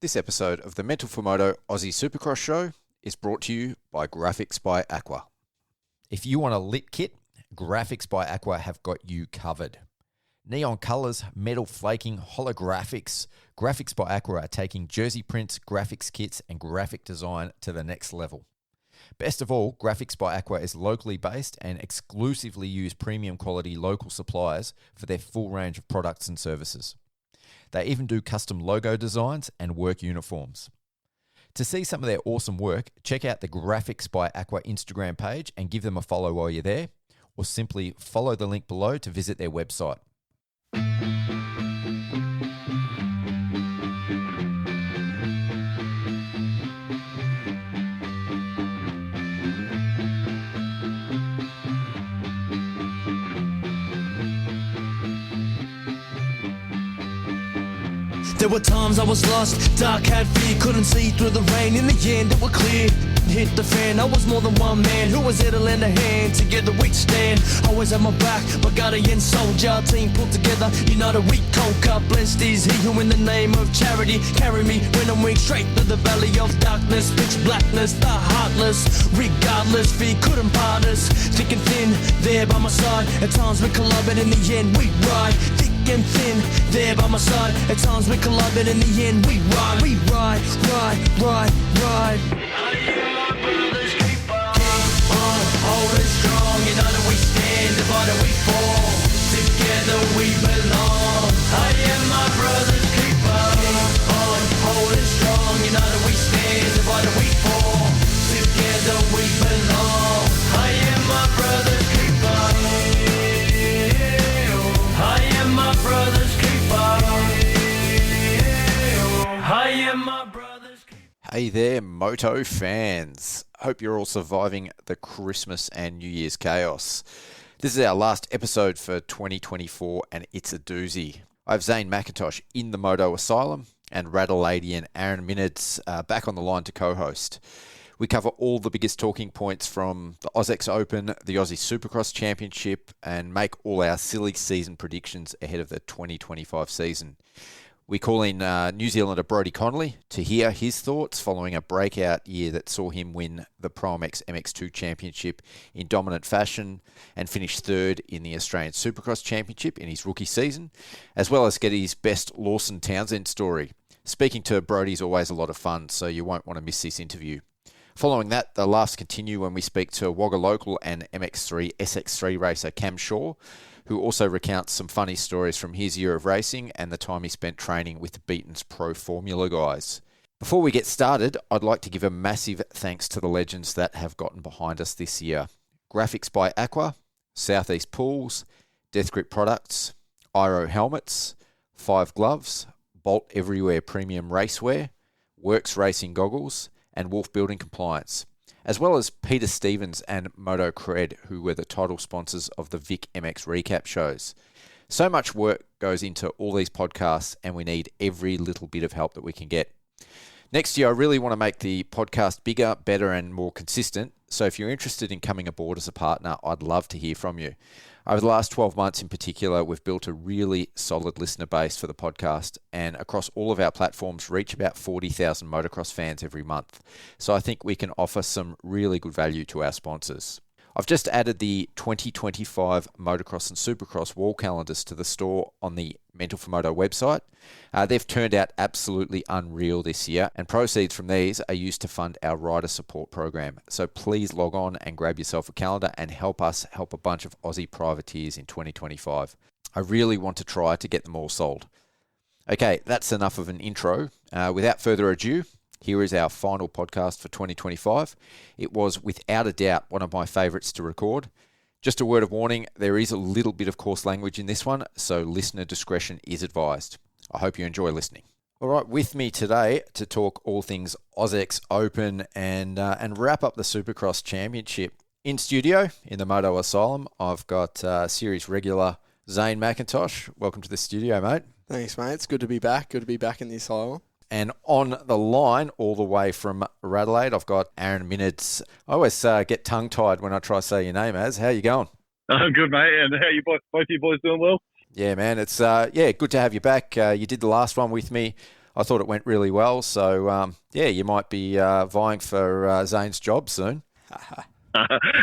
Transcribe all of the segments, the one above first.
This episode of the Mental for Moto Aussie Supercross show is brought to you by Graphics by Aqua. If you want a lit kit, Graphics by Aqua have got you covered. Neon colours, metal flaking, holographics, Graphics by Aqua are taking jersey prints, graphics kits and graphic design to the next level. Best of all, Graphics by Aqua is locally based and exclusively use premium quality local suppliers for their full range of products and services. They even do custom logo designs and work uniforms. To see some of their awesome work, check out the Graphics by Aqua Instagram page and give them a follow while you're there, or simply follow the link below to visit their website. There were times I was lost, dark had fear, couldn't see through the rain. In the end it was clear, hit the fan. I was more than one man who was there to lend a hand. Together we stand, always at my back, my guardian soldier. Team pulled together, united we conquer. Blessed is he who in the name of charity carry me when I'm weak, straight through the valley of darkness. Pitch blackness, the heartless, regardless, fear couldn't part us. Thick and thin, there by my side. At times we collide, but in the end we ride. Thick and thin, there by my side. At times we collide, but in the end we ride. We ride, ride. I am my brother's keeper. Keep on holding strong. United we stand, divided we fall. Together we belong. I am my brother's keeper. Keep on holding strong. United we stand, divided we fall. Together we belong. I am my brother's keeper. I am my brother's keeper. I am my brother's keeper. Hey there, Moto fans. Hope you're all surviving the Christmas and New Year's chaos. This is our last episode for 2024 and it's a doozy. I have Zane Mackintosh in the Moto Asylum and Adelaidean Aaryn Minerds back on the line to co-host. We cover all the biggest talking points from the AUSX Open, the Aussie Supercross Championship, and make all our silly season predictions ahead of the 2025 season. We call in New Zealander Brodie Connolly to hear his thoughts following a breakout year that saw him win the Pro-MX MX2 Championship in dominant fashion and finish third in the Australian Supercross Championship in his rookie season, as well as get his best Lawson Townsend story. Speaking to Brodie is always a lot of fun, so you won't want to miss this interview. Following that, the laughs continue when we speak to Wagga local and MX3 SX3 racer Cam Shaw, who also recounts some funny stories from his year of racing and the time he spent training with Beaton's Pro Formula guys. Before we get started, I'd like to give a massive thanks to the legends that have gotten behind us this year. Graphics by Aqua, Southeast Pools, Death Grip Products, Iro Helmets, Five Gloves, Bolt Everywhere Premium Racewear, Works Racing Goggles, and Wolf Building Compliance, as well as Peter Stevens and Moto Cred, who were the title sponsors of the Vic MX recap shows. So much work goes into all these podcasts, and we need every little bit of help that we can get. Next year, I really want to make the podcast bigger, better, and more consistent. So if you're interested in coming aboard as a partner, I'd love to hear from you. Over the last 12 months in particular, we've built a really solid listener base for the podcast, and across all of our platforms reach about 40,000 motocross fans every month. So I think we can offer some really good value to our sponsors. I've just added the 2025 Motocross and Supercross wall calendars to the store on the Mental for Moto website. They've turned out absolutely unreal this year, and proceeds from these are used to fund our rider support program. So please log on and grab yourself a calendar and help us help a bunch of Aussie privateers in 2025. I really want to try to get them all sold. Okay, that's enough of an intro. Without further ado, here is our final podcast for 2025. It was without a doubt one of my favourites to record. Just a word of warning, there is a little bit of coarse language in this one, so listener discretion is advised. I hope you enjoy listening. All right, with me today to talk all things AUSX Open and wrap up the Supercross Championship. In studio, in the Moto Asylum, I've got series regular Zane Mackintosh. Welcome to the studio, mate. Thanks, mate. It's good to be back. Good to be back in the asylum. And on the line, all the way from Adelaide, I've got Aaryn Minerds. I always get tongue-tied when I try to say your name, Az. How you going? Good, mate. And how you both you boys doing well? Yeah, man. It's good to have you back. You did the last one with me. I thought it went really well. So, you might be vying for Zane's job soon.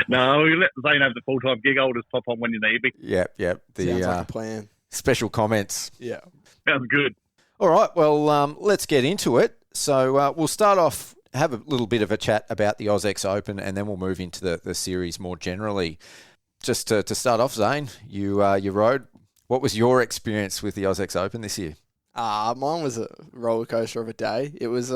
No, we let Zane have the full-time gig. I'll just pop on when you need me. Yep. Sounds like a plan. Special comments. Yeah. Sounds good. All right, well, let's get into it. So we'll start off, have a little bit of a chat about the AUSX Open, and then we'll move into the series more generally. Just to start off, Zane, you rode. What was your experience with the AUSX Open this year? Mine was a roller coaster of a day. It was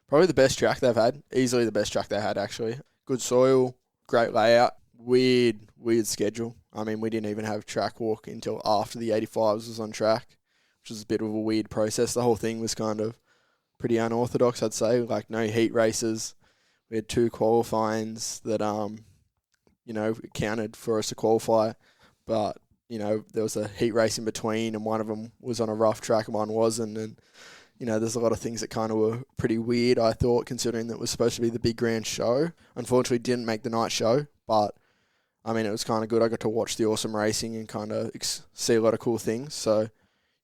probably the best track they've had. Easily the best track they had, actually. Good soil, great layout, weird schedule. I mean, we didn't even have track walk until after the 85s was on track, which was a bit of a weird process. The whole thing was kind of pretty unorthodox, I'd say. Like, no heat races. We had 2 qualifyings that, counted for us to qualify. But, there was a heat race in between, and one of them was on a rough track and one wasn't. And, there's a lot of things that kind of were pretty weird, I thought, considering that it was supposed to be the big grand show. Unfortunately, didn't make the night show, but, I mean, it was kind of good. I got to watch the awesome racing and kind of see a lot of cool things. So,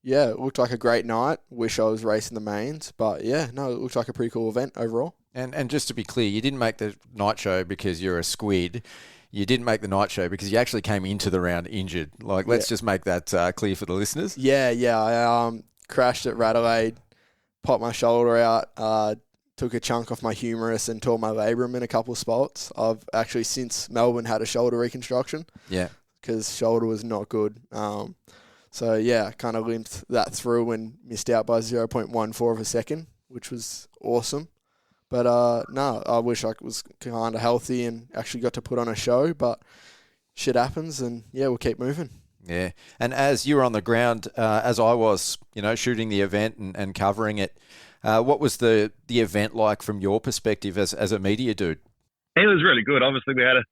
yeah, it looked like a great night. Wish I was racing the mains, but, it looked like a pretty cool event overall. And just to be clear, you didn't make the night show because you're a squid. You didn't make the night show because you actually came into the round injured. Let's just make that clear for the listeners. Yeah. I crashed at Adelaide, popped my shoulder out, took a chunk off my humerus and tore my labrum in a couple of spots. I've actually, since Melbourne, had a shoulder reconstruction. Yeah. Because shoulder was not good. Kind of limped that through and missed out by 0.14 of a second, which was awesome. But, I wish I was kind of healthy and actually got to put on a show, but shit happens and, we'll keep moving. Yeah. And as you were on the ground, as I was, shooting the event and covering it, what was the event like from your perspective as a media dude? It was really good. Obviously, we had,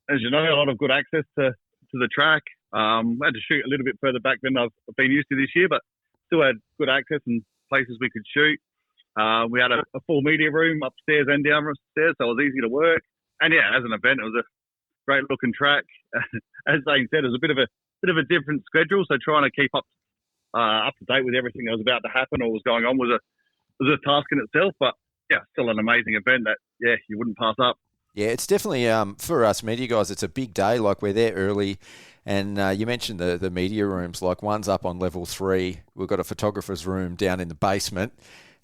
as you know, a lot of good access to the track. I had to shoot a little bit further back than I've been used to this year, but still had good access and places we could shoot. We had a full media room upstairs and downstairs, so it was easy to work. And as an event, it was a great looking track. As Zane said, it was a bit of a different schedule, so trying to keep up to date with everything that was about to happen or was going on was a task in itself. But still an amazing event that you wouldn't pass up. Yeah, it's definitely for us media guys. It's a big day. Like, we're there early. And you mentioned the media rooms. Like, one's up on level 3. We've got a photographer's room down in the basement.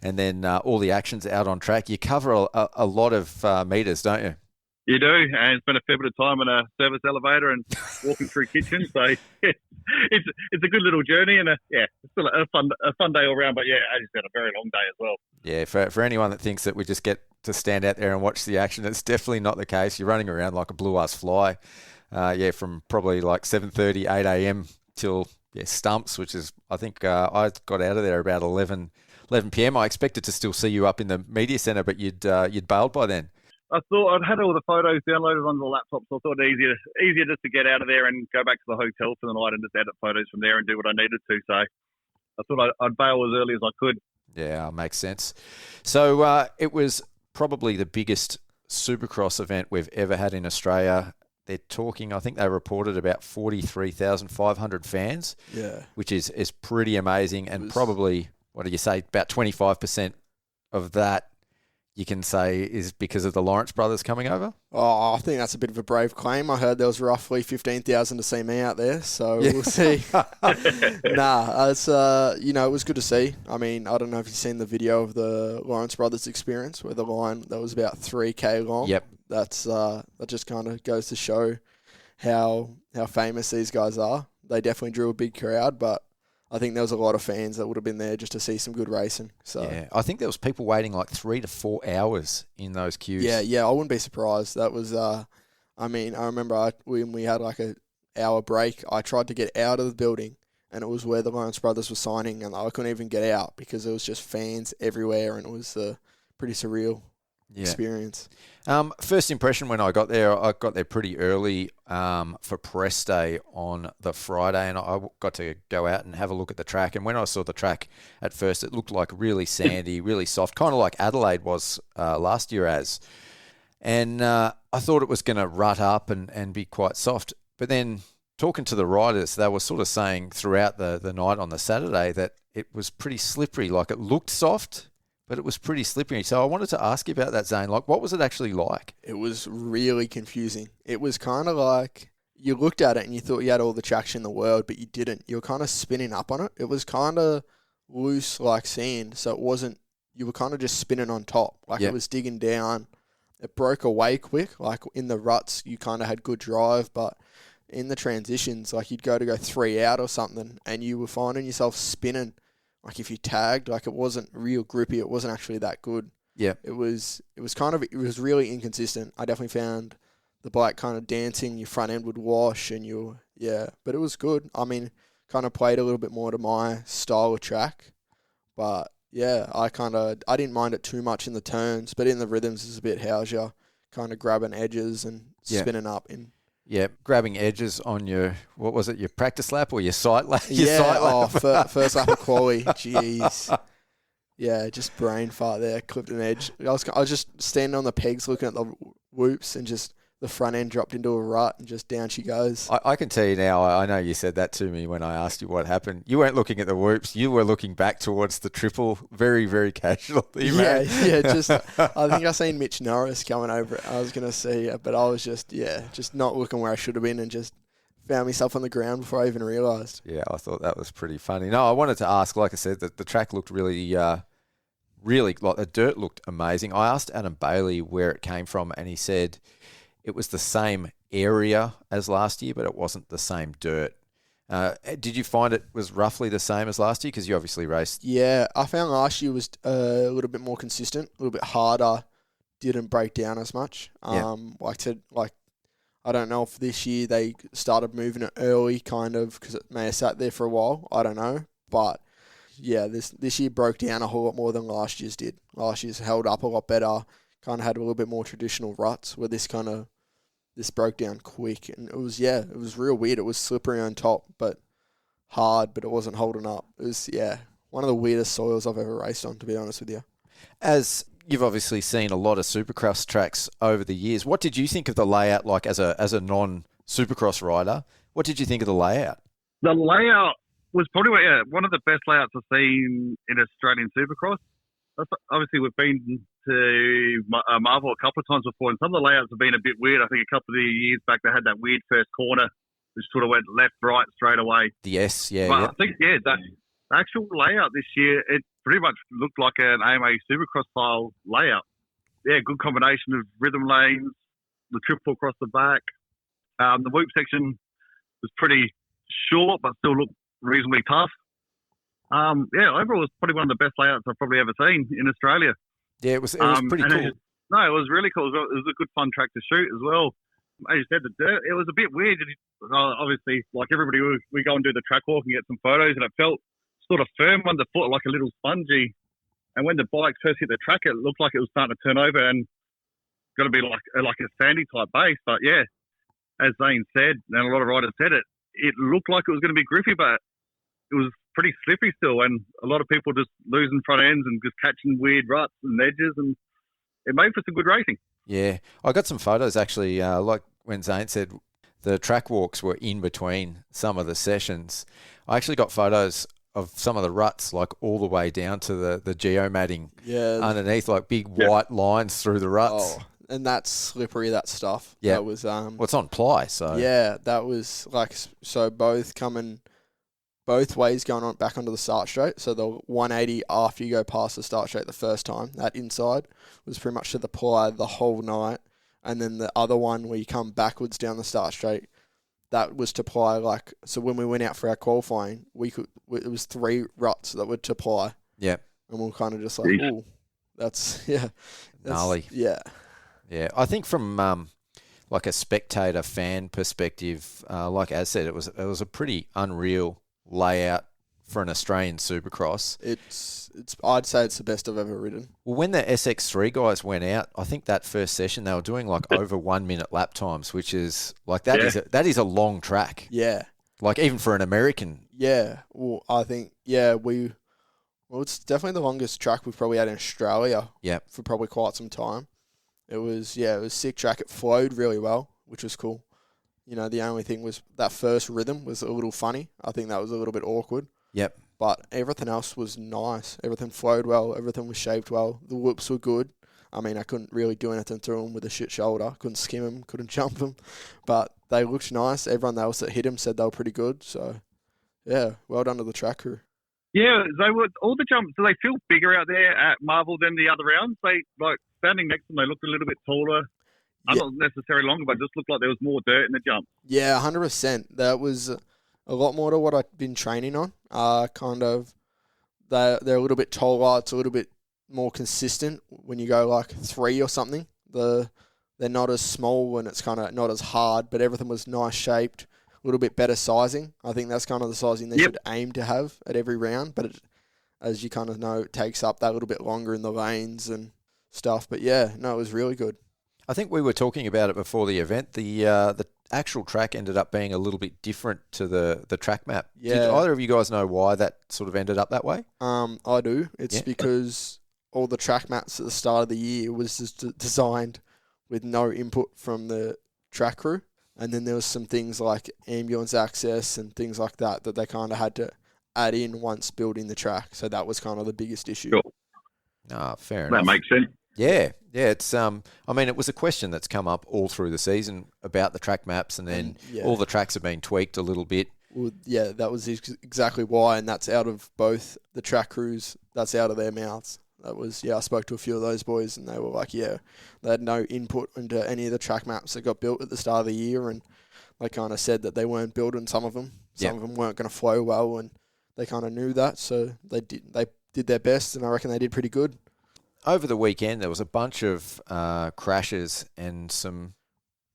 And then all the action's out on track. You cover a lot of meters, don't you? You do, and spend a fair bit of time in a service elevator and walking through kitchens. So it's a good little journey, and it's still a fun day all around. But as you said, a very long day as well. Yeah, for anyone that thinks that we just get to stand out there and watch the action, it's definitely not the case. You're running around like a blue-ass fly. From probably like 7:30, 8 a.m. till stumps, which is, I think I got out of there about 11 p.m. I expected to still see you up in the media centre, but you'd bailed by then. I thought I'd had all the photos downloaded onto the laptop, so I thought it easier just to get out of there and go back to the hotel for the night and just edit photos from there and do what I needed to. So I thought I'd bail as early as I could. Yeah, makes sense. So it was probably the biggest Supercross event we've ever had in Australia. They're talking, I think they reported about 43,500 fans, which is pretty amazing, and probably, what do you say, about 25% of that you can say is because of the Lawrence brothers coming over? Oh, I think that's a bit of a brave claim. I heard there was roughly 15,000 to see me out there, so we'll see. It's it was good to see. I mean, I don't know if you've seen the video of the Lawrence brothers experience where the line that was about 3K long. Yep. That just kind of goes to show how famous these guys are. They definitely drew a big crowd, but I think there was a lot of fans that would have been there just to see some good racing. So yeah, I think there was people waiting like 3 to 4 hours in those queues. Yeah, I wouldn't be surprised. That was, I remember when we had like an hour break, I tried to get out of the building, and it was where the Lawrence brothers were signing, and I couldn't even get out because there was just fans everywhere, and it was a pretty surreal experience. First impression when I got there pretty early for press day on the Friday, and I got to go out and have a look at the track. And when I saw the track at first, it looked like really sandy, really soft, kind of like Adelaide was last year as. And I thought it was going to rut up and be quite soft. But then talking to the riders, they were sort of saying throughout the night on the Saturday that it was pretty slippery. Like, it looked soft, but it was pretty slippery. So I wanted to ask you about that, Zane. Like, what was it actually like? It was really confusing. It was kind of like you looked at it and you thought you had all the traction in the world, but you didn't. You were kind of spinning up on it. It was kind of loose like sand, so it wasn't, you were kind of just spinning on top. Like, It was digging down. It broke away quick. Like, in the ruts, you kind of had good drive, but in the transitions, like, you'd go 3 out or something, and you were finding yourself spinning. Like, if you tagged, like, it wasn't real grippy. It wasn't actually that good. Yeah. It was really inconsistent. I definitely found the bike kind of dancing. Your front end would wash, and but it was good. I mean, kind of played a little bit more to my style of track, but yeah, I didn't mind it too much in the turns, but in the rhythms is a bit howsier, kind of grabbing edges and spinning up in. Yeah, grabbing edges on your, what was it, your practice lap or your sight lap? First lap of quali. Jeez. Yeah, just brain fart there, clipped an edge. I was just standing on the pegs looking at the whoops, and just the front end dropped into a rut, and just down she goes. I can tell you now, I know you said that to me when I asked you what happened. You weren't looking at the whoops. You were looking back towards the triple, very, very casually. Yeah, just, I think I seen Mitch Norris coming over it. I was going to see it, but I was just not looking where I should have been, and just found myself on the ground before I even realised. Yeah, I thought that was pretty funny. No, I wanted to ask, like I said, that the track looked really, like the dirt looked amazing. I asked Adam Bailey where it came from, and he said it was the same area as last year, but it wasn't the same dirt. Did you find it was roughly the same as last year? Because you obviously raced. Yeah, I found last year was a little bit more consistent, a little bit harder, didn't break down as much. I don't know if this year they started moving it early, kind of, because it may have sat there for a while. I don't know. But yeah, this year broke down a whole lot more than last year's did. Last year's held up a lot better, kind of had a little bit more traditional ruts, where this broke down quick. And it was real weird. It was slippery on top, but hard, but it wasn't holding up. It was, one of the weirdest soils I've ever raced on, to be honest with you. As you've obviously seen a lot of Supercross tracks over the years, what did you think of the layout, like as a non-Supercross rider? What did you think of the layout? The layout was probably one of the best layouts I've seen in Australian Supercross. Obviously, we've been to Marvel a couple of times before, and some of the layouts have been a bit weird. I think a couple of years back they had that weird first corner, which sort of went left, right, straight away. The S, yeah. But I think, the actual layout this year, it pretty much looked like an AMA Supercross style layout. Yeah, good combination of rhythm lanes, the triple across the back. The whoop section was pretty short, but still looked reasonably tough. Overall, it was probably one of the best layouts I've probably ever seen in Australia. Yeah, it was pretty cool. It was really cool. It was a good fun track to shoot as well. As you said, the dirt, it was a bit weird. Obviously, like everybody, we go and do the track walk and get some photos, and it felt sort of firm on the foot, like a little spongy. And when the bike first hit the track, it looked like it was starting to turn over and going to be like a sandy type base. But yeah, as Zane said, and a lot of riders said it looked like it was going to be grippy, but it was pretty slippery still, and a lot of people just losing front ends and just catching weird ruts and edges, and it made for some good racing. Yeah, I got some photos actually, like when Zane said the track walks were in between some of the sessions. I actually got photos of some of the ruts, like all the way down to the geomatting underneath, like big white lines through the ruts. Oh, and that's slippery, that stuff. Yeah. That was, well, it's on ply, so. Yeah, that was like, so both coming both ways going on back onto the start straight. So the 180 after you go past the start straight the first time, that inside was pretty much to the ply the whole night. And then the other one where you come backwards down the start straight, that was to ply like, so when we went out for our qualifying, it was 3 ruts that were to ply. Yeah. And we we're kind of just like, ooh, that's gnarly. Yeah. Yeah. I think from like a spectator fan perspective, like as said, it was a pretty unreal layout for an Australian Supercross. It's I'd say it's the best I've ever ridden. Well, when the SX3 guys went out, I think that first session they were doing like over 1 minute lap times, which is like that is a long track. Yeah. Like even for an American. Yeah. Well, I think it's definitely the longest track we've probably had in Australia. Yeah. For probably quite some time. It was sick track. It flowed really well, which was cool. the only thing was that first rhythm was a little funny. I think that was a little bit awkward. Yep. But everything else was nice. Everything flowed well. Everything was shaped well. The whoops were good. I mean, I couldn't really do anything to them with a shit shoulder. Couldn't skim them, couldn't jump them. But they looked nice. Everyone else that hit them said they were pretty good. So, yeah, well done to the track crew. Yeah, they were all the jumps. Do they feel bigger out there at Marvel than the other rounds? They standing next to them. They looked a little bit taller. Not necessarily longer, but it just looked like there was more dirt in the jump. Yeah, 100%. That was a lot more to what I've been training on. They're a little bit taller. It's a little bit more consistent when you go like 3 or something. They're not as small and it's kind of not as hard, but everything was nice shaped. A little bit better sizing. I think that's kind of the sizing they should aim to have at every round. But as you kind of know, it takes up that little bit longer in the lanes and stuff. But yeah, no, it was really good. I think we were talking about it before the event. The actual track ended up being a little bit different to the track map. Yeah. Did either of you guys know why that sort of ended up that way? I do. It's because all the track maps at the start of the year was just designed with no input from the track crew. And then there was some things like ambulance access and things like that they kind of had to add in once building the track. So that was kind of the biggest issue. Sure. Fair enough. That makes sense. Yeah. It's I mean, it was a question that's come up all through the season about the track maps, and then all the tracks have been tweaked a little bit. Well, yeah, that was exactly why, and that's out of both the track crews. That's out of their mouths. That was, I spoke to a few of those boys, and they were like, they had no input into any of the track maps that got built at the start of the year, and they kind of said that they weren't building some of them. Some of them weren't going to flow well, and they kind of knew that, so they did their best, and I reckon they did pretty good. Over the weekend, there was a bunch of crashes and some,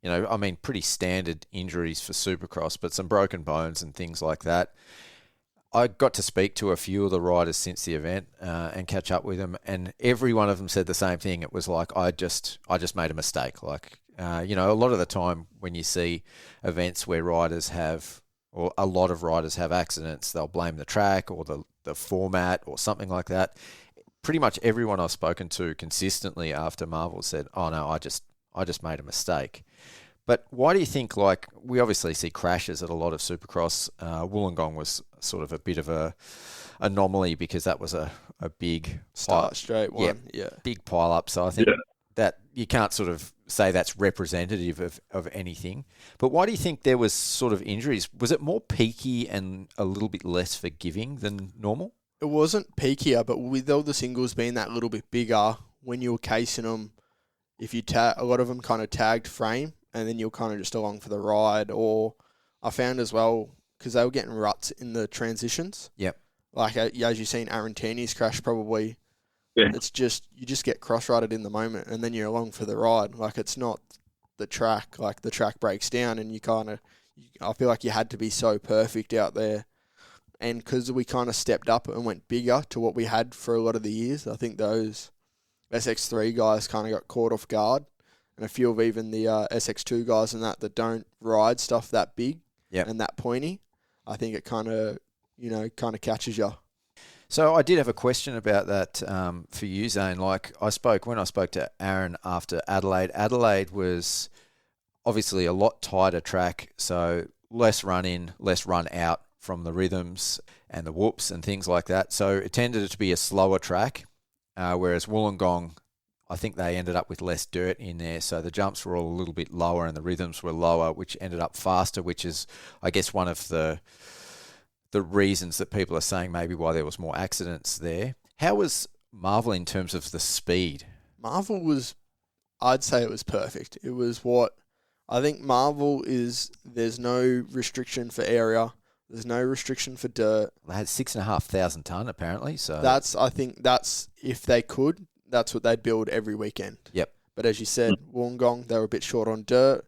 pretty standard injuries for Supercross, but some broken bones and things like that. I got to speak to a few of the riders since the event and catch up with them, and every one of them said the same thing. It was like, I just made a mistake. Like, a lot of the time when you see events where riders have, or a lot of riders have accidents, they'll blame the track or the format or something like that. Pretty much everyone I've spoken to consistently after Marvel said, "Oh no, I just made a mistake." But why do you think, like, we obviously see crashes at a lot of Supercross? Wollongong was sort of a bit of a anomaly because that was a big start straight one, big pile up. So I think that you can't sort of say that's representative of anything. But why do you think there was sort of injuries? Was it more peaky and a little bit less forgiving than normal? It wasn't peakier, but with all the singles being that little bit bigger, when you were casing them, if you a lot of them kind of tagged frame, and then you're kind of just along for the ride. Or I found as well, because they were getting ruts in the transitions. Yep. Like, as you've seen Aaron Tierney's crash probably. Yeah. It's just, you just get cross-rided in the moment, and then you're along for the ride. Like, it's not the track. Like, the track breaks down, and I feel like you had to be so perfect out there. And because we kind of stepped up and went bigger to what we had for a lot of the years, I think those SX3 guys kind of got caught off guard. And a few of even the SX2 guys and that don't ride stuff that big and that pointy, I think it kind of catches you. So I did have a question about that for you, Zane. Like, when I spoke to Aaryn after Adelaide, Adelaide was obviously a lot tighter track, so less run in, less run out from the rhythms and the whoops and things like that. So it tended to be a slower track, whereas Wollongong, I think they ended up with less dirt in there, so the jumps were all a little bit lower and the rhythms were lower, which ended up faster, which is, I guess, one of the reasons that people are saying maybe why there was more accidents there. How was Marvel in terms of the speed? Marvel was, I'd say it was perfect. It was what, I think Marvel is, there's no restriction for area. There's no restriction for dirt. They had 6,500 tonne apparently. So I think that's, if they could, that's what they'd build every weekend. Yep. But as you said, Wollongong, they were a bit short on dirt.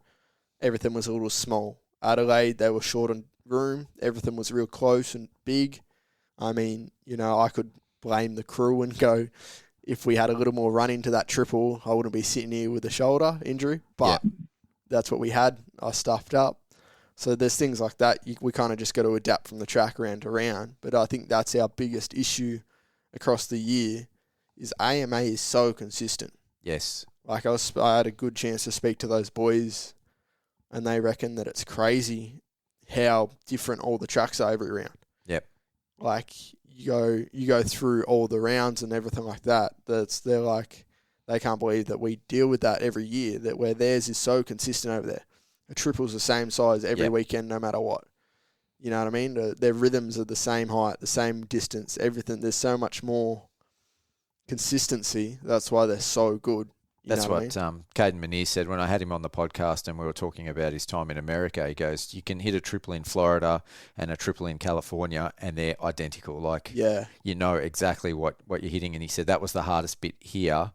Everything was a little small. Adelaide, they were short on room. Everything was real close and big. I mean, I could blame the crew and go, if we had a little more run into that triple, I wouldn't be sitting here with a shoulder injury. But that's what we had. I stuffed up. So there's things like that. We kind of just got to adapt from the track round to round. But I think that's our biggest issue across the year is AMA is so consistent. Yes. Like I had a good chance to speak to those boys and they reckon that it's crazy how different all the tracks are every round. Yep. Like you go through all the rounds and everything like that. They're like, they can't believe that we deal with that every year. That where theirs is so consistent over there. A triple's the same size every weekend, no matter what. You know what I mean? Their rhythms are the same height, the same distance, everything. There's so much more consistency. That's why they're so good. That's what Caden Minerds said when I had him on the podcast and we were talking about his time in America. He goes, you can hit a triple in Florida and a triple in California and they're identical. Like, you know exactly what you're hitting. And he said that was the hardest bit here,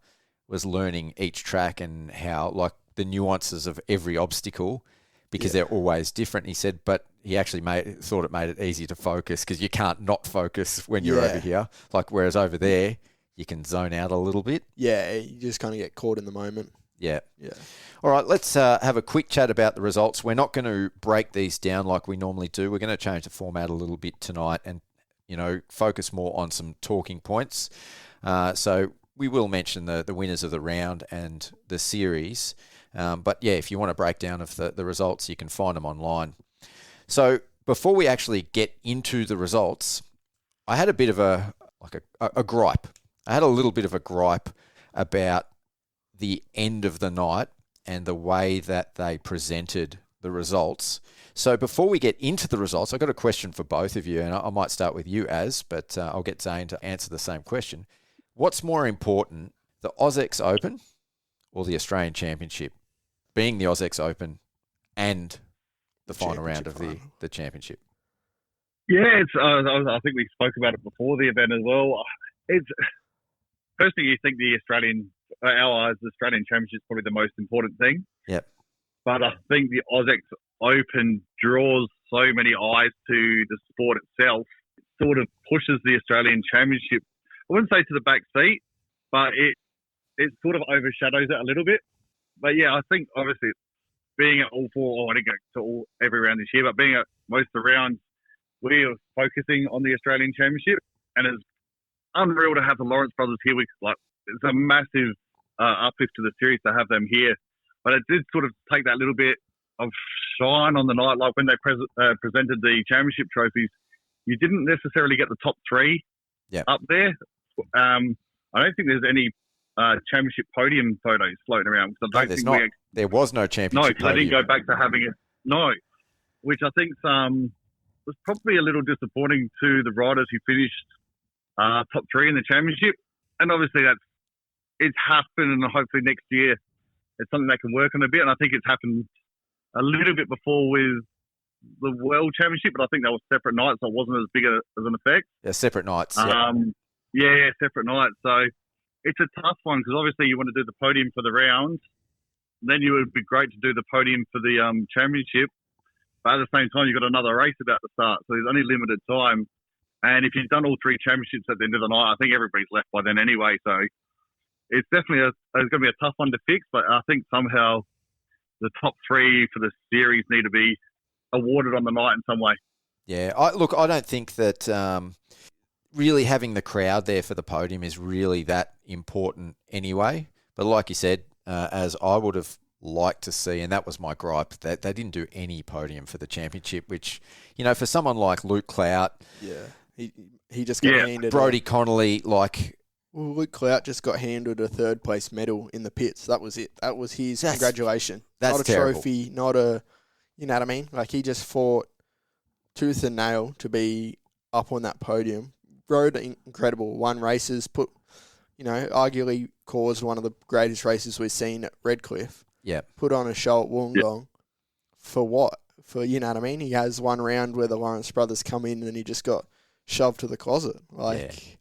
was learning each track and how, like, the nuances of every obstacle, because they're always different. He said, but he actually thought it made it easy to focus because you can't not focus when you're over here. Like, whereas over there, you can zone out a little bit. Yeah, you just kind of get caught in the moment. Yeah. All right, let's have a quick chat about the results. We're not going to break these down like we normally do. We're going to change the format a little bit tonight and, focus more on some talking points. So we will mention the winners of the round and the series. But, if you want a breakdown of the results, you can find them online. So before we actually get into the results, I had a bit of a gripe. I had a little bit of a gripe about the end of the night and the way that they presented the results. So before we get into the results, I've got a question for both of you, and I might start with you, but I'll get Zane to answer the same question. What's more important, the AUSX Open or the Australian Championship? Being the AUSX Open and the final round of the championship. Yeah, I think we spoke about it before the event as well. It's firstly, you think the Australian Championship is probably the most important thing. Yep. But I think the AUSX Open draws so many eyes to the sport itself. It sort of pushes the Australian Championship, I wouldn't say to the back seat, but it sort of overshadows it a little bit. But I think obviously being at all four, I didn't go to every round this year, but being at most of the rounds, we are focusing on the Australian Championship, and it's unreal to have the Lawrence brothers here. It's a massive uplift to the series to have them here, but it did sort of take that little bit of shine on the night. Like when they presented the championship trophies, you didn't necessarily get the top three up there. I don't think there's any championship podium photos floating around. There was no championship podium. No, they didn't go back to having it. No, which I think was probably a little disappointing to the riders who finished top three in the championship. And obviously it's happened, and hopefully next year it's something they can work on a bit. And I think it's happened a little bit before with the World Championship, but I think that was separate nights, so it wasn't as big as an effect. Yeah, separate nights. Separate nights. So it's a tough one because obviously you want to do the podium for the round. Then it would be great to do the podium for the championship. But at the same time, you've got another race about to start, so there's only limited time. And if you've done all three championships at the end of the night, I think everybody's left by then anyway. So it's definitely it's going to be a tough one to fix. But I think somehow the top three for the series need to be awarded on the night in some way. Yeah, I don't think that really having the crowd there for the podium is really that important anyway. But like you said, as I would have liked to see, and that was my gripe, that they didn't do any podium for the championship, which, for someone like Luke Clout, he just got handed Brodie Connolly, Luke Clout just got handed a third place medal in the pits. That was it. That was his congratulation. That's not a terrible. Trophy, not a, you know what I mean? Like, he just fought tooth and nail to be up on that podium. Rode incredible. Won races, arguably caused one of the greatest races we've seen at Redcliffe. Yeah. Put on a show at Wollongong. For what? You know what I mean? He has one round where the Lawrence brothers come in and he just got shoved to the closet.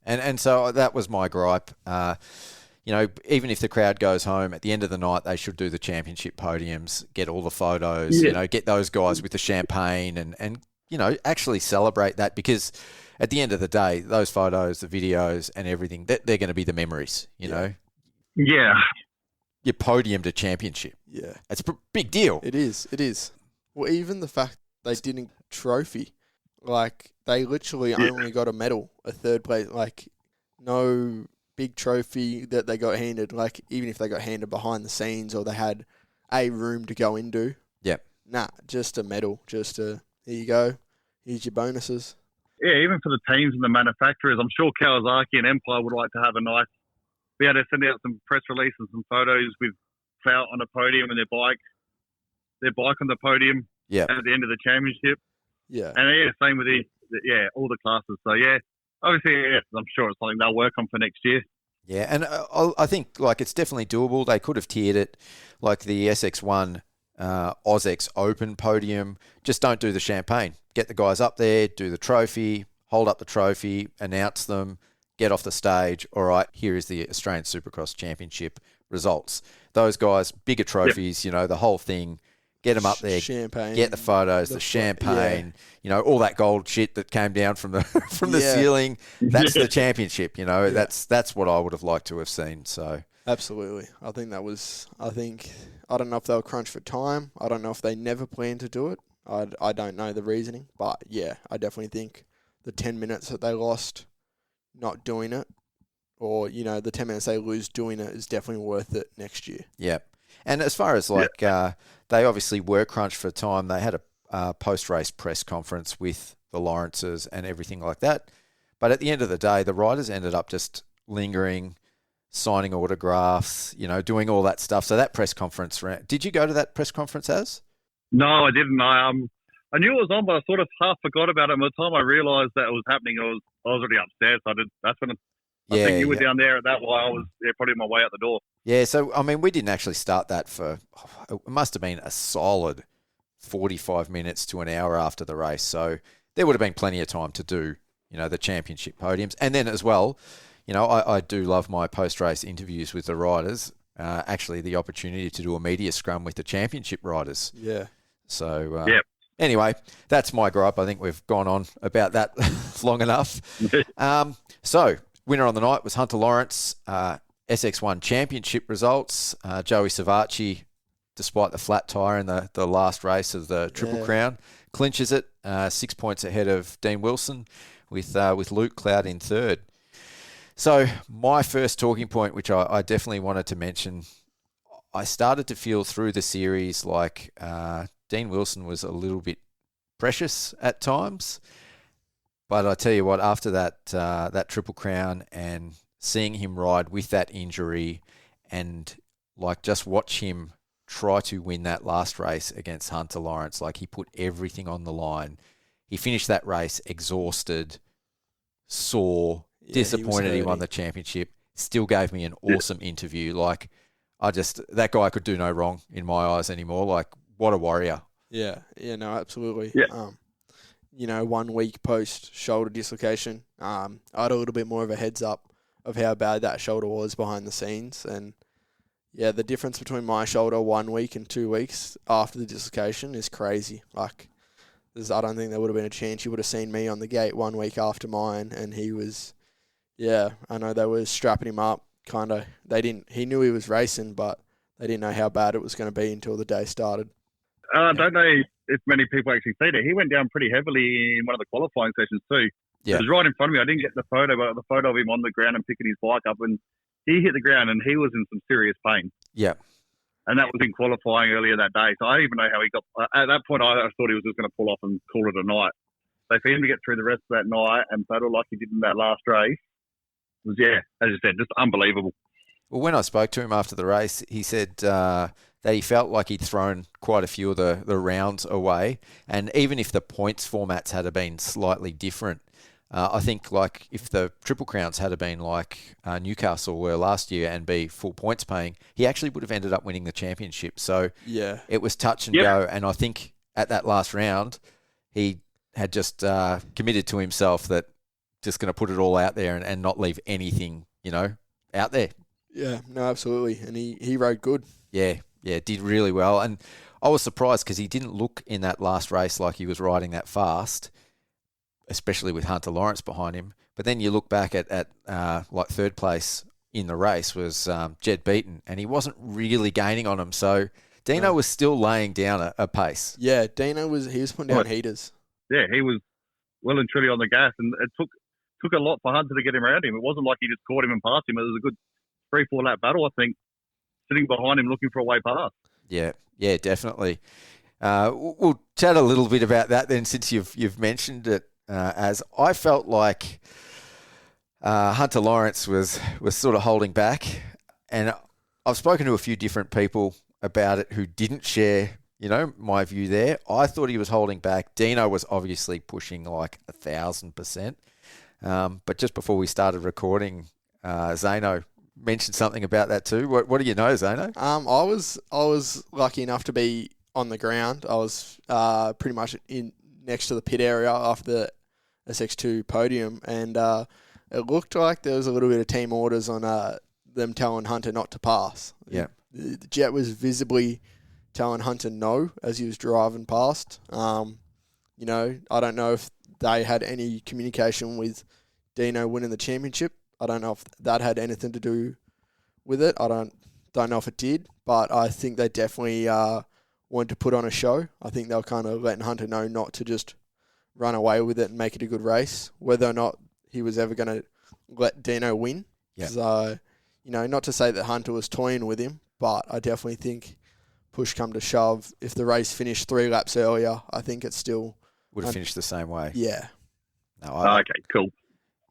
And so that was my gripe. Even if the crowd goes home, at the end of the night, they should do the championship podiums, get all the photos, get those guys with the champagne and actually celebrate that, because at the end of the day, those photos, the videos and everything, they're going to be the memories, know? Yeah. Your podium to championship. Yeah. It's a big deal. It is. Well, even the fact they didn't trophy, they literally only got a medal, a third place, no big trophy that they got handed, even if they got handed behind the scenes or they had a room to go into. Yep. Nah, just a medal. Just a, here you go. Here's your bonuses. Yeah, even for the teams and the manufacturers, I'm sure Kawasaki and Empire would like to have be able to send out some press releases and some photos with Clout on the podium and their bike on the podium at the end of the championship. Yeah. And same with all the classes. So obviously, I'm sure it's something they'll work on for next year. Yeah, and I think like it's definitely doable. They could have tiered it like the SX1 AUSX Open podium. Just don't do the champagne. Get the guys up there, do the trophy, hold up the trophy, announce them, get off the stage. All right, here is the Australian Supercross Championship results. Those guys, bigger trophies, the whole thing. Get them up there, champagne, get the photos, the champagne, all that gold shit that came down from the ceiling. That's the championship, That's what I would have liked to have seen. So absolutely, I don't know if they were crunched for time. I don't know if they never planned to do it. I don't know the reasoning, but yeah, I definitely think the 10 minutes that they lost not doing it, or the 10 minutes they lose doing it, is definitely worth it next year. Yeah. And as far as they obviously were crunched for time, they had a post-race press conference with the Lawrences and everything like that. But at the end of the day, the riders ended up just lingering, signing autographs, doing all that stuff. So that press conference, did you go to that press conference, Az? No, I didn't. I knew it was on, but I sort of half forgot about it. And by the time I realised that it was happening, I was already upstairs. That's when I think you were down there at that while I was probably on my way out the door. Yeah, so, I mean, we didn't actually start that it must have been a solid 45 minutes to an hour after the race. So there would have been plenty of time to do, the championship podiums. And then as well, I do love my post-race interviews with the riders. Actually, the opportunity to do a media scrum with the championship riders. Yeah. So, anyway, that's my gripe. I think we've gone on about that long enough. So, winner on the night was Hunter Lawrence. SX1 championship results. Joey Savacci, despite the flat tyre in the last race of the Triple Crown, clinches it 6 points ahead of Dean Wilson with Luke Cloud in third. So my first talking point, which I definitely wanted to mention, I started to feel through the series like Dean Wilson was a little bit precious at times. But I tell you what, after that Triple Crown and seeing him ride with that injury and just watch him try to win that last race against Hunter Lawrence, he put everything on the line. He finished that race exhausted, sore, disappointed he won the championship, still gave me an awesome interview. That guy could do no wrong in my eyes anymore. What a warrior. Yeah, no, absolutely. Yeah. 1 week post shoulder dislocation, I had a little bit more of a heads up of how bad that shoulder was behind the scenes. And yeah, the difference between my shoulder 1 week and 2 weeks after the dislocation is crazy. I don't think there would have been a chance you would have seen me on the gate 1 week after mine. And he was, I know they were strapping him up. He knew he was racing, but they didn't know how bad it was going to be until the day started. I don't know if many people actually see that. He went down pretty heavily in one of the qualifying sessions too. Yeah. It was right in front of me. I didn't get the photo, but the photo of him on the ground and picking his bike up, and he hit the ground and he was in some serious pain. Yeah. And that was in qualifying earlier that day. So I don't even know how he got... At that point, I thought he was just going to pull off and call it a night. So for him to get through the rest of that night and battle like he did in that last race was, as you said, just unbelievable. Well, when I spoke to him after the race, he said that he felt like he'd thrown quite a few of the rounds away. And even if the points formats had been slightly different, I think if the Triple Crowns had been like Newcastle were last year and be full points paying, he actually would have ended up winning the championship. So it was touch and go. And I think at that last round, he had just committed to himself that just going to put it all out there and not leave anything, out there. Yeah, no, absolutely. And he rode good. Yeah, did really well. And I was surprised because he didn't look in that last race like he was riding that fast, especially with Hunter Lawrence behind him. But then you look back at third place in the race was Jed Beaton, and he wasn't really gaining on him. So Dino was still laying down a pace. Yeah, Dino was putting down heaters. Yeah, he was well and truly on the gas, and it took a lot for Hunter to get him around him. It wasn't like he just caught him and passed him. It was a good 3-4 lap battle, I think, sitting behind him looking for a way past. Yeah, definitely. We'll chat a little bit about that then, since you've mentioned it. As I felt like Hunter Lawrence was sort of holding back, and I've spoken to a few different people about it who didn't share, my view there. I thought he was holding back. Dino was obviously pushing like 1,000%. But just before we started recording, Zano mentioned something about that too. What do you know, Zano? I was lucky enough to be on the ground. I was pretty much in next to the pit area after the SX2 podium, and it looked like there was a little bit of team orders on them telling Hunter not to pass. Yeah, the Jet was visibly telling Hunter no as he was driving past. I don't know if they had any communication with Dino winning the championship. I don't know if that had anything to do with it. I don't know if it did, but I think they definitely wanted to put on a show. I think they were kind of letting Hunter know not to just run away with it and make it a good race, whether or not he was ever going to let Dino win. Yeah. So, not to say that Hunter was toying with him, but I definitely think push come to shove, if the race finished 3 laps earlier, I think it still would have finished the same way. Yeah. No, okay, cool.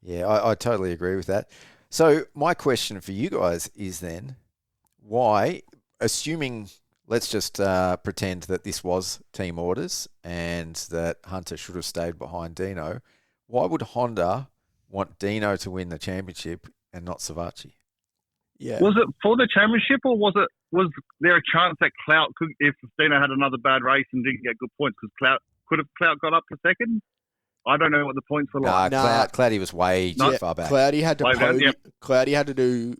Yeah, I totally agree with that. So my question for you guys is then, why, assuming, let's just pretend that this was team orders and that Hunter should have stayed behind Dino, why would Honda want Dino to win the championship and not Savatgy? Yeah. Was it for the championship, or was there a chance that Clout could, if Dino had another bad race and didn't get good points, because Clout got up to second? I don't know what the points were like. Cloudy was way too far back. Cloudy had to Cloudy had to do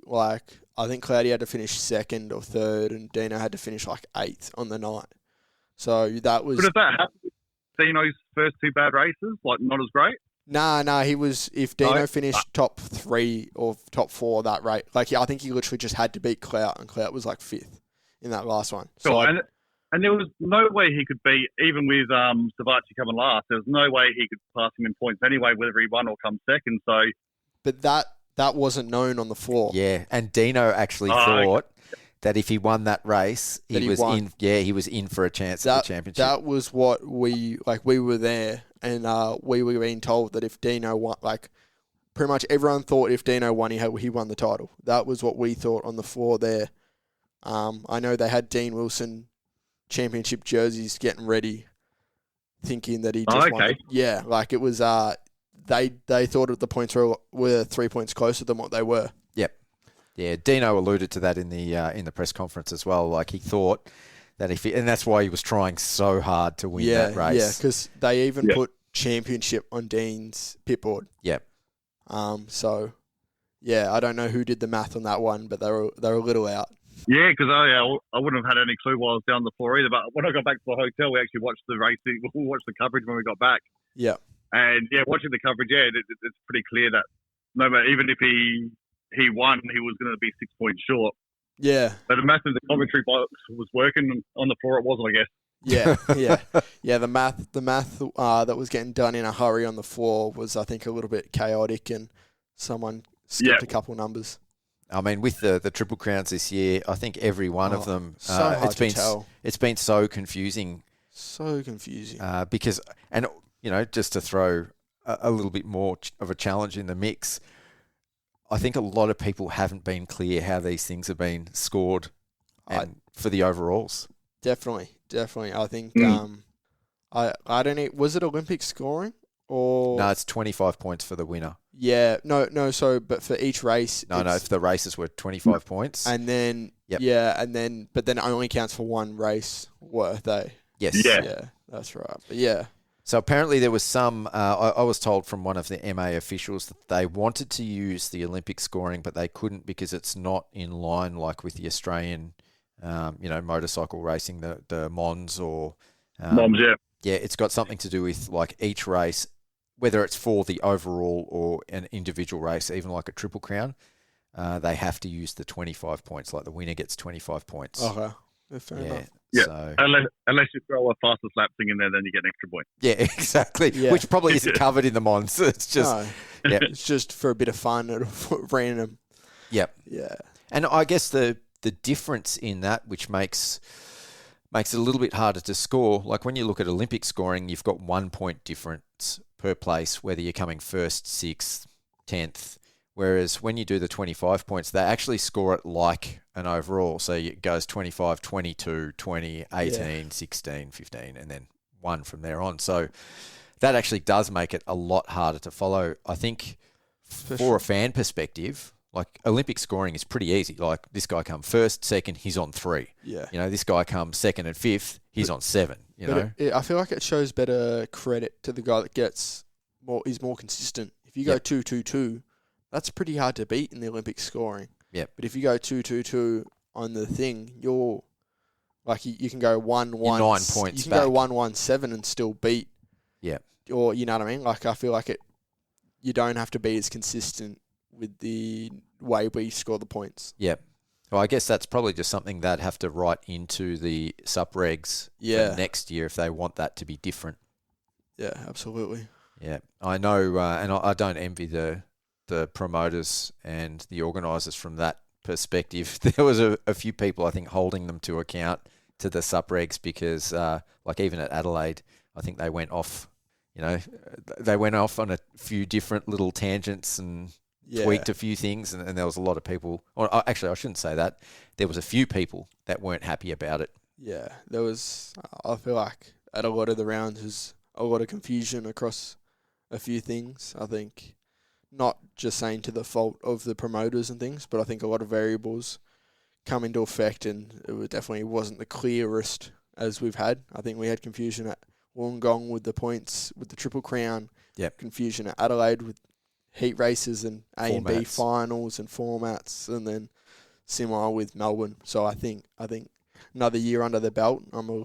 I think Cloudy had to finish 2nd or 3rd, and Dino had to finish 8th on the night. So that was. But if that happened with Dino's first 2 bad races, not as great. Nah, he was. If Dino finished top 3 or top 4 that rate, I think he literally just had to beat Clout, and Clout was 5th in that last one. So and there was no way he could beat, even with Savatgy coming last, there was no way he could pass him in points anyway, whether he won or come second. So, but that wasn't known on the floor. Yeah, and Dino actually thought that if he won that race, he was in for a chance at the championship. That was what we were there, and we were being told that if Dino won, pretty much everyone thought if Dino won, he won the title. That was what we thought on the floor there. I know they had Dean Wilson championship jerseys getting ready, thinking that he just won. Yeah, it was. They thought that the points were 3 points closer than what they were. Yep. Yeah, Dino alluded to that in the press conference as well. He thought that and that's why he was trying so hard to win that race. Yeah, because they even put championship on Dean's pit board. Yep. So, I don't know who did the math on that one, but they were a little out. Yeah, because I wouldn't have had any clue while I was down the floor either. But when I got back to the hotel, we actually watched the race. We watched the coverage when we got back. Yeah. And watching the coverage, it's pretty clear that no matter, even if he won, he was going to be 6 points short. Yeah. But the math in the commentary box was working. On the floor, it wasn't, I guess. Yeah. The math that was getting done in a hurry on the floor was, I think, a little bit chaotic, and someone skipped a couple numbers. I mean, with the Triple Crowns this year, I think every one of them, it's been so confusing. So confusing. Because, and just to throw a little bit more of a challenge in the mix, I think a lot of people haven't been clear how these things have been scored for the overalls. Definitely. I think, I don't know, was it Olympic scoring? Or no, it's 25 points for the winner. Yeah, no. So, but for each race, no. If the races were 25 points, and then but then it only counts for one race worth, Yes. Yeah, that's right. But yeah. So apparently there was some. I was told from one of the MA officials that they wanted to use the Olympic scoring, but they couldn't because it's not in line with the Australian, motorcycle racing, the Mons or Mons. Yeah, it's got something to do with each race, whether it's for the overall or an individual race, even like a Triple Crown, they have to use the 25 points. The winner gets 25 points. Okay, fair enough. Yeah, so, unless you throw a fastest lap thing in there, then you get an extra point. Yeah, exactly. Yeah. Which probably isn't covered in the Mons. It's just, it's just for a bit of fun at random. Yep. Yeah. And I guess the difference in that, which makes makes it a little bit harder to score. Like when you look at Olympic scoring, you've got 1 point difference per place, whether you're coming first, 6th, 10th. Whereas when you do the 25 points, they actually score it like an overall. So it goes 25, 22, 20, 18, 16, 15, and then 1 from there on. So that actually does make it a lot harder to follow. I think for a fan perspective, like Olympic scoring is pretty easy. Like this guy comes first, second, he's on 3. Yeah. You know, this guy comes second and 5th, he's on 7. You know, I feel like it shows better credit to the guy that gets more. He's more consistent. If you go 2-2-2, that's pretty hard to beat in the Olympic scoring. Yeah. But if you go 2-2-2 on the thing, you're like you can go 1-1. You're 9 points. You can go 1-1-7 and still beat. Yeah. Or you know what I mean? Like I feel like you don't have to be as consistent with the way we score the points. Yeah. Well, I guess that's probably just something they'd have to write into the sup-regs for next year if they want that to be different. Yeah, absolutely. Yeah. I know, and I don't envy the promoters and the organisers from that perspective. There was a few people, I think, holding them to account to the sup-regs because, like even at Adelaide, I think they went off, they went off on a few different little tangents and tweaked a few things, and there was a lot of people. Or actually, I shouldn't say that. There was a few people that weren't happy about it. Yeah, there was. I feel like at a lot of the rounds, there's a lot of confusion across a few things. I think not just saying to the fault of the promoters and things, but I think a lot of variables come into effect, and it definitely wasn't the clearest as we've had. I think we had confusion at Wollongong with the points with the Triple Crown. Yep. Confusion at Adelaide with heat races and A and B Formats. finals and formats, and then similar with Melbourne. So I think another year under their belt. I'm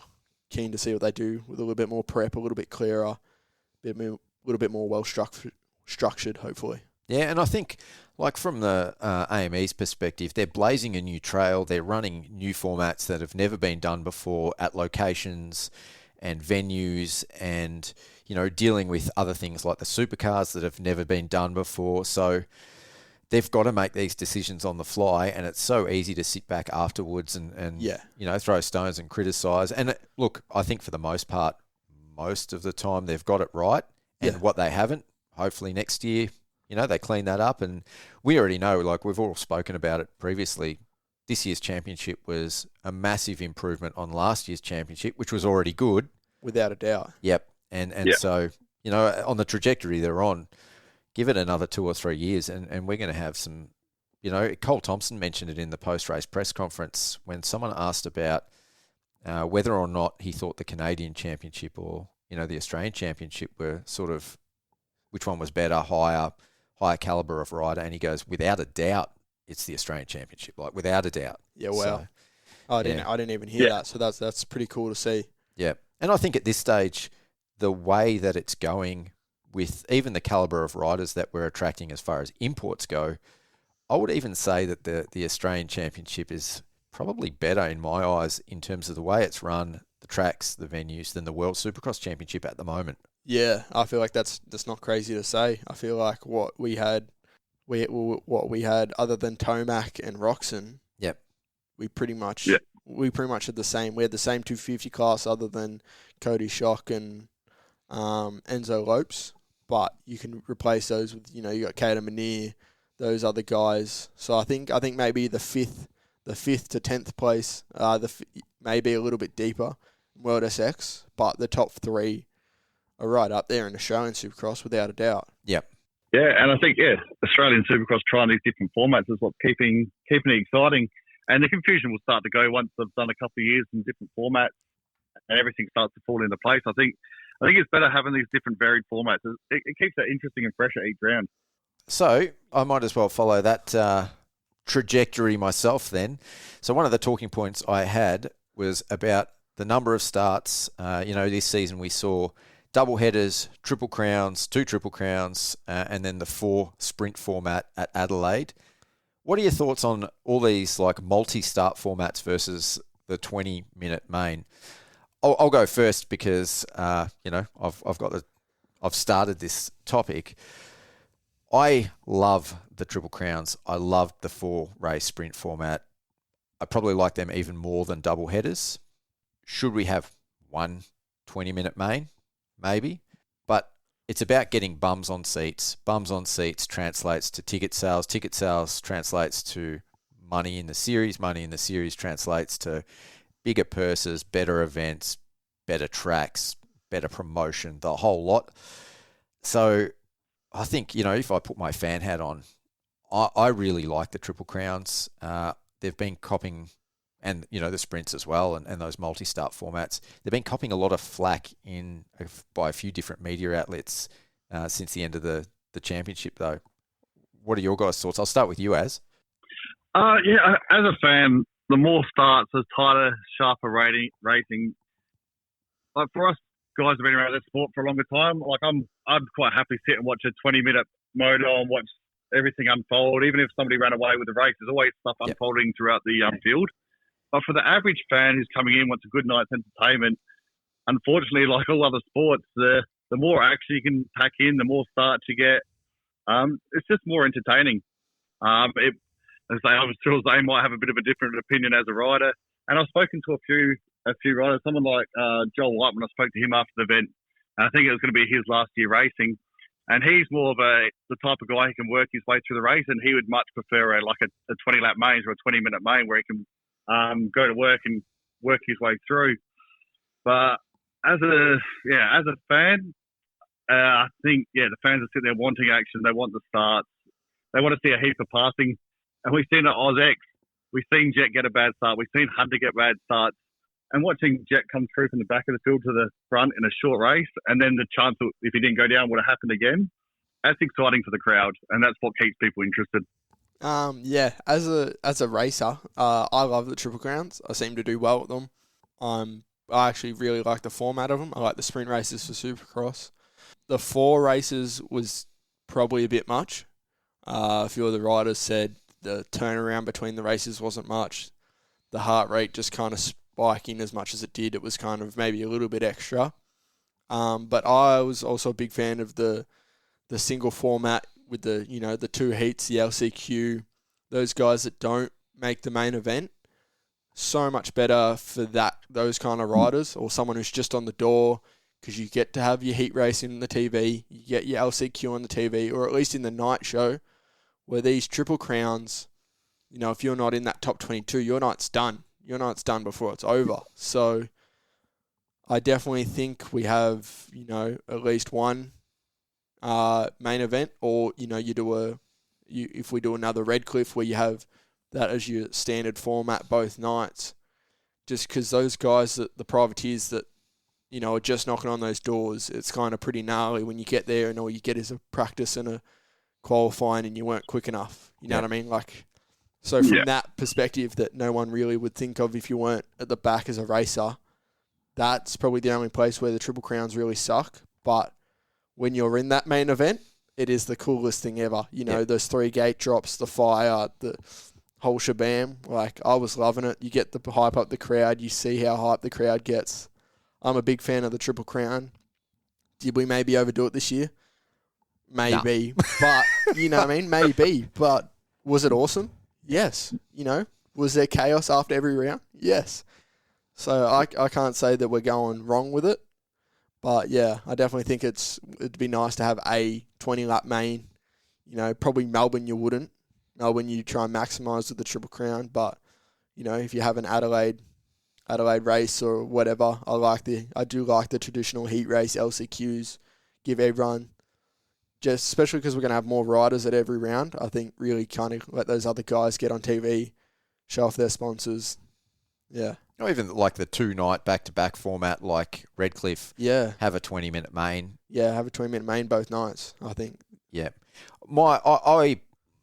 keen to see what they do with a little bit more prep, a little bit clearer, a little bit more well structured, hopefully. Yeah, and I think, like from the AME's perspective, they're blazing a new trail. They're running new formats that have never been done before at locations and venues, and dealing with other things like the supercars that have never been done before. So they've got to make these decisions on the fly, and it's so easy to sit back afterwards and throw stones and criticise. And look, I think for the most part, most of the time they've got it right, and what they haven't, hopefully next year, they clean that up. And we already know, like we've all spoken about it previously, this year's championship was a massive improvement on last year's championship, which was already good. Without a doubt. Yep. And so, on the trajectory they're on, give it another 2 or 3 years and we're going to have some, Cole Thompson mentioned it in the post-race press conference when someone asked about whether or not he thought the Canadian championship or, the Australian championship were sort of, which one was better, higher caliber of rider. And he goes, without a doubt, it's the Australian championship, like without a doubt. Yeah, wow. So, I didn't even hear that. So that's pretty cool to see. Yeah. And I think at this stage, the way that it's going with even the caliber of riders that we're attracting as far as imports go, I would even say that the Australian Championship is probably better in my eyes in terms of the way it's run, the tracks, the venues, than the World Supercross Championship at the moment. Yeah, I feel like that's not crazy to say. I feel like what we had other than Tomac and Roxon, we pretty much had the same. We had the same 250 class other than Cody Schock and Enzo Lopes, but you can replace those with you got Cater Manier, those other guys. So I think maybe the fifth to 10th place, maybe a little bit deeper in World SX, but the top 3 are right up there in Australian Supercross without a doubt. Yep. Yeah, and I think Australian Supercross trying these different formats is what's keeping it exciting. And the confusion will start to go once they've done a couple of years in different formats and everything starts to fall into place. I think it's better having these different varied formats. It keeps it interesting and fresh at each round. So I might as well follow that trajectory myself then. So one of the talking points I had was about the number of starts. This season we saw double headers, triple crowns, 2 triple crowns, and then the 4 sprint format at Adelaide. What are your thoughts on all these like multi-start formats versus the 20-minute main? I'll go first because I've started this topic. I love the triple crowns. I loved the 4 race sprint format. I probably like them even more than double headers. should we have one 20-minute main? Maybe. But it's about getting bums on seats. Bums on seats translates to ticket sales. Ticket sales translates to money in the series. Money in the series translates to bigger purses, better events, better tracks, better promotion, the whole lot. So I think, if I put my fan hat on, I really like the Triple Crowns. They've been copying, and, the sprints as well, and those multi-start formats. They've been copying a lot of flack by a few different media outlets since the end of the championship, though. What are your guys' thoughts? I'll start with you, Az. Yeah, as a fan, the more starts, the tighter, sharper racing. Like for us guys who've been around this sport for a longer time, like I'd quite happily sit and watch a 20-minute Moto and watch everything unfold. Even if somebody ran away with the race, there's always stuff unfolding throughout the field. But for the average fan who's coming in, wants a good night's entertainment, unfortunately, like all other sports, the more action you can pack in, the more starts you get. It's just more entertaining. As I'm sure Zane might have a bit of a different opinion as a rider. And I've spoken to a few riders, someone like Joel White, when I spoke to him after the event. And I think it was going to be his last year racing. And he's more of the type of guy who can work his way through the race, and he would much prefer a 20-lap main or a 20-minute main where he can go to work and work his way through. But as a fan, I think the fans are sitting there wanting action. They want the starts. They want to see a heap of passing. And we've seen at AUSX, we've seen Jet get a bad start. We've seen Hunter get bad starts. And watching Jet come through from the back of the field to the front in a short race, and then the chance that if he didn't go down would have happened again, that's exciting for the crowd, and that's what keeps people interested. As a racer, I love the Triple Crowns. I seem to do well at them. I actually really like the format of them. I like the sprint races for Supercross. The 4 races was probably a bit much. A few of the riders said the turnaround between the races wasn't much. The heart rate just kind of spiking as much as it did. It was kind of maybe a little bit extra. But I was also a big fan of the single format with the 2 heats, the LCQ, those guys that don't make the main event. So much better for those kind of riders, or someone who's just on the door, because you get to have your heat racing on the TV, you get your LCQ on the TV, or at least in the night show, where these Triple Crowns, if you're not in that top 22, your night's done. Your night's done before it's over. So I definitely think we have, at least one main event, or, if we do another Redcliffe where you have that as your standard format both nights, just because those guys, the privateers that, are just knocking on those doors, it's kind of pretty gnarly when you get there and all you get is a practice and a qualifying and you weren't quick enough. You know what I mean? So from that perspective that no one really would think of if you weren't at the back as a racer, that's probably the only place where the Triple Crowns really suck. But when you're in that main event, it is the coolest thing ever. Those 3 gate drops, the fire, the whole shabam. I was loving it. You get the hype up the crowd. You see how hyped the crowd gets. I'm a big fan of the Triple Crown. Did we maybe overdo it this year? Maybe. No. But, you know what I mean? Maybe. But was it awesome? Yes. Was there chaos after every round? Yes. So I can't say that we're going wrong with it. But, yeah, I definitely think it'd be nice to have a 20-lap main. Probably Melbourne you wouldn't. Melbourne you try and maximise with the Triple Crown. But, if you have an Adelaide race or whatever, I do like the traditional heat race LCQs. Give everyone, just especially because we're going to have more riders at every round, I think really kind of let those other guys get on TV, show off their sponsors. Yeah. Or even like the 2-night back-to-back format like Redcliffe. Yeah. Have a 20-minute main. Yeah, have a 20-minute main both nights, I think. Yeah.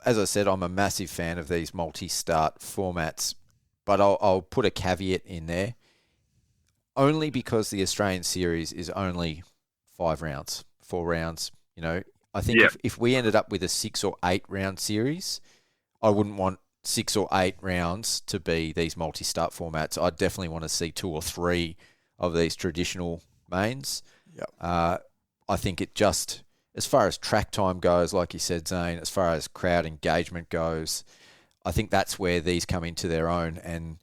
As I said, I'm a massive fan of these multi-start formats, but I'll put a caveat in there. Only because the Australian series is only 4 rounds. I think if we ended up with a 6 or 8 round series, I wouldn't want 6 or 8 rounds to be these multi-start formats. I'd definitely want to see 2 or 3 of these traditional mains. Yep. I think it just, as far as track time goes, like you said, Zane, as far as crowd engagement goes, I think that's where these come into their own. And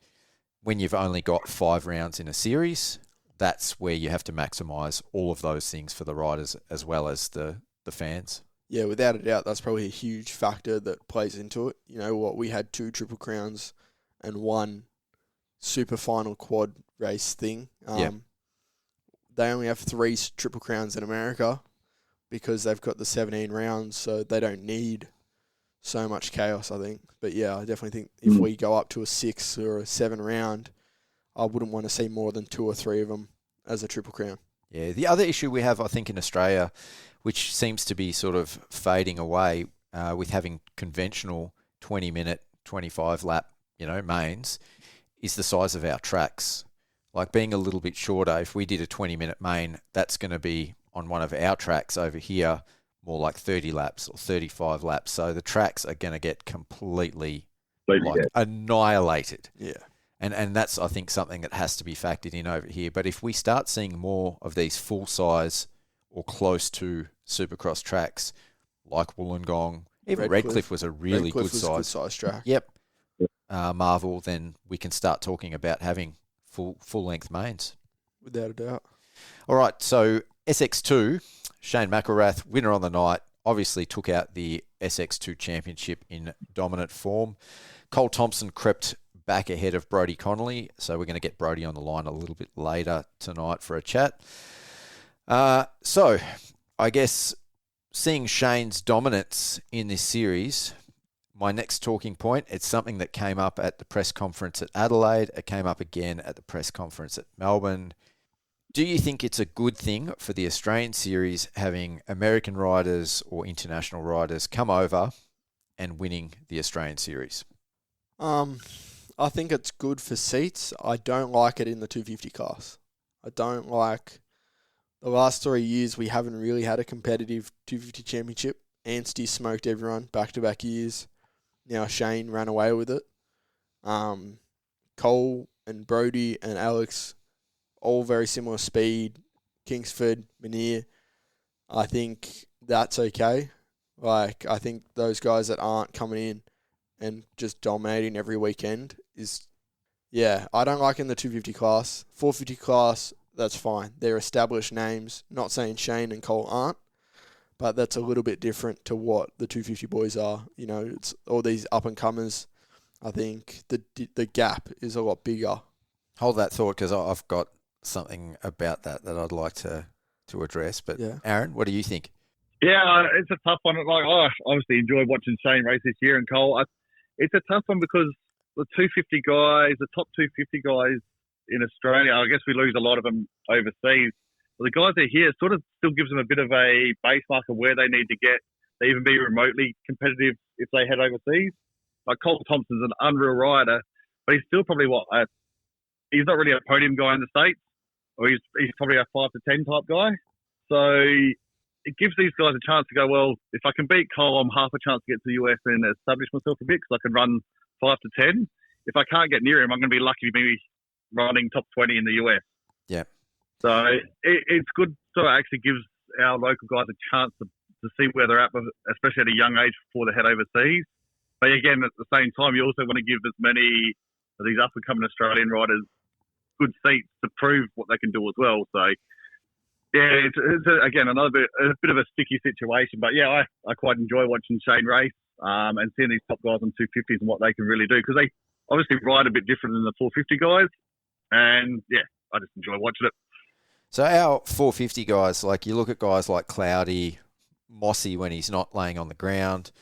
when you've only got 5 rounds in a series, that's where you have to maximise all of those things for the riders as well as the fans. Yeah, without a doubt, that's probably a huge factor that plays into it. You know what? We had 2 Triple Crowns and 1 super final quad race thing. They only have 3 Triple Crowns in America because they've got the 17 rounds, so they don't need so much chaos, I think. But yeah, I definitely think if we go up to a 6 or a 7 round, I wouldn't want to see more than 2 or 3 of them as a Triple Crown. Yeah, the other issue we have, I think, in Australia, which seems to be sort of fading away with having conventional 20-minute, 25-lap, mains, is the size of our tracks. Like being a little bit shorter, if we did a 20-minute main, that's going to be on one of our tracks over here, more like 30 laps or 35 laps. So the tracks are going to get completely annihilated. Yeah. And that's, I think, something that has to be factored in over here. But if we start seeing more of these full-size or close to Supercross tracks, like Wollongong, even Redcliffe was a really good size track. Yep. Marvel, then we can start talking about having full-length mains. Without a doubt. All right, so SX2, Shane McElrath, winner on the night, obviously took out the SX2 championship in dominant form. Cole Thompson crept back ahead of Brodie Connolly, so we're going to get Brodie on the line a little bit later tonight for a chat. So I guess seeing Shane's dominance in this series, my next talking point, it's something that came up at the press conference at Adelaide. It came up again at the press conference at Melbourne. Do you think it's a good thing for the Australian series having American riders or international riders come over and winning the Australian series? I think it's good for seats. I don't like it in the 250 class. I don't like... The last 3 years, we haven't really had a competitive 250 championship. Anstey smoked everyone back-to-back years. Now Shane ran away with it. Cole and Brodie and Alex, all very similar speed. Kingsford, Minear. I think that's okay. Like, I think those guys that aren't coming in and just dominating every weekend is... Yeah, I don't like in the 250 class. 450 class... That's fine. They're established names. Not saying Shane and Cole aren't, but that's a little bit different to what the 250 boys are. It's all these up-and-comers. I think the gap is a lot bigger. Hold that thought, because I've got something about that I'd like to address. But yeah. Aaryn, what do you think? Yeah, it's a tough one. Like, I obviously enjoyed watching Shane race this year and Cole. It's a tough one because the 250 guys, the top 250 guys, in Australia, I guess we lose a lot of them overseas. But the guys that are here sort of still gives them a bit of a base mark of where they need to get to even be remotely competitive if they head overseas. Like Cole Thompson's an unreal rider, but he's still probably he's not really a podium guy in the States, or he's probably a 5 to 10 type guy. So it gives these guys a chance to go, well, if I can beat Cole, I'm half a chance to get to the US and establish myself a bit because I can run 5 to 10. If I can't get near him, I'm going to be lucky to be running top 20 in the US. Yeah. So it's good. So it actually gives our local guys a chance to see where they're at, especially at a young age before they head overseas. But again, at the same time, you also want to give as many of these up-and-coming Australian riders good seats to prove what they can do as well. So, yeah, it's again, a bit of a sticky situation. But, yeah, I quite enjoy watching Shane race and seeing these top guys on 250s and what they can really do because they obviously ride a bit different than the 450 guys. And, yeah, I just enjoy watching it. So our 450 guys, like you look at guys like Cloudy, Mossy when he's not laying on the ground.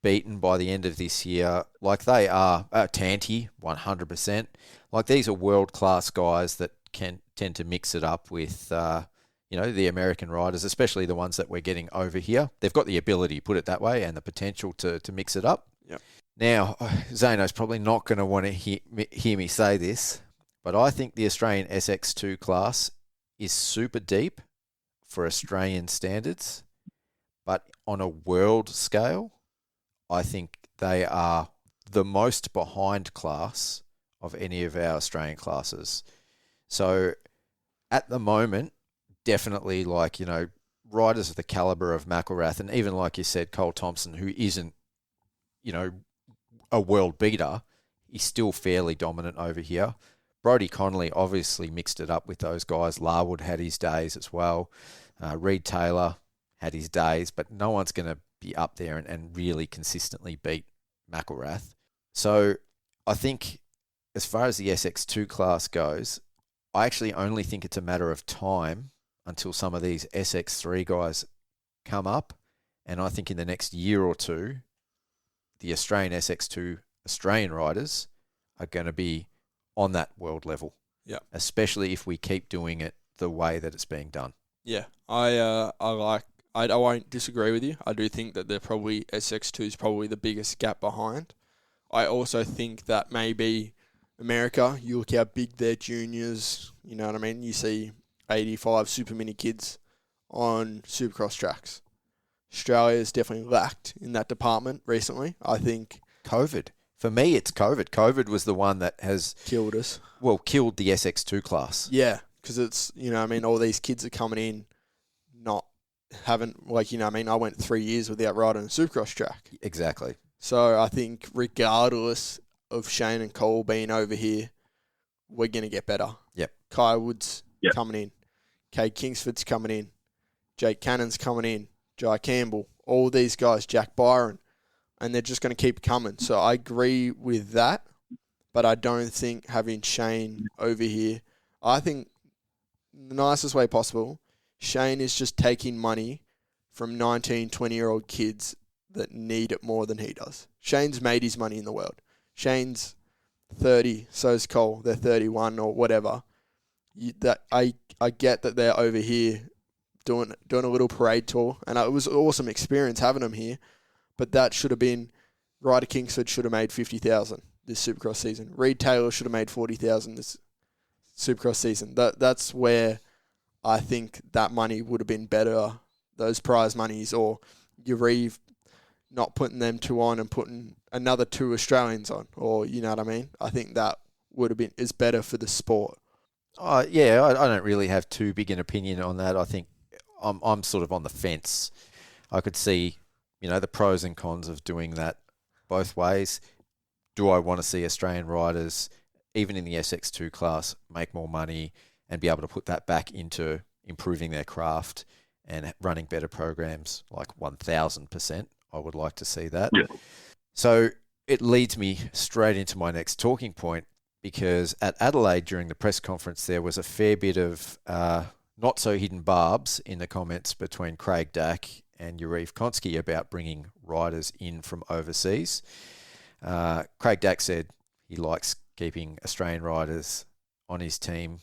Beaton by the end of this year. Like they are, Tanti, 100%. Like these are world-class guys that can tend to mix it up with, the American riders, especially the ones that we're getting over here. They've got the ability, put it that way, and the potential to mix it up. Yep. Now, Zano's probably not going to want to hear me say this, but I think the Australian SX2 class is super deep for Australian standards, but on a world scale, I think they are the most behind class of any of our Australian classes. So at the moment, definitely riders of the calibre of McElrath and even like you said, Cole Thompson, who isn't, a world beater, he's still fairly dominant over here. Brodie Connolly obviously mixed it up with those guys. Larwood had his days as well. Reed Taylor had his days, but no one's going to be up there and really consistently beat McElrath. So I think as far as the SX2 class goes, I actually only think it's a matter of time until some of these SX3 guys come up. And I think in the next year or two, the Australian SX2 Australian riders are going to be on that world level. Yeah. Especially if we keep doing it the way that it's being done. Yeah. I won't disagree with you. I do think that they're probably SX2 is probably the biggest gap behind. I also think that maybe America, you look how big their juniors, you know what I mean? You see 85 super mini kids on Supercross tracks. Australia's definitely lacked in that department recently. I think COVID. For me, it's COVID. COVID was the one that has killed us. Well, killed the SX2 class. Yeah, because it's, you know what I mean, all these kids are coming in like, you know what I mean, I went 3 years without riding a Supercross track. Exactly. So I think regardless of Shane and Cole being over here, we're going to get better. Yep. Kai Wood's coming in. Cade Kingsford's coming in. Jake Cannon's coming in. Jai Campbell. All these guys, Jack Byron. And they're just going to keep coming. So I agree with that. But I don't think having Shane over here, I think the nicest way possible, Shane is just taking money from 19, 20-year-old kids that need it more than he does. Shane's made his money in the world. Shane's 30, so's Cole. They're 31 or whatever. I get that they're over here doing a little parade tour, and it was an awesome experience having them here. But that should have been Ryder Kingsford should have made 50,000 this Supercross season. Reed Taylor should have made 40,000 this Supercross season. That's where I think that money would have been better. Those prize monies, or Reeve not putting them two on and putting another two Australians on, or you know what I mean. I think that would have been is better for the sport. Yeah, I don't really have too big an opinion on that. I think I'm sort of on the fence. I could see, the pros and cons of doing that both ways. Do I want to see Australian riders, even in the SX2 class, make more money and be able to put that back into improving their craft and running better programs? Like 1,000%, I would like to see that. Yeah. So it leads me straight into my next talking point, because at Adelaide during the press conference, there was a fair bit of not so hidden barbs in the comments between Craig Dack and Yariv Konski about bringing riders in from overseas. Craig Dack said he likes keeping Australian riders on his team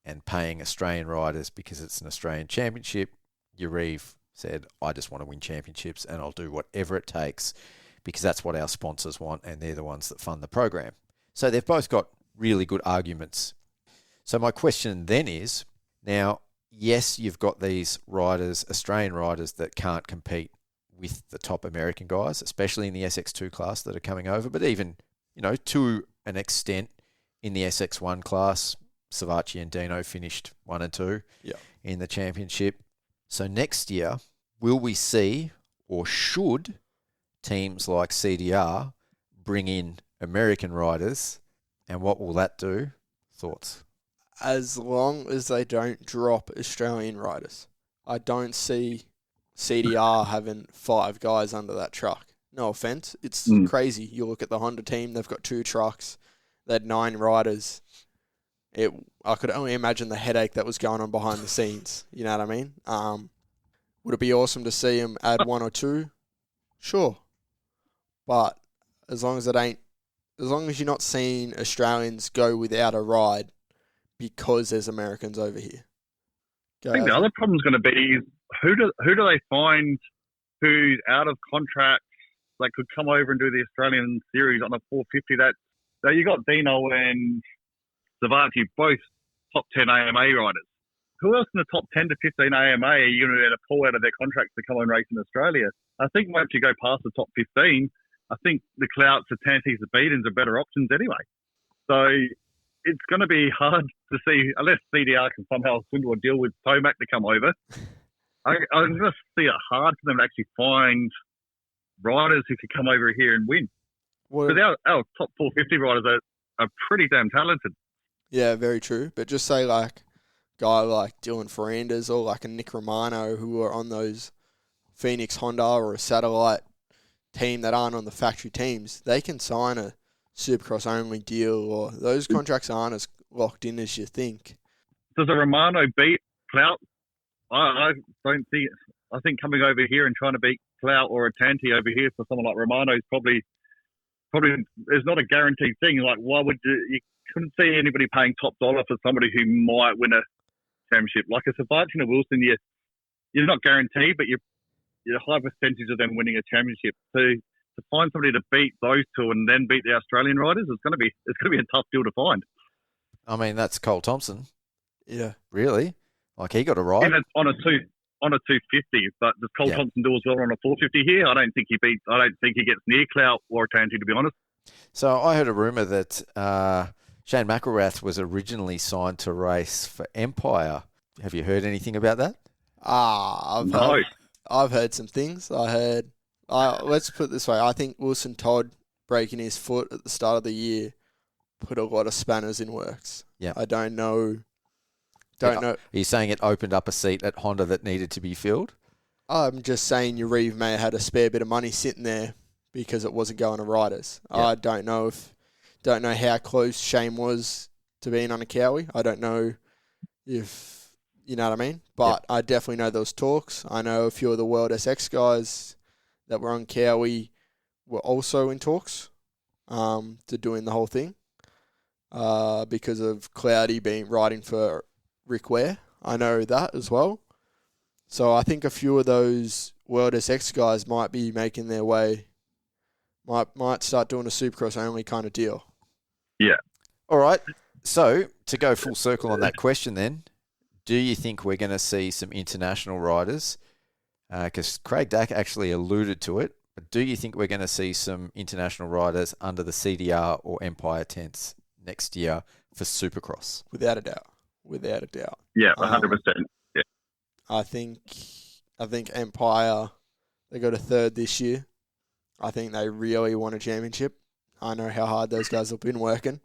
and paying Australian riders because it's an Australian championship. Yariv said, I just want to win championships and I'll do whatever it takes because that's what our sponsors want and they're the ones that fund the program. So they've both got really good arguments. So my question then is, now, yes, you've got these riders, Australian riders, that can't compete with the top American guys, especially in the SX2 class that are coming over, but even, to an extent in the SX1 class, Savacci and Dino finished 1 and 2 in the championship. So next year, will we see, or should teams like CDR bring in American riders, and what will that do? Thoughts? As long as they don't drop Australian riders. I don't see CDR having 5 guys under that truck. No offence. It's crazy. You look at the Honda team, they've got 2 trucks. They had 9 riders. I could only imagine the headache that was going on behind the scenes. You know what I mean? Would it be awesome to see them add 1 or 2? Sure. But as long as you're not seeing Australians go without a ride because there's Americans over here. I think the other problem is going to be who do they find who's out of contract that could come over and do the Australian series on a 450? So you got Dino and Savacci, both top 10 AMA riders. Who else in the top 10 to 15 AMA are you going to be able to pull out of their contracts to come and race in Australia? I think once you go past the top 15, I think the Clouts, the Tantis, the Beatons are better options anyway. So it's going to be hard to see, unless CDR can somehow swindle a deal with Tomac to come over. I'm going to see it hard for them to actually find riders who could come over here and win. What, Because our top 450 riders are pretty damn talented. yeah, very true. But just say like guy like Dylan Ferrandis or like a Nick Romano who are on those Phoenix Honda or a satellite team that aren't on the factory teams, they can sign a Supercross only deal, or those contracts aren't as locked in as you think. Does a Romano beat Clout? I don't think. I think coming over here and trying to beat Clout or a Tanti over here for someone like Romano is probably is not a guaranteed thing. Like, why would you couldn't see anybody paying top dollar for somebody who might win a championship? Like a Sabathia and a Wilson, you're not guaranteed, but you're a high percentage of them winning a championship. So to find somebody to beat those two and then beat the Australian riders, it's going to be a tough deal to find. I mean, that's Cole Thompson. Yeah. Really? Like, he got a ride? And it's on a 250, but does Cole Thompson do as well on a 450 here? I don't think he gets near Clout or Tanti, to be honest. So I heard a rumour that Shane McElrath was originally signed to race for Empire. Have you heard anything about that? I've heard some things. Let's put it this way. I think Lawson Todd breaking his foot at the start of the year put a lot of spanners in works. Yeah. I don't know. Know. Are you saying it opened up a seat at Honda that needed to be filled? I'm just saying Uribe may have had a spare bit of money sitting there because it wasn't going to riders. Yeah. I don't know how close Shane was to being on a Cowie. I don't know if you know what I mean. But I definitely know those talks. I know a few of the World SX guys that were on Cowie were also in talks to doing the whole thing because of Cloudy riding for Rick Ware. I know that as well. So I think a few of those World SX guys might be making their way, might start doing a Supercross only kind of deal. Yeah. All right. So to go full circle on that question then, do you think we're going to see some international riders? Because Craig Dack actually alluded to it. But do you think we're going to see some international riders under the CDR or Empire tents next year for Supercross? Without a doubt. Yeah, 100%. Yeah. I think Empire, they got a third this year. I think they really want a championship. I know how hard those guys have been working.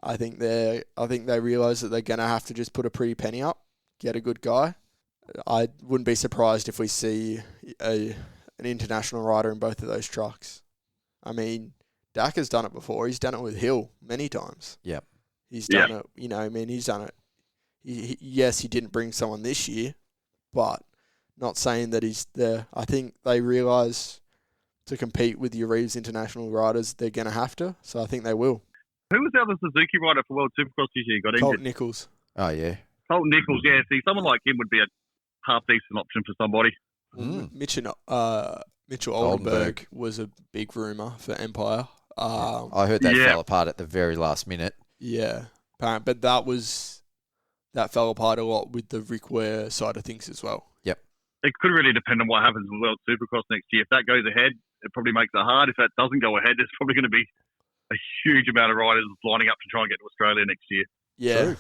I think they realise that they're going to have to just put a pretty penny up, get a good guy. I wouldn't be surprised if we see an international rider in both of those trucks. I mean, Dak has done it before. He's done it with Hill many times. Yep. He's done it. He's done it. Yes, he didn't bring someone this year, but not saying that he's there. I think they realise to compete with your Reeves international riders, they're going to have to. So I think they will. Who was the other Suzuki rider for World Supercross this year? Got Colton injured. Nichols. Oh, yeah. Colton Nichols, yeah. See, someone like him would be a half-decent option for somebody. Mitchell Oldenburg was a big rumour for Empire. I heard that fell apart at the very last minute. Yeah, but that fell apart a lot with the Rick Ware side of things as well. Yep. It could really depend on what happens with World Supercross next year. If that goes ahead, it probably makes it hard. If that doesn't go ahead, there's probably going to be a huge amount of riders lining up to try and get to Australia next year. Yeah, true.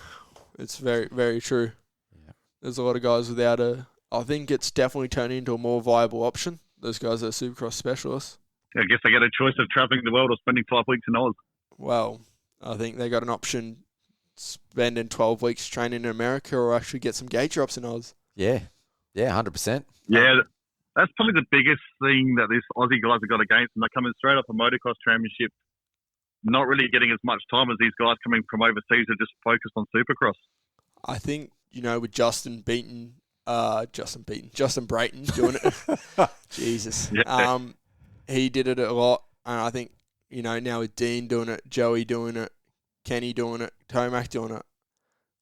It's very, very true. Yeah. There's a lot of guys without I think it's definitely turning into a more viable option. Those guys are Supercross specialists. I guess they get a choice of travelling the world or spending 5 weeks in Oz. Well, I think they got an option spending 12 weeks training in America or actually get some gate drops in Oz. Yeah, 100%. Yeah, that's probably the biggest thing that these Aussie guys have got against them. They're coming straight off a motocross championship, not really getting as much time as these guys coming from overseas are just focused on Supercross. I think, with Justin Brayton doing it. Jesus. Yeah. He did it a lot. And I think, now with Dean doing it, Joey doing it, Kenny doing it, Tomac doing it,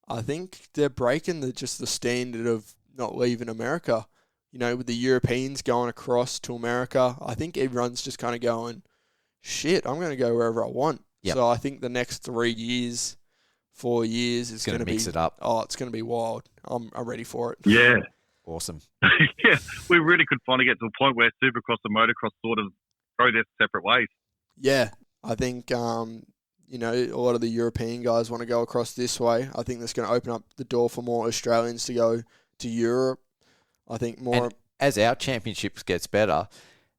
I think they're breaking the standard of not leaving America. With the Europeans going across to America, I think everyone's just kind of going, shit, I'm going to go wherever I want. Yep. So I think the next 3 years, 4 years is going to mix it up. Oh, it's going to be wild. I'm ready for it. Yeah. Awesome. Yeah, we really could finally get to a point where Supercross and motocross sort of go their separate ways. Yeah, I think, a lot of the European guys want to go across this way. I think that's going to open up the door for more Australians to go to Europe. I think more... And as our championships gets better,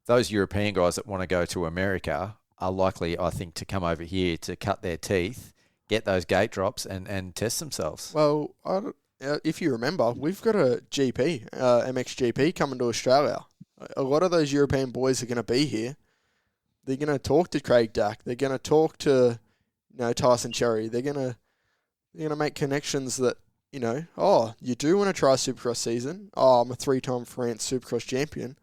those European guys that want to go to America are likely, I think, to come over here to cut their teeth, get those gate drops and test themselves. Well, if you remember, we've got a GP, MXGP coming to Australia. A lot of those European boys are going to be here. They're going to talk to Craig Dack. They're going to talk to, Tyson Cherry. They're going to make connections that, you do want to try a Supercross season. Oh, I'm a 3-time France Supercross champion.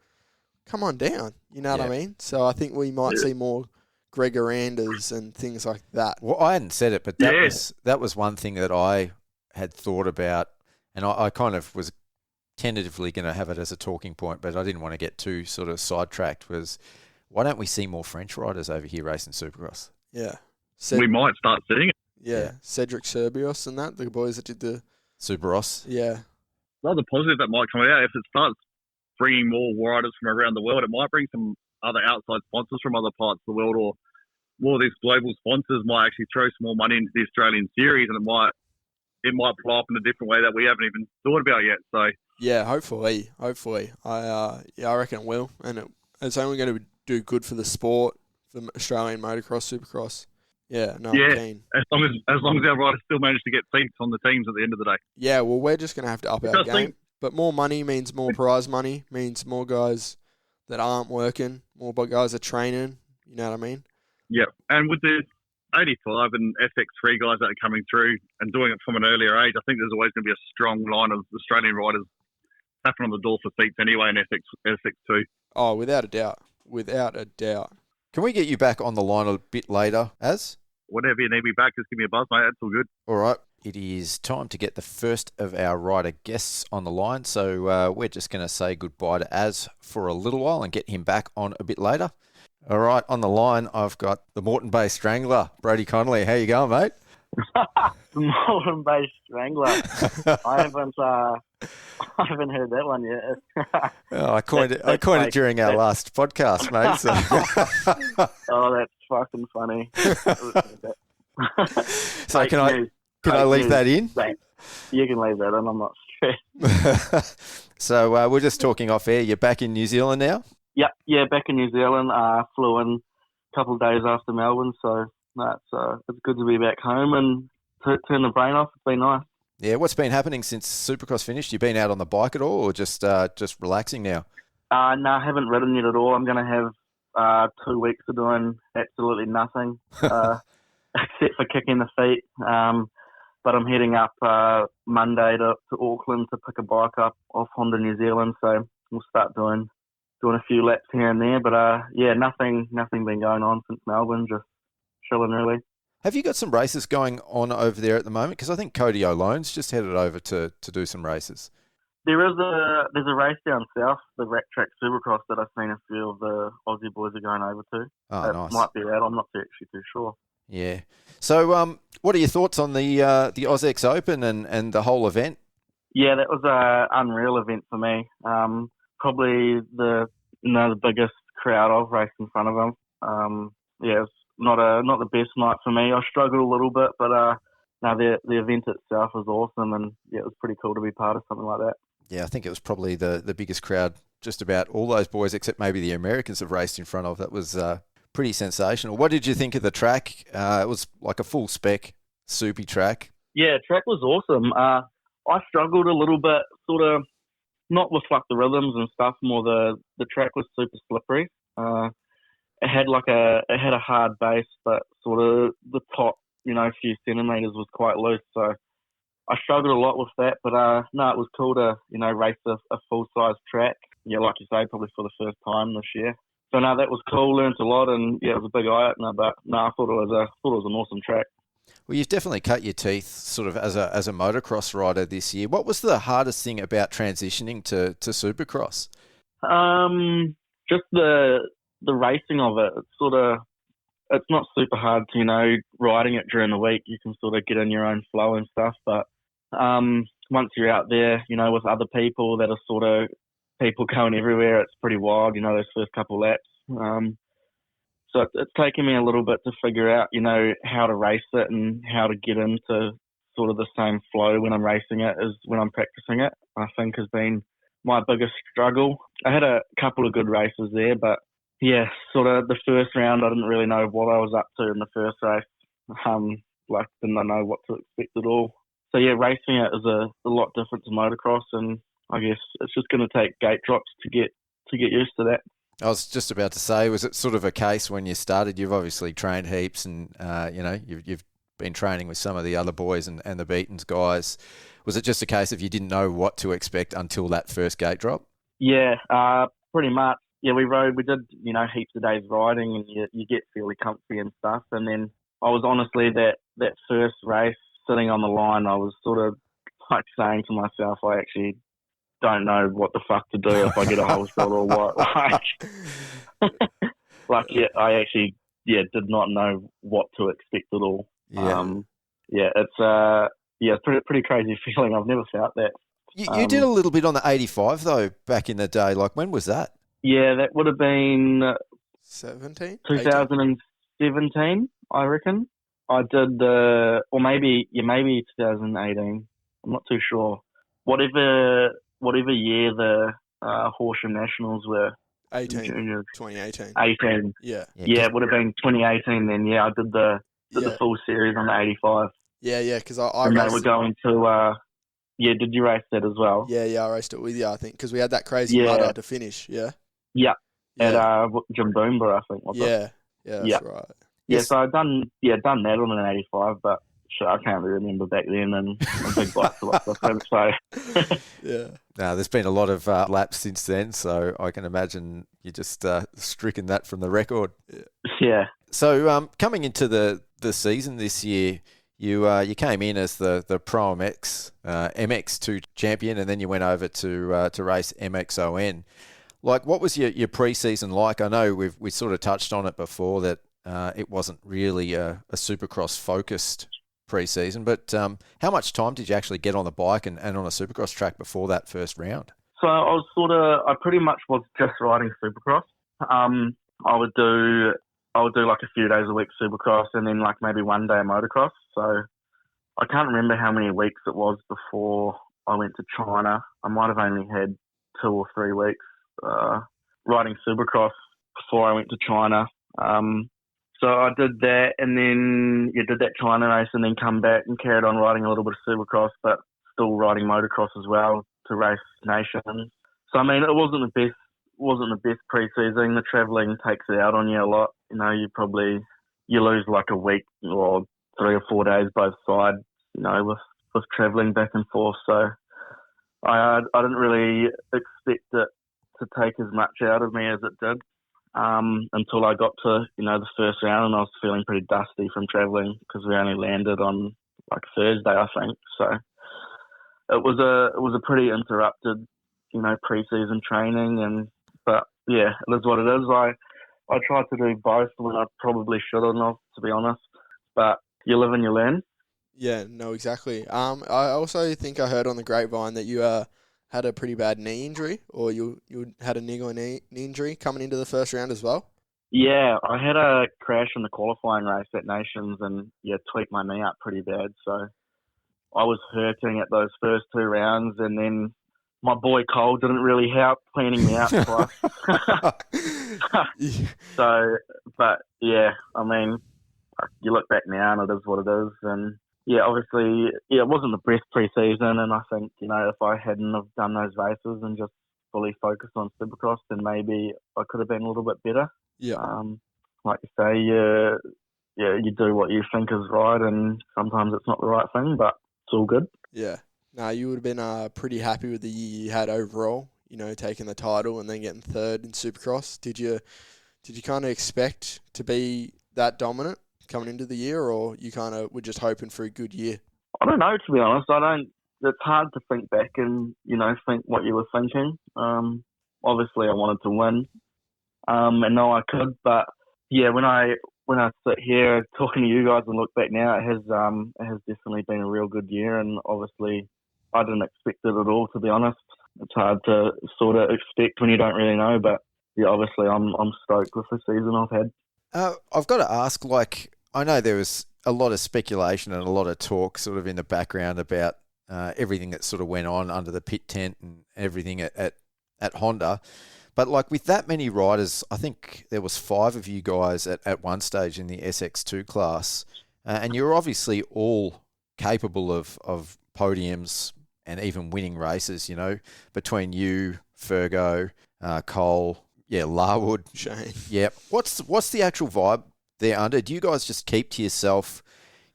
Come on down. You know what I mean? So I think we might see more Gregor Anders and things like that. Well, I hadn't said it, but that was one thing that I had thought about, and I kind of was tentatively going to have it as a talking point, but I didn't want to get too sort of sidetracked, was why don't we see more French riders over here racing Supercross? Yeah. We might start seeing it. Yeah. Cedric Serbios and that, the boys that did the Supercross. Yeah. Another positive that might come out, if it starts bringing more riders from around the world, it might bring some other outside sponsors from other parts of the world, or more of these global sponsors might actually throw some more money into the Australian series, and it might blow up in a different way that we haven't even thought about yet. So yeah, hopefully, I reckon it will, and it's only going to do good for the sport, for Australian motocross, Supercross. Yeah, no, I'm keen. As long as our riders still manage to get seats on the teams at the end of the day. Yeah, well, we're just going to have to up our game. But more money means more prize money, means more guys that aren't working, more guys are training. You know what I mean? Yeah, and with the 85 and FX3 guys that are coming through and doing it from an earlier age, I think there's always going to be a strong line of Australian riders tapping on the door for seats anyway in FX2. Oh, without a doubt. Without a doubt. Can we get you back on the line a bit later, Az? Whenever you need me back, just give me a buzz, mate. That's all good. All right. It is time to get the first of our rider guests on the line. So we're just going to say goodbye to Az for a little while and get him back on a bit later. All right. On the line, I've got the Moreton Bay Strangler, Brodie Connolly. How you going, mate? Moreton Bay Strangler. I haven't heard that one yet. I coined it during our last podcast, mate. So. Oh, that's fucking funny. So can I leave that in? You can leave that in. I'm not stressed. So we're just talking off air. You're back in New Zealand now? Yeah, back in New Zealand. Flew in a couple of days after Melbourne, so it's good to be back home and turn the brain off. It's been nice. Yeah, what's been happening since Supercross finished? You been out on the bike at all, or just relaxing now? No, I haven't ridden yet at all. I'm going to have 2 weeks of doing absolutely nothing except for kicking the feet. But I'm heading up Monday to Auckland to pick a bike up off Honda New Zealand, so we'll start doing a few laps here and there. But nothing been going on since Melbourne. Just chilling really. Have you got some races going on over there at the moment? Because I think Cody O'Lone's just headed over to do some races. There's a race down south, the Rack Track Supercross, that I've seen a few of the Aussie boys are going over to. Oh, nice. Might be that. I'm not actually too sure. Yeah. So, what are your thoughts on the AUSX Open and the whole event? Yeah, that was an unreal event for me. Probably the biggest crowd I've raced in front of them. It was not the best night for me. I struggled a little bit, but the event itself was awesome, and it was pretty cool to be part of something like that. Yeah, I think it was probably the biggest crowd just about all those boys, except maybe the Americans, have raced in front of. That was pretty sensational. What did you think of the track? It was like a full spec soupy track. Yeah, track was awesome. I struggled a little bit, sort of, not with like the rhythms and stuff, more the track was super slippery. It had a hard base, but sort of the top, a few centimetres was quite loose. So I struggled a lot with that, but it was cool to, race a full-size track. Yeah, like you say, probably for the first time this year. So that was cool, learned a lot, and it was a big eye-opener, but I thought it was an awesome track. Well, you've definitely cut your teeth sort of as a motocross rider this year. What was the hardest thing about transitioning to Supercross? Just the racing of it. It's not super hard to, riding it during the week. You can sort of get in your own flow and stuff. But once you're out there, with other people that are sort of people going everywhere, it's pretty wild, those first couple laps. So it's taken me a little bit to figure out, how to race it and how to get into sort of the same flow when I'm racing it as when I'm practicing it, I think has been my biggest struggle. I had a couple of good races there, but yeah, sort of the first round, I didn't really know what I was up to in the first race. Didn't know what to expect at all. So yeah, racing it is a lot different to motocross, and I guess it's just going to take gate drops to get used to that. I was just about to say, was it sort of a case when you started? You've obviously trained heaps, and you've been training with some of the other boys and the Beaton's guys. Was it just a case of you didn't know what to expect until that first gate drop? Yeah, pretty much. Yeah, we did, heaps of days riding, and you get fairly comfy and stuff. And then I was honestly, that first race, sitting on the line, I was sort of like saying to myself, I actually don't know what the fuck to do if I get a whole shot or what. I actually, did not know what to expect at all. Yeah. It's pretty crazy feeling. I've never felt that. You did a little bit on the 85 though back in the day. Like, when was that? Yeah, that would have been 2017, I reckon. I did maybe 2018. I'm not too sure. Whatever year the Horsham Nationals were. 2018. 18. Yeah. Yeah, it would have been 2018 then. Yeah, I did the full series on the 85. Yeah, because I and raced. they were going to. Did you race that as well? Yeah, I raced it with you, I think, because we had that crazy mudder to finish. Yeah. Yeah. At Jimboomba, I think. Was it? Yeah, that's right. Yeah, so I've done that on an 85, but shit, I can't really remember back then, and a big bike to lots different. So yeah. No, there's been a lot of laps since then, so I can imagine you just stricken that from the record. Yeah. So coming into the season this year, you came in as the Pro MX MX2 champion, and then you went over to race MXON. Like, what was your pre-season like? I know we sort of touched on it before that it wasn't really a Supercross focused pre-season, but how much time did you actually get on the bike and on a Supercross track before that first round? So I pretty much was just riding Supercross. I would do like a few days a week Supercross, and then like maybe one day motocross. So I can't remember how many weeks it was before I went to China. I might have only had 2 or 3 weeks riding Supercross before I went to China. So I did that, and then did that China race, and then come back and carried on riding a little bit of Supercross, but still riding motocross as well to race nations. So I mean, it wasn't the best pre-season. The travelling takes it out on you a lot. You lose like a week or 3 or 4 days both sides, with travelling back and forth. So I didn't really expect it to take as much out of me as it did. Until I got to, the first round, and I was feeling pretty dusty from travelling because we only landed on like Thursday, I think. So it was a pretty interrupted, pre-season training, but yeah, it is what it is. I tried to do both when I probably shouldn't have, to be honest, but you live and you learn. Yeah, no, exactly. I also think I heard on the grapevine that you had a pretty bad knee injury, or you had a niggle knee injury coming into the first round as well? Yeah, I had a crash in the qualifying race at Nations and tweaked my knee up pretty bad. So I was hurting at those first 2 rounds, and then my boy Cole didn't really help cleaning me out twice. So, but yeah, I mean, you look back now and it is what it is, and yeah, obviously, it wasn't the best pre-season, and I think, if I hadn't have done those races and just fully focused on Supercross, then maybe I could have been a little bit better. Yeah. Like you say, you do what you think is right, and sometimes it's not the right thing, but it's all good. Yeah. No, you would have been pretty happy with the year you had overall, taking the title and then getting third in Supercross. Did you kind of expect to be that dominant coming into the year, or you kind of were just hoping for a good year? I don't know, to be honest. It's hard to think back and, think what you were thinking. Obviously I wanted to win, and know I could, but yeah, when I sit here talking to you guys and look back now, it has definitely been a real good year, and obviously I didn't expect it at all, to be honest. It's hard to sort of expect when you don't really know, but yeah, obviously I'm stoked with the season I've had. I've got to ask, like, I know there was a lot of speculation and a lot of talk sort of in the background about everything that sort of went on under the pit tent and everything at Honda. But like with that many riders, I think there was 5 of you guys at one stage in the SX2 class, and you're obviously all capable of podiums and even winning races, you know, between you, Fergo, Cole, Larwood. Shane. Yeah. What's the actual vibe there under? Do you guys just keep to yourself,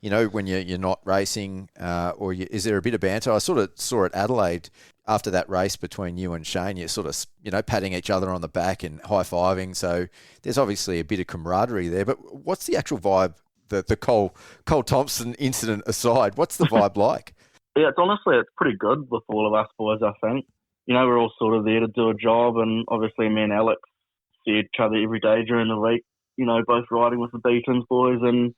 you know, when you're not racing, or is there a bit of banter? I sort of saw at Adelaide after that race between you and Shane, you're sort of, you know, patting each other on the back and high-fiving. So there's obviously a bit of camaraderie there. But what's the actual vibe, the Cole Thompson incident aside, what's the vibe like? Yeah, it's pretty good with all of us boys, I think. You know, we're all sort of there to do a job, and obviously me and Alex see each other every day during the week, you know, both riding with the Beaton boys, and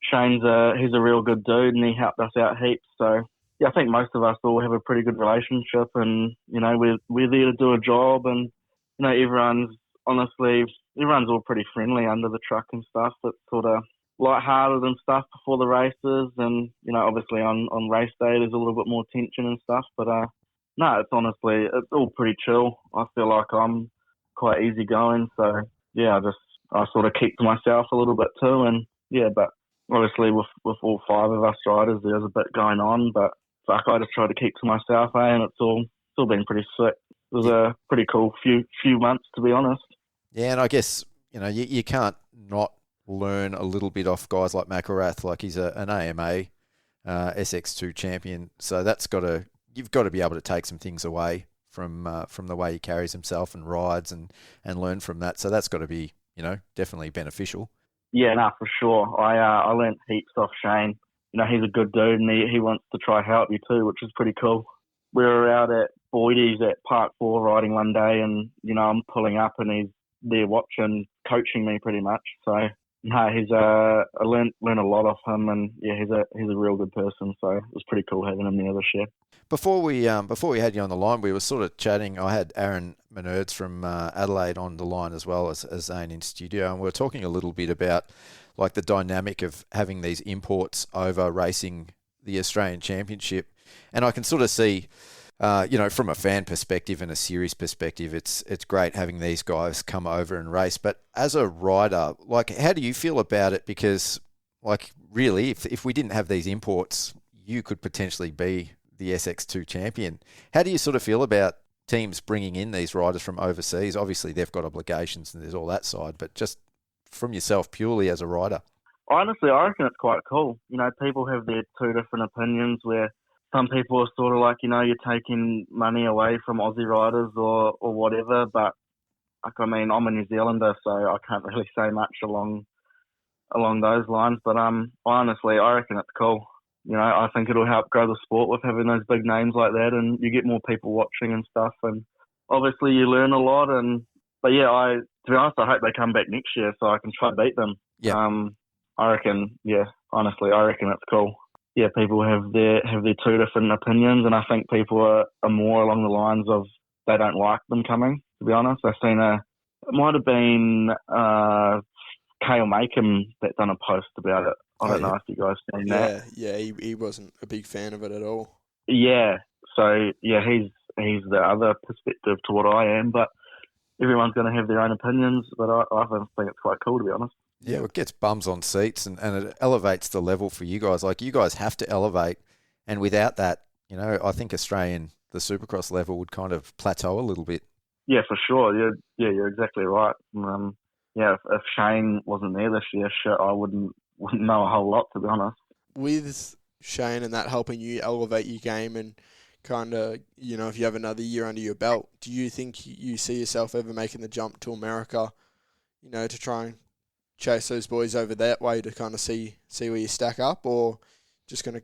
Shane's he's a real good dude, and he helped us out heaps. So, yeah, I think most of us all have a pretty good relationship, and, you know, we're there to do a job, and, you know, everyone's all pretty friendly under the truck and stuff. It's sort of lighthearted and stuff before the races, and, you know, obviously on race day there's a little bit more tension and stuff, but no, it's all pretty chill. I feel like I'm quite easygoing, so yeah, I sort of keep to myself a little bit too, and yeah, but obviously with all 5 of us riders there's a bit going on, but fuck, I just try to keep to myself, and it's all been pretty sick. It was a pretty cool few months, to be honest. Yeah, and I guess, you know, you can't not learn a little bit off guys like McElrath. Like, he's an AMA SX2 champion, so you've got to be able to take some things away from the way he carries himself and rides and learn from that. So that's got to be, you know, definitely beneficial. Yeah, no, for sure. I learnt heaps off Shane. You know, he's a good dude, and he wants to try help you too, which is pretty cool. We were out at Boydie's at Park 4 riding one day, and, you know, I'm pulling up and he's there watching, coaching me pretty much. So, no, I learned a lot off him, and yeah, he's a real good person. So it was pretty cool having him there this year. Before we had you on the line, we were sort of chatting. I had Aaryn Minerds from Adelaide on the line as well as Zane in studio, and we were talking a little bit about like the dynamic of having these imports over racing the Australian Championship, and I can sort of see, you know, from a fan perspective and a series perspective, it's great having these guys come over and race. But as a rider, like, how do you feel about it? Because, like, really, if we didn't have these imports, you could potentially be the SX2 champion. How do you sort of feel about teams bringing in these riders from overseas? Obviously, they've got obligations and there's all that side, but just from yourself purely as a rider. Honestly, I reckon it's quite cool. You know, people have their 2 different opinions, where some people are sort of like, you know, you're taking money away from Aussie riders or whatever, but like, I mean, I'm a New Zealander, so I can't really say much along those lines, but honestly, I reckon it's cool. You know, I think it'll help grow the sport with having those big names like that, and you get more people watching and stuff, and obviously you learn a lot. But yeah, to be honest, I hope they come back next year so I can try to beat them. Yeah. I reckon, yeah, honestly, I reckon it's cool. Yeah, people have their 2 different opinions, and I think people are more along the lines of they don't like them coming, to be honest. I've seen it might have been Kale Macom that done a post about it. I don't know if you guys seen that. Yeah, he wasn't a big fan of it at all. Yeah, so yeah, he's the other perspective to what I am, but everyone's going to have their own opinions, but I think it's quite cool, to be honest. Yeah, it gets bums on seats and it elevates the level for you guys. Like, you guys have to elevate, and without that, you know, I think the Supercross level would kind of plateau a little bit. Yeah, for sure. Yeah, you're exactly right. If Shane wasn't there this year, I wouldn't know a whole lot, to be honest. With Shane and that helping you elevate your game and kind of, you know, if you have another year under your belt, do you think you see yourself ever making the jump to America, you know, to try and chase those boys over that way to kind of see where you stack up, or just going to...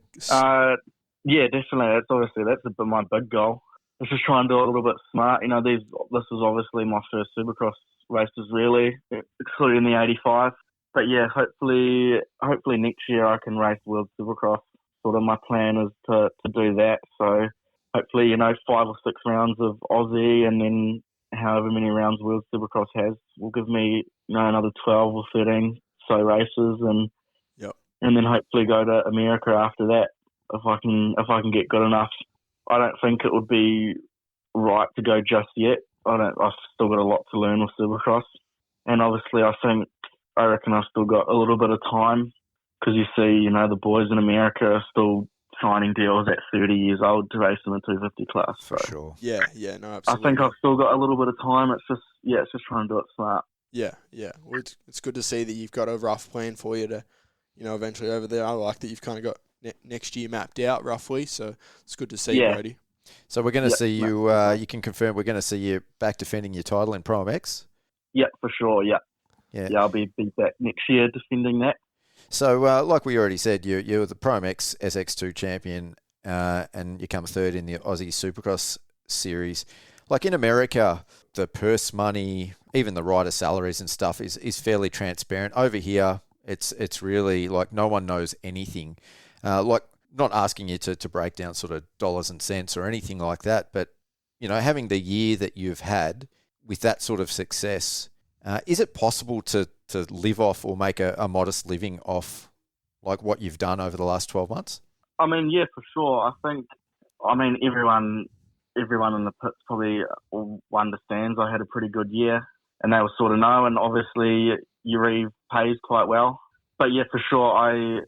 Yeah, definitely. That's my big goal. Let's just try and do it a little bit smart. You know, this is obviously my first Supercross races, really, excluding the 85. But yeah, hopefully next year I can race World Supercross. Sort of my plan is to do that. So hopefully, you know, 5 or 6 rounds of Aussie, and then however many rounds World Supercross has will give me, you know, another 12 or 13 races, and and then hopefully go to America after that if I can get good enough. I don't think it would be right to go just yet I've still got a lot to learn with Supercross, and obviously I reckon I've still got a little bit of time, because you see, the boys in America are still signing deals at 30 years old to race in the 250 class. For sure. Yeah, no, absolutely. I think I've still got a little bit of time. It's just trying to do it smart. Yeah. Well, it's good to see that you've got a rough plan for you to, eventually over there. I like that you've kind of got next year mapped out roughly, so it's good to see, Brodie. So we're going to see you, you can confirm we're going to see you back defending your title in Prime X? Yeah, for sure, yeah. Yeah, I'll be back next year defending that. So, like we already said, you're the Prime X SX2 champion, and you come third in the Aussie Supercross series. Like in America, the purse money, even the rider salaries and stuff is fairly transparent. Over here, it's really like no one knows anything. Like not asking you to break down sort of dollars and cents or anything like that, but having the year that you've had with that sort of success, is it possible to live off or make a modest living off like what you've done over the last 12 months? I mean, yeah, for sure. Everyone in the pits probably understands I had a pretty good year, and they will sort of know, and obviously Uri pays quite well. But yeah, for sure, I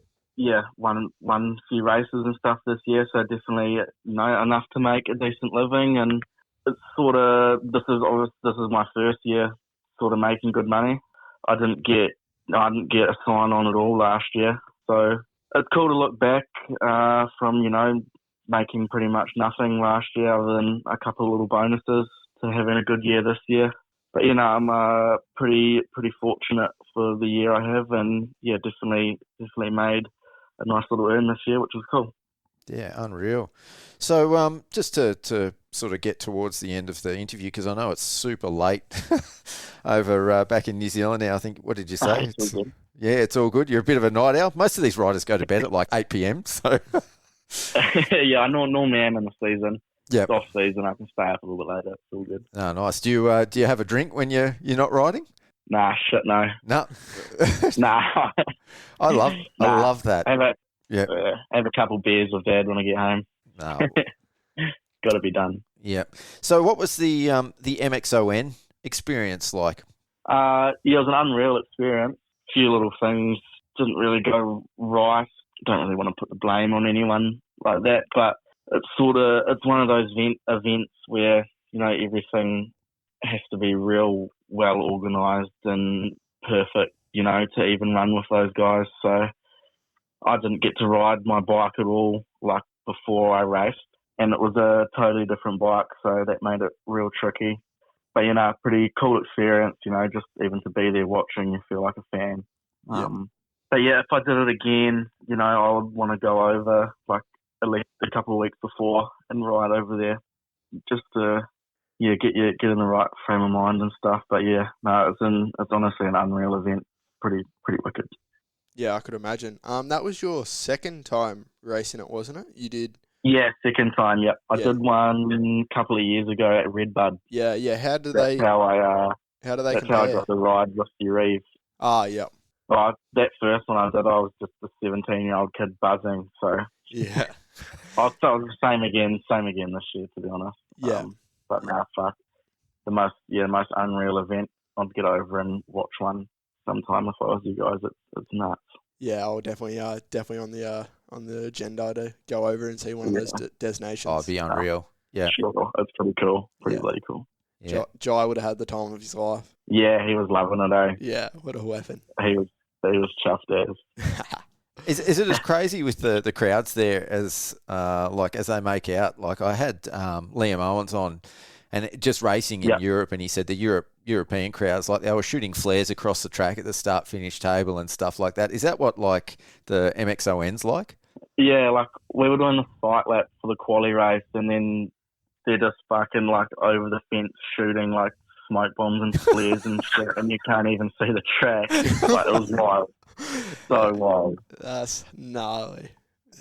won a few races and stuff this year, so definitely enough to make a decent living. And it's sort of this is my first year sort of making good money. I didn't get a sign on at all last year, so it's cool to look back from making pretty much nothing last year other than a couple of little bonuses to having a good year this year. But I'm pretty fortunate for the year I have, and definitely made a nice little earn this year, which was cool. Yeah, unreal. So just to sort of get towards the end of the interview, because I know it's super late over back in New Zealand now. I think, what did you say? It's all good. You're a bit of a night owl. Most of these riders go to bed at like 8 p.m. So yeah, I normally am in the season. Yeah, off season I can stay up a little bit later. It's all good. Oh, nice. Do you have a drink when you're not riding? Nah, shit, no. No. Nah. I love that. Have a couple beers with Dad when I get home. No. Got to be done. Yeah. So what was the MXON experience like? It was an unreal experience. A few little things didn't really go right. Don't really want to put the blame on anyone like that, but it's one of those events where everything has to be real well organised and perfect, to even run with those guys. So I didn't get to ride my bike at all, like before I raced, and it was a totally different bike, so that made it real tricky. But pretty cool experience, just even to be there watching, you feel like a fan. Yeah. But yeah, if I did it again, I would want to go over like at least a couple of weeks before and ride over there, just to get in the right frame of mind and stuff. But yeah, no, it's honestly an unreal event, pretty wicked. Yeah, I could imagine. That was your second time racing it, wasn't it? You did. Yeah, second time. Yep, I did one a couple of years ago at Redbud. Yeah. How do they compare? How I got the ride with the Reeve. Yeah. Well, that first one I did, I was just a 17-year-old kid buzzing. So yeah, I was the same again this year, to be honest. Yeah. But now, fuck, the most unreal event. I'd get over and watch one sometime if I was you guys. It's nuts. Yeah, I'll definitely on the agenda to go over and see one of those destinations. Oh, it'd be unreal. Yeah, sure. It's pretty cool. Bloody cool. Yeah. Jai would have had the time of his life. Yeah, he was loving it, eh? Yeah, what a weapon. He was chuffed as. Is it as crazy with the crowds there as as they make out? Like I had Liam Owens on, and just racing in Europe, and he said the European crowds, like they were shooting flares across the track at the start-finish table and stuff like that. Is that what like the MXON's like? Yeah, like we were doing the fight lap for the quali race, and then they're just fucking like over the fence shooting like smoke bombs and flares and shit, and you can't even see the track. Like, it was wild. So wild. That's gnarly.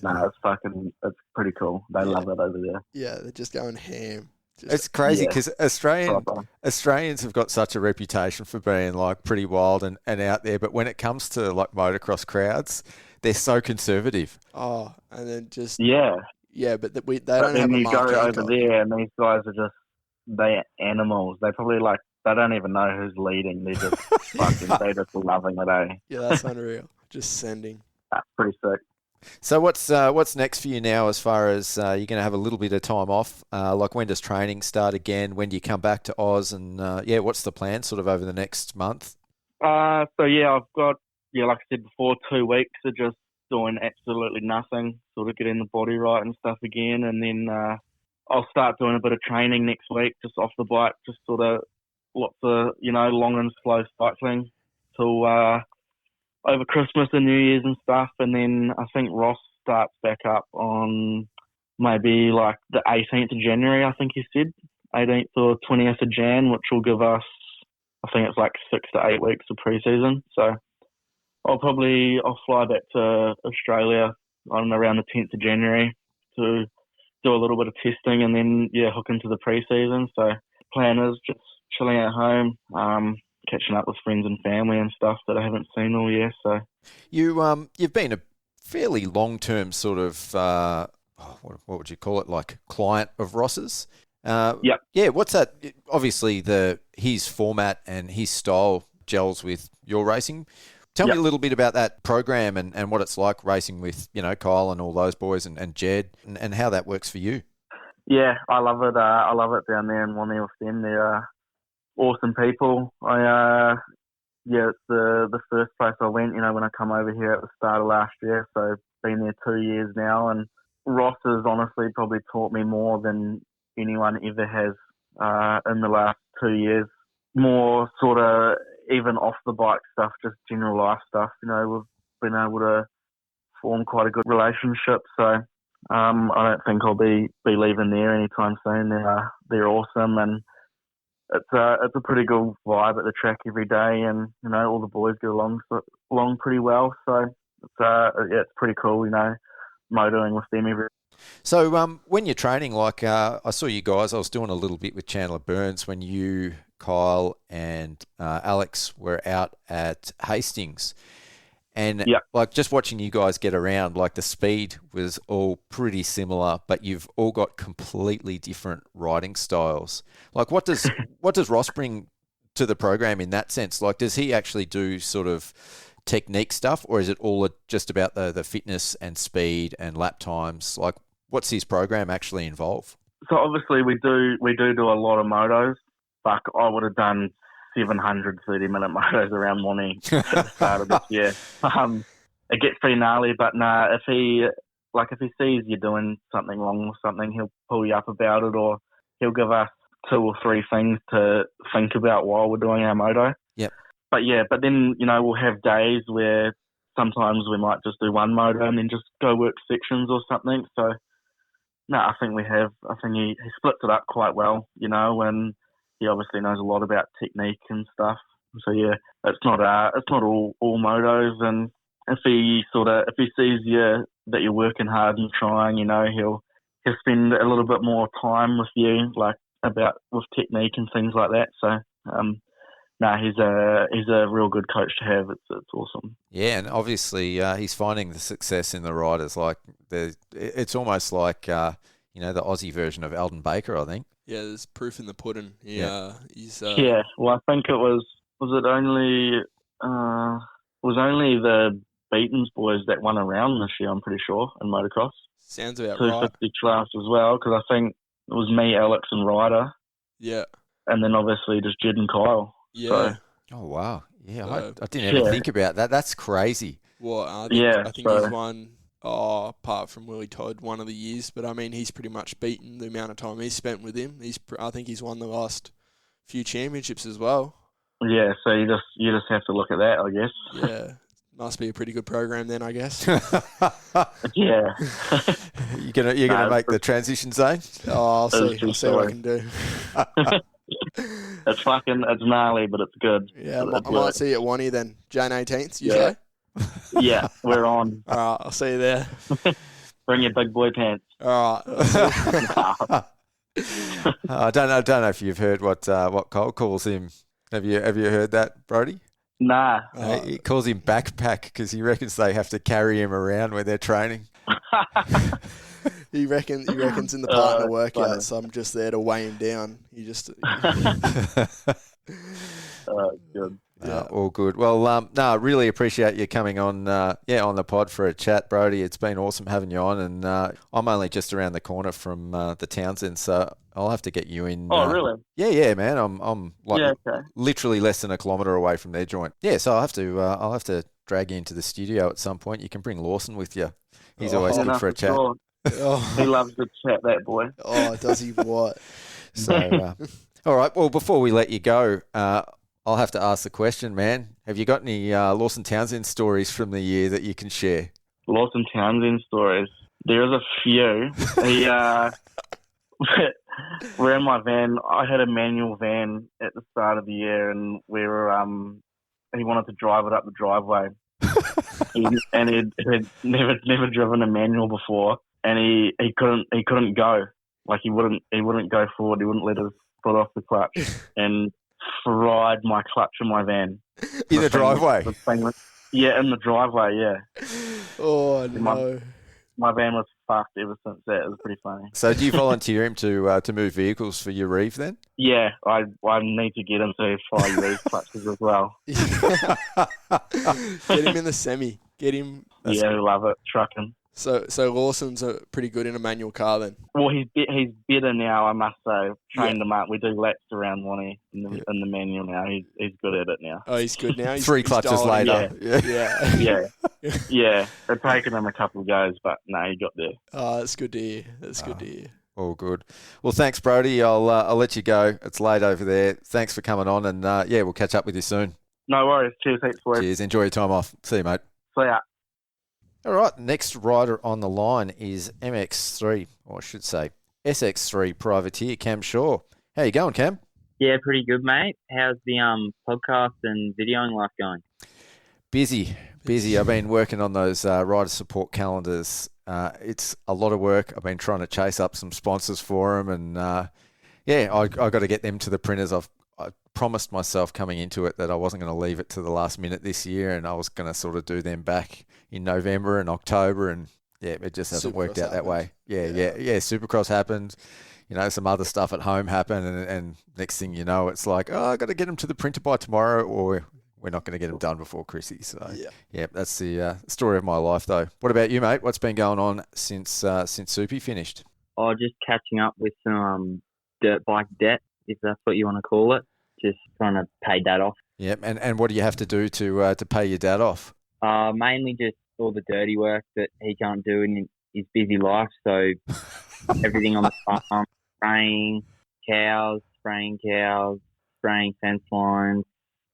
No, it's pretty cool. They love it over there. Yeah, they're just going ham. It's crazy because Australians have got such a reputation for being like pretty wild and out there, but when it comes to like motocross crowds, they're so conservative. Oh, and then just yeah, but they don't then have a you Mark go Hancock. over there, and these guys are just they animals. They probably they don't even know who's leading. They're just they're just loving it, eh? Yeah, that's unreal. Just sending. That's pretty sick. So what's next for you now as far as you're going to have a little bit of time off? When does training start again? When do you come back to Oz? And what's the plan sort of over the next month? I've got, like I said before, 2 weeks of just doing absolutely nothing, sort of getting the body right and stuff again. And then I'll start doing a bit of training next week, just off the bike, just sort of lots of, long and slow cycling till over Christmas and New Year's and stuff. And then I think Ross starts back up on maybe the 18th of January, I think he said, 18th or 20th of Jan, which will give us, I think it's 6 to 8 weeks of pre-season. So I'll fly back to Australia on around the 10th of January to do a little bit of testing and then, hook into the pre-season. So plan is just chilling at home, catching up with friends and family and stuff that I haven't seen all year. So you've been a fairly long-term sort of, what would you call it, client of Ross's? Yep. Yeah, what's that? Obviously, his format and his style gels with your racing. Tell me a little bit about that program and what it's like racing with, Kyle and all those boys and Jed and how that works for you. Yeah, I love it. I love it down there in Wanne with them. They're awesome people. It's the first place I went, when I come over here at the start of last year. So been there 2 years now, and Ross has honestly probably taught me more than anyone ever has in the last 2 years. More sort of even off the bike stuff, just general life stuff. We've been able to form quite a good relationship. So I don't think I'll be leaving there anytime soon. They're awesome, and it's a pretty good vibe at the track every day, and all the boys get along pretty well. So it's pretty cool, motoing with them every. So when you're training, I saw you guys, I was doing a little bit with Chandler Burns when you, Kyle, and Alex were out at Hastings. And just watching you guys get around, the speed was all pretty similar, but you've all got completely different riding styles. What does Ross bring to the program in that sense? Does he actually do sort of technique stuff, or is it all just about the fitness and speed and lap times? What's his program actually involve? So obviously we do a lot of motos. I would have done 700 30-minute motos around Wanne at the start of this year. It gets pretty gnarly, but if he sees you doing something wrong with something, he'll pull you up about it, or he'll give us 2 or 3 things to think about while we're doing our moto. Yep. But then, we'll have days where sometimes we might just do one moto and then just go work sections or something. So, I think he splits it up quite well, and he obviously knows a lot about technique and stuff. So it's not all motos. And if he sees you that you're working hard and trying, he'll spend a little bit more time with you, with technique and things like that. So he's a real good coach to have. It's awesome. Yeah, and obviously he's finding the success in the riders. It's almost like the Aussie version of Alden Baker, I think. Yeah, there's proof in the pudding. He's. Well, I think it was only the Beaton's boys that won a round this year, I'm pretty sure, in motocross. Sounds about 250 right. class as well, because I think it was me, Alex, and Ryder. Yeah. And then obviously just Jed and Kyle. Yeah. So, oh, wow. Yeah, I didn't ever think about that. That's crazy. Well, I think he's won, apart from Willie Todd, one of the years. But, I mean, he's pretty much beaten the amount of time he's spent with him. I think he's won the last few championships as well. Yeah, so you just have to look at that, I guess. Yeah. Must be a pretty good program then, I guess. Yeah. You're gonna make the transition, Zane? Oh, I'll see what I can do. It's gnarly, but it's good. Yeah, I might see you at Wanne then. June 18th, you say? Yeah, we're on. All right, I'll see you there. Bring your big boy pants. All right. I don't know if you've heard what Cole calls him. Have you heard that, Brodie? Nah. He calls him backpack because he reckons they have to carry him around when they're training. He reckons in the partner workout, funny. so I'm just there to weigh him down. Good. All good. Well, really appreciate you coming on, on the pod for a chat, Brodie. It's been awesome having you on, and I'm only just around the corner from the Townsend, so I'll have to get you in. Oh, really? Yeah, man. I'm literally less than a kilometre away from their joint. Yeah, so I'll have to drag you into the studio at some point. You can bring Lawson with you. He's always good for a chat. Sure. Oh. He loves to chat, that boy. Oh, does he what? So, all right. Well, before we let you go, I'll have to ask the question, man. Have you got any Lawson Townsend stories from the year that you can share? Lawson Townsend stories. There's a few. He, we're in my van. I had a manual van at the start of the year, and we were he wanted to drive it up the driveway. And he'd never driven a manual before, and he couldn't go. Like he wouldn't go forward. He wouldn't let his foot off the clutch, and fried my clutch in my van. In the driveway? Yeah, in the driveway, yeah. Oh, no. My van was fucked ever since that. It was pretty funny. So do you volunteer him to move vehicles for your reeve then? Yeah, I need to get him to fly reeve clutches as well. Get him in the semi. Get him. Yeah, I love it. Trucking. So Lawson's pretty good in a manual car then. Well, he's better now, I must say. Trained him up. We do laps around Lonnie in the manual now. He's good at it now. Oh, he's good now. Three clutches later. Yeah. Yeah. It's taken him a couple of goes, but no, he got there. Oh, that's good to hear. That's good to hear. All good. Well, thanks, Brodie. I'll let you go. It's late over there. Thanks for coming on, and we'll catch up with you soon. No worries. Cheers. Thanks, boys. Cheers. Enjoy your time off. See you, mate. See ya. All right, next rider on the line is MX3, or I should say SX3 privateer, Cam Shaw. How you going, Cam? Yeah, pretty good, mate. How's the podcast and videoing life going? Busy. I've been working on those rider support calendars. It's a lot of work. I've been trying to chase up some sponsors for them, and I got to get them to the printers. I promised myself coming into it that I wasn't going to leave it to the last minute this year, and I was going to sort of do them back in November and October, and it just hasn't worked out that way. Yeah. Supercross happened, some other stuff at home happened, and next thing you know, it's like, I got to get them to the printer by tomorrow, or we're not going to get them done before Chrissy. So that's the story of my life, though. What about you, mate? What's been going on since Soupy finished? Oh, just catching up with some dirt bike debt, if that's what you want to call it. Just trying to pay that off. Yep, and what do you have to do to pay your dad off? Mainly just all the dirty work that he can't do in his busy life. So everything on the farm, spraying cows, spraying fence lines,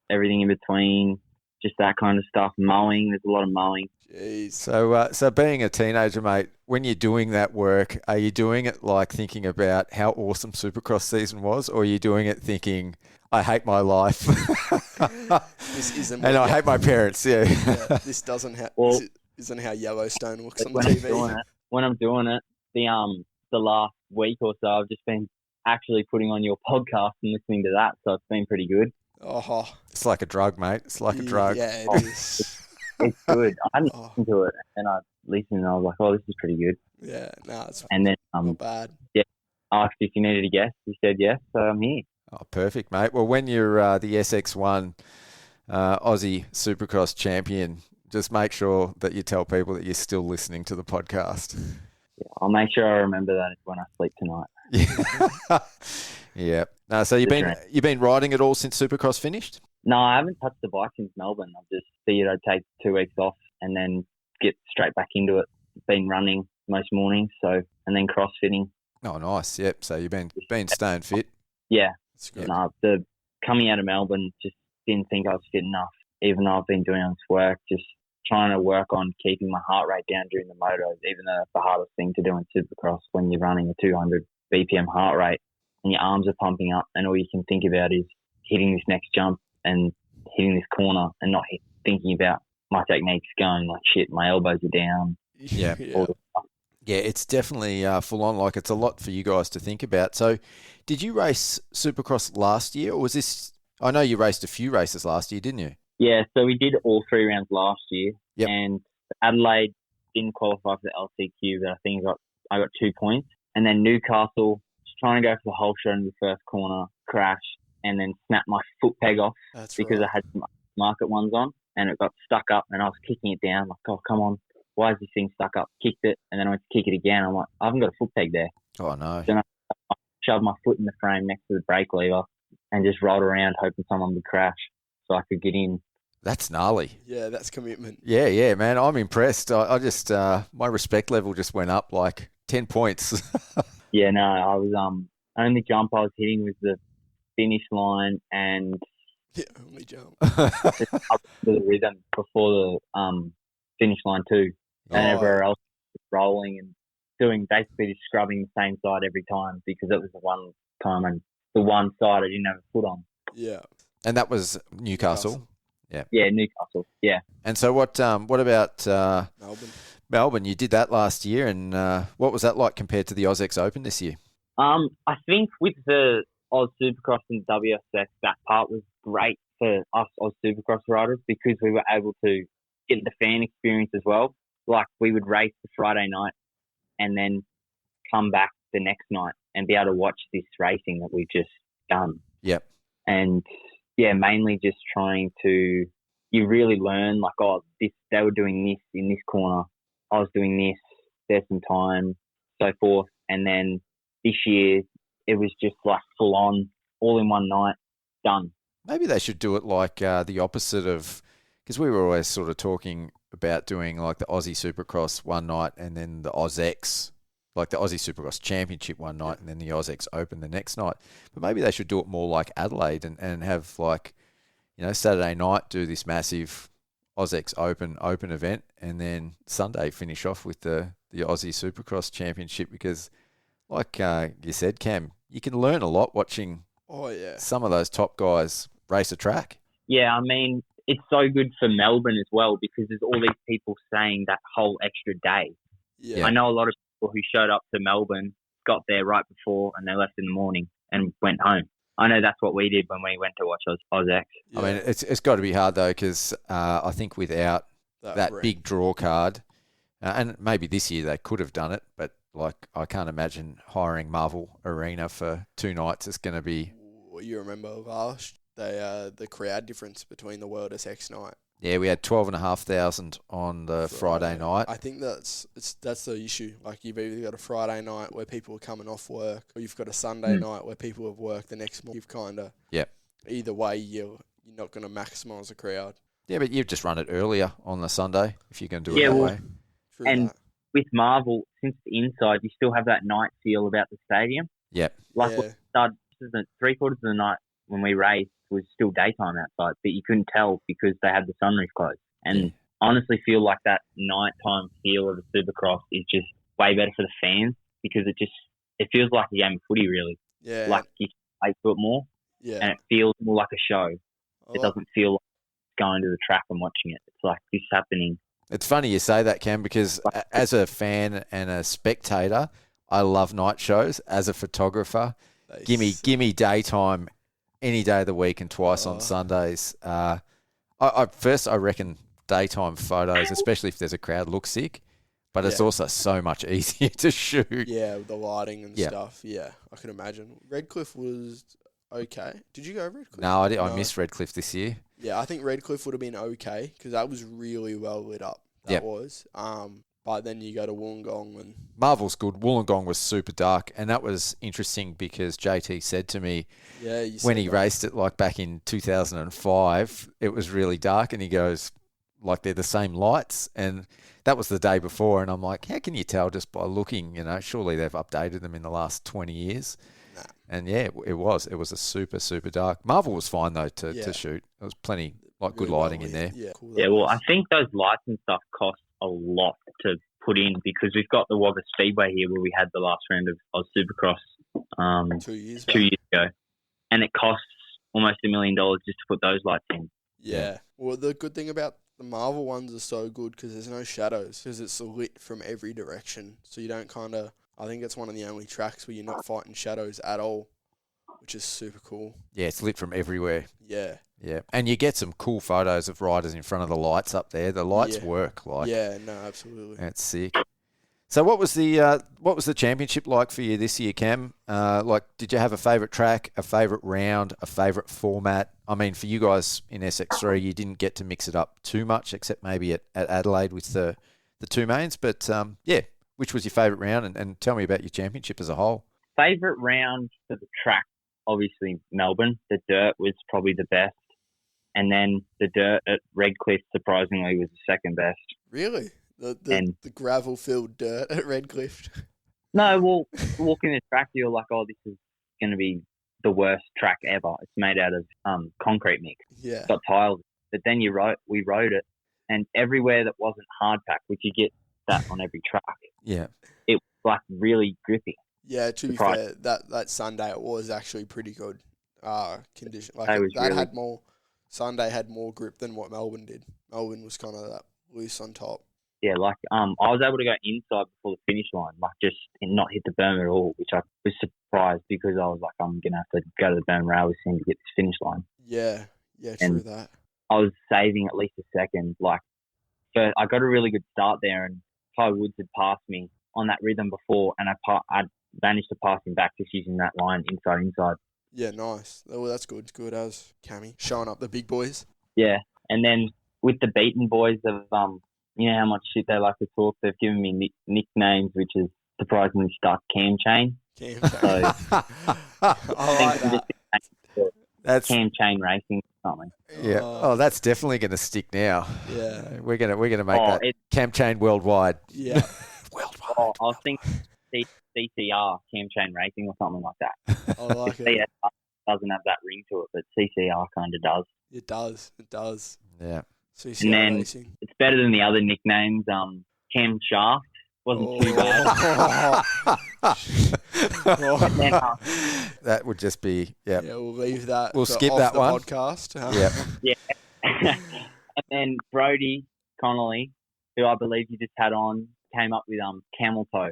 everything in between, just that kind of stuff. Mowing, there's a lot of mowing. Jeez. So being a teenager, mate, when you're doing that work, are you doing it like thinking about how awesome Supercross season was, or are you doing it thinking, I hate my life, this isn't, and I hate my parents? Yeah. This doesn't Well, this isn't how Yellowstone looks on when TV. I'm doing it, the last week or so, I've just been actually putting on your podcast and listening to that, so it's been pretty good. Oh, It's like a drug, mate. It's like a drug. Yeah, it is. It's good. I didn't listen to it, and I listened, and I was like, "Oh, this is pretty good." Yeah, no, it's And then not bad. asked if you needed a guest. You said yes, so I'm here. Oh, perfect, mate. Well, when you're the SX1 Aussie Supercross champion, just make sure that you tell people that you're still listening to the podcast. Yeah, I'll make sure I remember that when I sleep tonight. Yeah. No, so you've been riding it all since Supercross finished? No, I haven't touched the bike since Melbourne. I've just figured I'd take 2 weeks off and then get straight back into it. Been running most mornings, and then CrossFitting. Oh, nice. Yep. So you've been staying fit. Yeah. It's good. No, the coming out of Melbourne, just didn't think I was fit enough, even though I've been doing this work, just trying to work on keeping my heart rate down during the motos, even though that's the hardest thing to do in Supercross when you're running a 200 BPM heart rate and your arms are pumping up and all you can think about is hitting this next jump and hitting this corner and not thinking about my techniques going like, shit, my elbows are down. Yeah. All this stuff. Yeah, it's definitely full on. Like, it's a lot for you guys to think about. So, did you race Supercross last year, or was this? I know you raced a few races last year, didn't you? Yeah, so we did all 3 rounds last year, Yep. and Adelaide didn't qualify for the LCQ, but I think I got I got 2 points. And then Newcastle, just trying to go for the whole shot in the first corner, crash, and then snap my foot peg off because I had some market ones on, and it got stuck up, and I was kicking it down. Like, oh, come on. Why is this thing stuck up? Kicked it, and then I went to kick it again. I'm like, I haven't got a foot peg there. Oh, no. Then I shoved my foot in the frame next to the brake lever and just rolled around hoping someone would crash so I could get in. That's gnarly. Yeah, that's commitment. Yeah, man. I'm impressed. I just, my respect level just went up like 10 points. Yeah, no, I was, only jump I was hitting was the finish line and Yeah, only jump. just up to the rhythm before the finish line too. And everywhere else was rolling and doing basically just scrubbing the same side every time because it was the one time and the one side I didn't have a foot on. Yeah. And that was Newcastle. Yeah, Newcastle. Yeah. And so what about Melbourne. Melbourne? You did that last year, and what was that like compared to the AUSX Open this year? I think with the Oz Supercross and WSX, that part was great for us Oz Supercross riders because we were able to get the fan experience as well. Like we would race the Friday night and then come back the next night and be able to watch this racing that we've just done. Yep. And yeah, mainly just trying to, you really learn like, oh, they were doing this in this corner. I was doing this, there's some time, so forth. And then this year, it was just like full on, all in one night, done. Maybe they should do it like the opposite of, because we were always sort of talking about doing like the Aussie Supercross one night and then the AUSX, like the Aussie Supercross Championship one night and then the AUSX Open the next night. But maybe they should do it more like Adelaide and have like, you know, Saturday night do this massive AUSX Open event and then Sunday finish off with the Aussie Supercross Championship because like you said, Cam, you can learn a lot watching some of those top guys race a track. Yeah, I mean, it's so good for Melbourne as well because there's all these people saying that whole extra day. Yeah. I know a lot of people who showed up to Melbourne, got there right before and they left in the morning and went home. I know that's what we did when we went to watch AUSX. Yeah. I mean, it's got to be hard though because I think without that big draw card, and maybe this year they could have done it, but like I can't imagine hiring Marvel Arena for 2 nights. It's going to be. You remember last the crowd difference between the World SX night. Yeah, we had 12,500 on the Friday night. I think that's the issue. Like you've either got a Friday night where people are coming off work, or you've got a Sunday night where people have worked the next morning. You've kind of either way you're not going to maximise the crowd. Yeah, but you've just run it earlier on the Sunday if you're going to do it that way. True and that. with Marvel, since the inside, you still have that night feel about the stadium. Yep. Like the 3/4 of the night when we raced was still daytime outside, but you couldn't tell because they had the sunroof closed. And honestly feel like that nighttime feel of the Supercross is just way better for the fans because it feels like a game of footy really. Yeah. Like you can play to it more. Yeah. And it feels more like a show. It doesn't feel like going to the track and watching it. It's like this happening. It's funny you say that, Cam, because as a fan and a spectator, I love night shows. As a photographer, give me daytime any day of the week and twice on Sundays. I reckon daytime photos, especially if there's a crowd, look sick, but it's also so much easier to shoot. Yeah, with the lighting and stuff. Yeah, I can imagine. Redcliffe was okay. Did you go Redcliffe? No, I missed Redcliffe this year. Yeah, I think Redcliffe would have been okay because that was really well lit up. That was. But then you go to Wollongong and... Marvel's good. Wollongong was super dark, and that was interesting because JT said to me when he raced it like back in 2005, it was really dark, and he goes, like they're the same lights, and that was the day before, and I'm like, how can you tell just by looking, you know, surely they've updated them in the last 20 years. Nah. And yeah, it was a super, super dark. Marvel was fine though to shoot. There was plenty, like good lighting in there. Yeah, cool. Well, I think those lights and stuff cost a lot to put in because we've got the Wagga Speedway here where we had the last round of Oz Supercross 2 years ago. And it costs almost $1 million just to put those lights in. Yeah. Well, the good thing about the Marvel ones are so good because there's no shadows because it's lit from every direction. So you don't kind of... I think it's one of the only tracks where you're not fighting shadows at all, which is super cool. Yeah, it's lit from everywhere. Yeah. Yeah, and you get some cool photos of riders in front of the lights up there. The lights work. Like, yeah, no, absolutely. That's sick. So what was the championship like for you this year, Cam? Did you have a favourite track, a favourite round, a favourite format? I mean, for you guys in SX3, you didn't get to mix it up too much, except maybe at Adelaide with the two mains. But which was your favourite round? And tell me about your championship as a whole. Favourite round for the track, obviously Melbourne. The dirt was probably the best. And then the dirt at Redcliffe, surprisingly, was the second best. Really? The gravel-filled dirt at Redcliffe? No, well, walking the track, you're like, oh, this is going to be the worst track ever. It's made out of concrete mix. Yeah. It's got tiles. But then we rode it, and everywhere that wasn't hard pack, which you get that on every track. Yeah. It was like really grippy. Yeah, to be fair, that Sunday it was actually pretty good condition. Sunday had more grip than what Melbourne did. Melbourne was kind of that loose on top. Yeah, I was able to go inside before the finish line, and not hit the berm at all, which I was surprised because I was like, I'm going to have to go to the berm railway soon to get this finish line. Yeah, true that. I was saving at least a second. So I got a really good start there, and Ty Woods had passed me on that rhythm before, and I managed to pass him back just using that line inside. Yeah, nice. Well, that's good. It's good as Cammy showing up the big boys. Yeah, and then with the Beaton boys, you know how much shit they like to talk. They've given me nicknames, which is surprisingly stuck. Cam Chain. Cam Chain. So, I like that. That's Cam Chain Racing or something. Yeah. Oh, that's definitely going to stick now. Yeah. We're gonna make that Cam Chain worldwide. Yeah. Worldwide. Oh, I was thinking CCR, Cam Chain Racing or something like that. I like it. CS doesn't have that ring to it, but CCR kind of does. It does. Yeah. CCR and then Racing. It's better than the other nicknames. Cam Shaft wasn't too bad. And then, that would just be, Yeah, we'll leave that. We'll skip that one. Podcast. Yeah. And then Brodie Connolly, who I believe you just had on, came up with camel toe.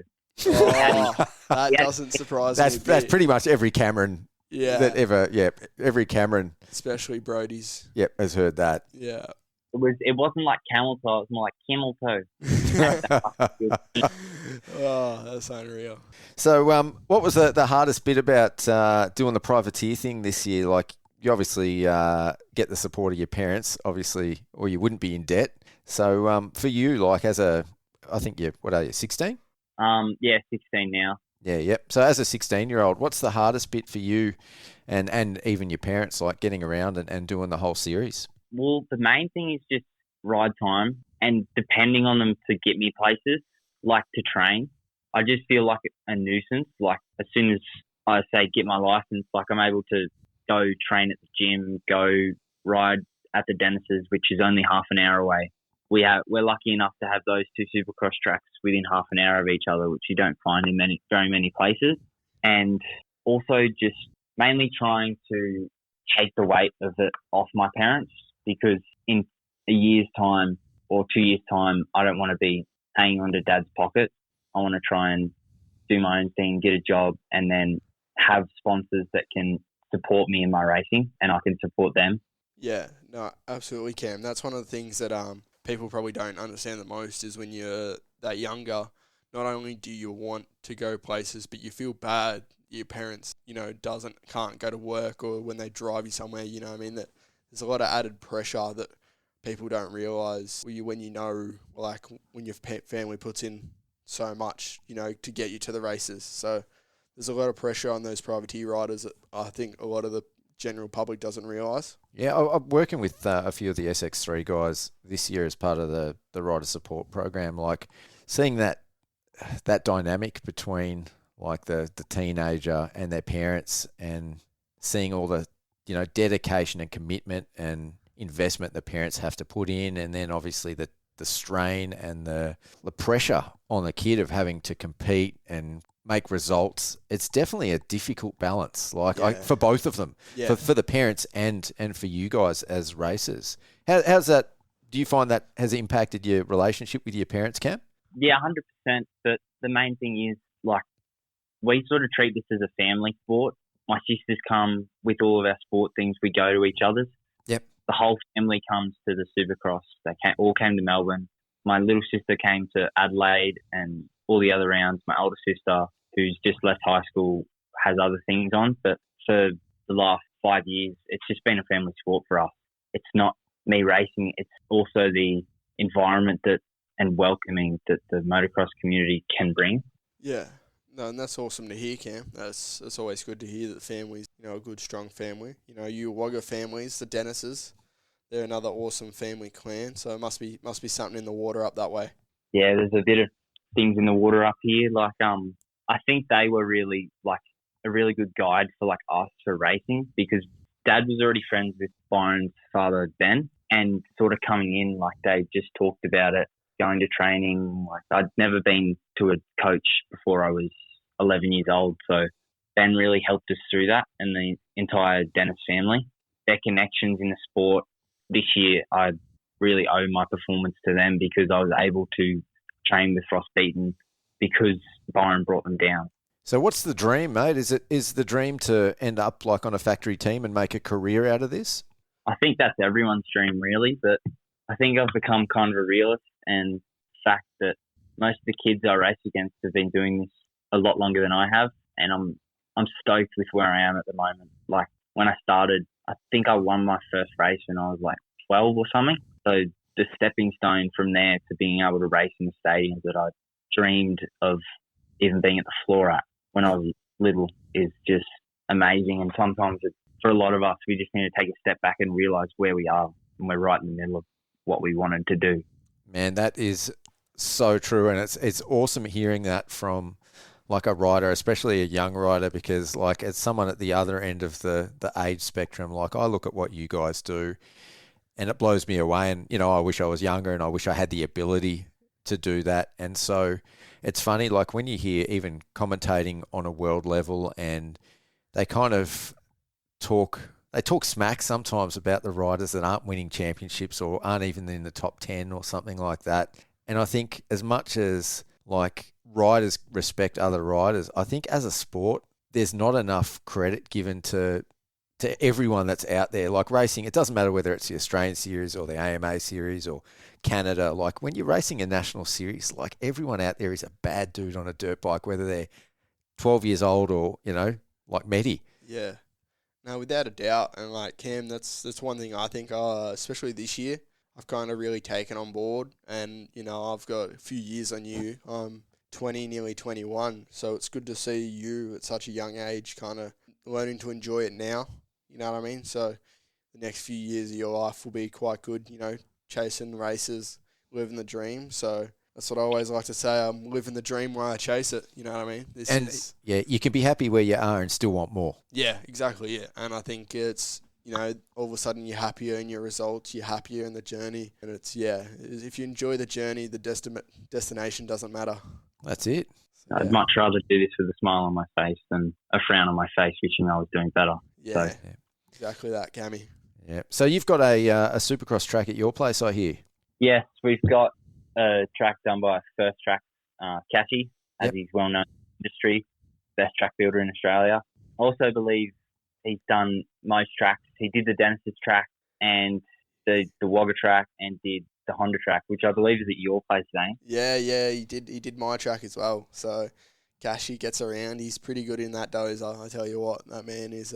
That doesn't surprise me. That's pretty much every Cameron that ever. Yeah, every Cameron, especially Brodie's. Yep, has heard that. Yeah. It wasn't like camel toe. It was more like camel toe. Oh, that's unreal. So, what was the hardest bit about doing the privateer thing this year? Like, you obviously get the support of your parents, obviously, or you wouldn't be in debt. So, for you, I think what are you, 16? 16 now. Yeah, yep. So, as a 16-year-old, what's the hardest bit for you and even your parents, like getting around and doing the whole series? Well, the main thing is just ride time and depending on them to get me places, like to train. I just feel like a nuisance. Like, as soon as I say get my license, I'm able to go train at the gym, go ride at the Dennis's, which is only half an hour away. We're lucky enough to have those two Supercross tracks within half an hour of each other, which you don't find in very many places. And also just mainly trying to take the weight of it off my parents, because in a year's time or 2 years' time, I don't want to be hanging onto Dad's pocket. I want to try and do my own thing, get a job, and then have sponsors that can support me in my racing and I can support them. Yeah, no, absolutely, Cam. That's one of the things that people probably don't understand the most is when you're that younger, not only do you want to go places, but you feel bad your parents, can't go to work, or when they drive you somewhere, that there's a lot of added pressure that people don't realise when when your family puts in so much, to get you to the races. So there's a lot of pressure on those privateer riders that I think a lot of the general public doesn't realise. Yeah, I'm working with a few of the SX3 guys this year as part of the rider support program. Like, seeing that dynamic between the teenager and their parents, and seeing all the dedication and commitment and investment the parents have to put in, and then obviously the strain and the pressure on the kid of having to compete and make results. It's definitely a difficult balance, for both of them, for the parents and for you guys as racers. How's that? Do you find that has impacted your relationship with your parents, Cam? Yeah, 100%. But the main thing is, we sort of treat this as a family sport. My sisters come with all of our sport things. We go to each other's. Yep. The whole family comes to the Supercross. They all came to Melbourne. My little sister came to Adelaide, and all the other rounds. My older sister, who's just left high school, has other things on. But for the last 5 years, it's just been a family sport for us. It's not me racing. It's also the environment and welcoming that the motocross community can bring. Yeah. No, and that's awesome to hear, Cam. That's always good to hear that the family's, a good, strong family. You Wagga families, the Dennises, they're another awesome family clan. So it must be something in the water up that way. Yeah, there's a bit of things in the water up here. Like, I think they were really like a really good guide for like us for racing, because Dad was already friends with Byron's father, Ben, and sort of coming in, like they just talked about it, going to training. Like I'd never been to a coach before I was 11 years old. So Ben really helped us through that, and the entire Dennis family. Their connections in the sport this year, I really owe my performance to them, because I was able to train with Beaton because Byron brought them down. So what's the dream, mate? Is the dream to end up like on a factory team and make a career out of this? I think that's everyone's dream, really, but I think I've become kind of a realist, and the fact that most of the kids I race against have been doing this a lot longer than I have, and I'm stoked with where I am at the moment. Like when I started, I think I won my first race when I was like 12 or something. So the stepping stone from there to being able to race in the stadiums that I dreamed of even being at the floor at when I was little is just amazing. And sometimes for a lot of us, we just need to take a step back and realise where we are, and we're right in the middle of what we wanted to do. Man, that is so true, and it's awesome hearing that from like a rider, especially a young rider, because like as someone at the other end of the age spectrum, like I look at what you guys do and it blows me away, and I wish I was younger and I wish I had the ability to do that. And so it's funny, like when you hear even commentating on a world level, and they kind of talk smack sometimes about the riders that aren't winning championships or aren't even in the top 10 or something like that. And I think as much as like riders respect other riders, I think as a sport, there's not enough credit given to everyone that's out there. Like racing, it doesn't matter whether it's the Australian series or the AMA series or Canada. Like when you're racing a national series, like everyone out there is a bad dude on a dirt bike, whether they're 12 years old or, like Mehdi. Yeah. No, without a doubt. And like Cam, that's one thing I think, especially this year, I've kind of really taken on board. And, I've got a few years on you. I'm 20, nearly 21. So it's good to see you at such a young age kind of learning to enjoy it now. You know what I mean? So the next few years of your life will be quite good, chasing races, living the dream. So that's what I always like to say. I'm living the dream while I chase it. You know what I mean? Yeah, you can be happy where you are and still want more. Yeah, exactly. Yeah. And I think it's, all of a sudden you're happier in your results, you're happier in the journey. And it's, if you enjoy the journey, the destination doesn't matter. That's it. So, I'd much rather do this with a smile on my face than a frown on my face wishing I was doing better. Yeah, exactly that, Cammy. Yeah. So you've got a Supercross track at your place, I hear. Yes, we've got a track done by First Track Cashy, as he's well known in the industry, best track builder in Australia. I also believe he's done most tracks. He did the Dennis's track and the Wagga track and did the Honda track, which I believe is at your place, Zane. Yeah, he did my track as well. So Cashy gets around. He's pretty good in that dozer. I tell you what, that man is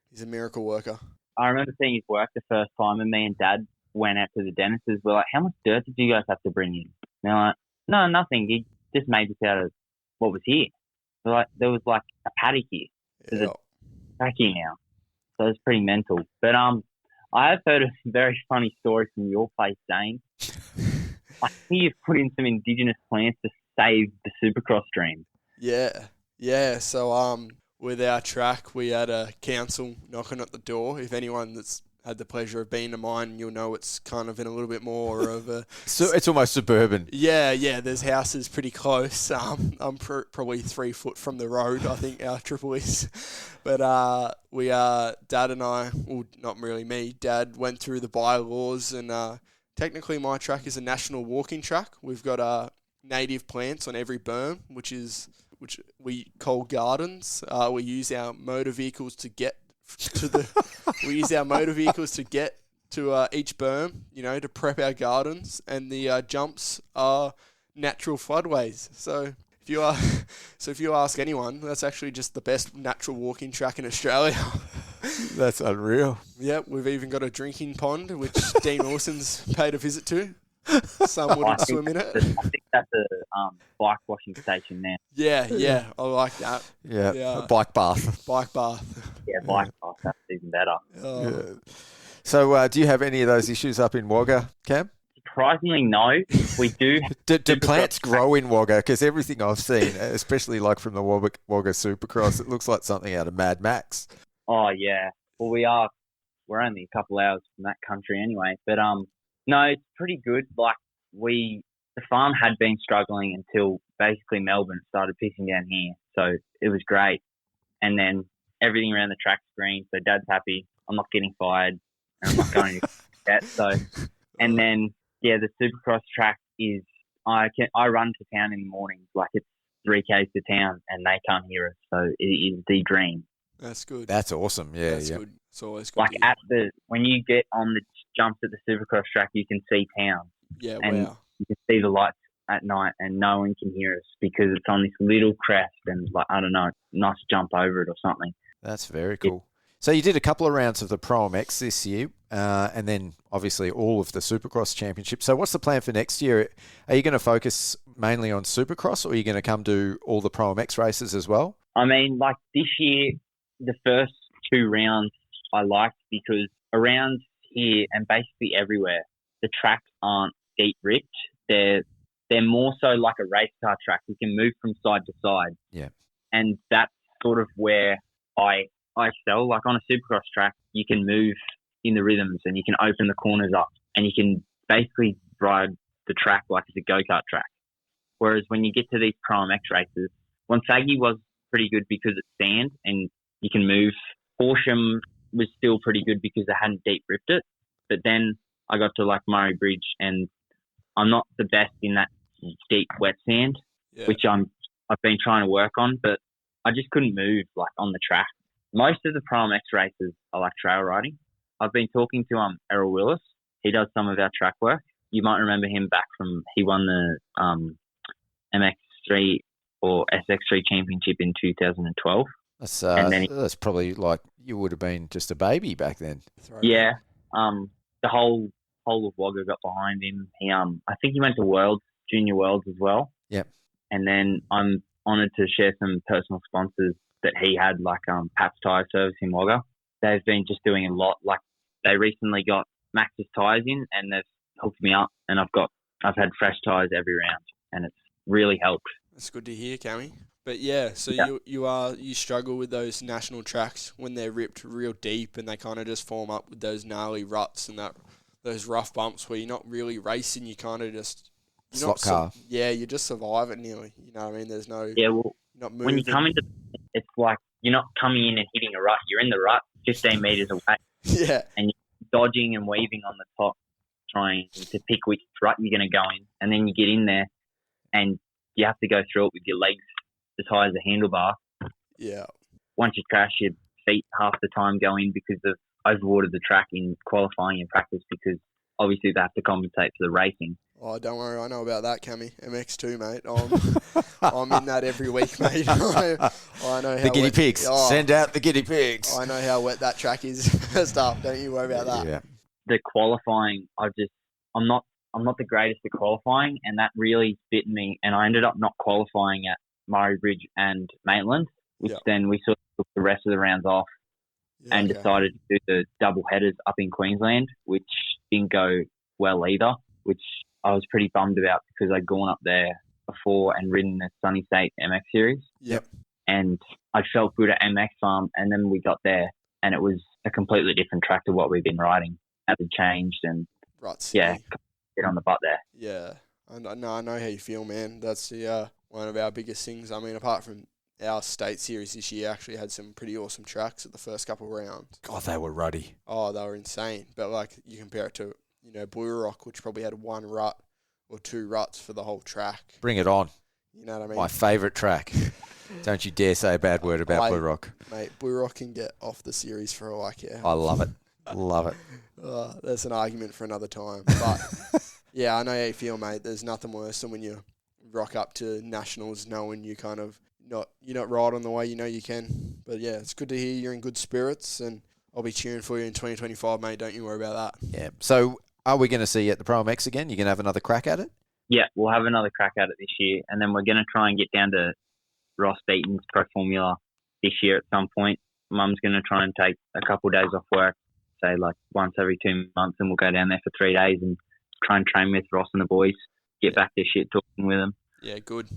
he's a miracle worker. I remember seeing his work the first time, and me and Dad went out to the Dennis's. We're like, how much dirt did you guys have to bring in? And they're like, no, nothing. He just made this out of what was here. So like, there was like a paddock here. There's a track here now. So it's pretty mental. But I have heard a very funny story from your place, Zane. I hear you've put in some indigenous plants to save the Supercross dream. Yeah. So with our track, we had a council knocking at the door. If anyone that's had the pleasure of being to mine, you'll know it's kind of in a little bit more of a... So it's almost suburban. Yeah. There's houses pretty close. I'm probably 3 foot from the road, I think, our triple is. But Dad and I, well, not really me, Dad went through the bylaws, and technically my track is a national walking track. We've got native plants on every berm, which we call gardens. We use our motor vehicles to get to each berm, to prep our gardens, and the jumps are natural floodways. So if you ask anyone, that's actually just the best natural walking track in Australia. That's unreal. Yep, we've even got a drinking pond, which Dean Wilson's paid a visit to. Some wouldn't swim in it. I think that's a bike washing station now. Yeah, I like that. Yeah. Bike bath. Bike bath. Yeah, bike bath. That's even better. Yeah. So do you have any of those issues up in Wagga, Cam? Surprisingly, no. We do. Do plants grow in Wagga? Because everything I've seen, especially like from the Wagga Supercross, it looks like something out of Mad Max. Oh, yeah. Well, we're only a couple hours from that country anyway. But no, it's pretty good. Like the farm had been struggling until basically Melbourne started pissing down here. So it was great. And then everything around the track's green. So Dad's happy. I'm not getting fired. And I'm not going to get so. And then, yeah, the Supercross track is, I run to town in the mornings. Like it's 3Ks to town and they can't hear us. So it is the dream. That's good. That's awesome. Yeah, That's good. It's always good. Like when you get on the jumps at the Supercross track, you can see town. Yeah, and wow. You can see the lights at night, and no one can hear us because it's on this little crest, and like I don't know, nice jump over it or something. That's very cool. So you did a couple of rounds of the Pro MX this year, and then obviously all of the Supercross Championship. So what's the plan for next year? Are you going to focus mainly on Supercross, or are you going to come do all the Pro MX races as well? I mean, like this year, the first 2 rounds I liked because around here and basically everywhere, the tracks aren't deep ripped. They're more so like a race car track. You can move from side to side. Yeah. And that's sort of where I excel. Like on a Supercross track, you can move in the rhythms and you can open the corners up and you can basically ride the track like it's a go-kart track. Whereas when you get to these Pro MX races, Wonthaggi was pretty good because it's sand and you can move. Horsham was still pretty good because they hadn't deep ripped it. But then I got to like Murray Bridge and I'm not the best in that deep wet sand, which I've been trying to work on, but I just couldn't move like on the track. Most of the Pro MX races are like trail riding. I've been talking to Errol Willis. He does some of our track work. You might remember him back from, he won the MX3 or SX3 championship in 2012. That's probably like you would have been just a baby back then. Yeah. The whole of Wagga got behind him. He I think he went to Junior Worlds as well. Yep. And then I'm honoured to share some personal sponsors that he had, like Pat's Tyre Service in Wagga. They've been just doing a lot. Like they recently got Max's tyres in and they've hooked me up and I've had fresh tyres every round and it's really helped. That's good to hear, Cammy. But yeah, so you struggle with those national tracks when they're ripped real deep and they kind of just form up with those gnarly ruts and those rough bumps where you're not really racing, you kind of just slot car. You just survive it nearly. You know what I mean? There's no not moving. When you come into it's like you're not coming in and hitting a rut. You're in the rut 15 metres away. Yeah. And you're dodging and weaving on the top, trying to pick which rut you're going to go in. And then you get in there and you have to go through it with your legs as high as a handlebar. Yeah. Once you crash, your feet half the time go in because of overwatered the track in qualifying and practice because obviously they have to compensate for the racing. Oh, don't worry. I know about that, Cammy. MX2, mate. I'm in that every week, mate. I know how the guinea pigs. Send out the guinea pigs. I know how wet that track is. Stuff. Don't you worry about that. Yeah. The qualifying, I'm not the greatest at qualifying, and that really bit me. And I ended up not qualifying at Murray Bridge and Maitland, which then we sort of took the rest of the rounds off and decided to do the double headers up in Queensland, which didn't go well either, which I was pretty bummed about because I'd gone up there before and ridden the Sunny State MX series. Yep. And I felt good at MX Farm, and then we got there and it was a completely different track to what we've been riding. It had changed and get on the butt there. Yeah. I know how you feel, man. That's one of our biggest things. I mean, apart from our state series this year, actually had some pretty awesome tracks at the first couple of rounds. God, they were ruddy. Oh, they were insane. But like you compare it to, Blue Rock, which probably had 1 rut or 2 ruts for the whole track. Bring it on. You know what I mean? My favourite track. Don't you dare say a bad word about Blue Rock. Mate, Blue Rock can get off the series for all I care. I love it. Love it. That's an argument for another time. But yeah, I know how you feel, mate. There's nothing worse than when you're rock up to nationals knowing you kind of you're not right on the way you know you can. But yeah, it's good to hear you're in good spirits, and I'll be cheering for you in 2025, mate. Don't you worry about that. Yeah. So are we going to see you at the Pro MX again? You're going to have another crack at it? Yeah, we'll have another crack at it this year, and then we're going to try and get down to Ross Beaton's Pro Formula this year at some point. Mum's going to try and take a couple of days off work, say like once every 2 months, and we'll go down there for 3 days and try and train with Ross and the boys, get back to shit talking with them. Yeah, good.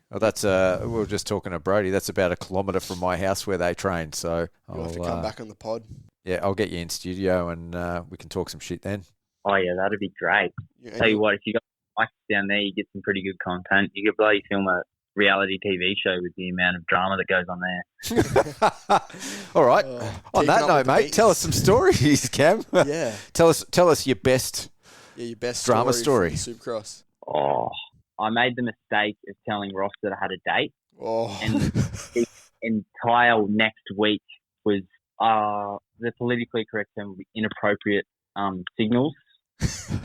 Well, that's we were just talking to Brodie. That's about 1 kilometre from my house where they train. So You'll have to come back on the pod. Yeah, I'll get you in studio and we can talk some shit then. Oh yeah, that'd be great. Yeah, Tell you what, if you got mics down there, you get some pretty good content. You could bloody film a reality TV show with the amount of drama that goes on there. All right. On keeping that up note, with the mate, beats. tell us some stories, Cam. Yeah. Tell us your best. Yeah, your best Drama story. From the Supercross. Oh, I made the mistake of telling Ross that I had a date, Oh. and the entire next week was the politically correct term would be inappropriate signals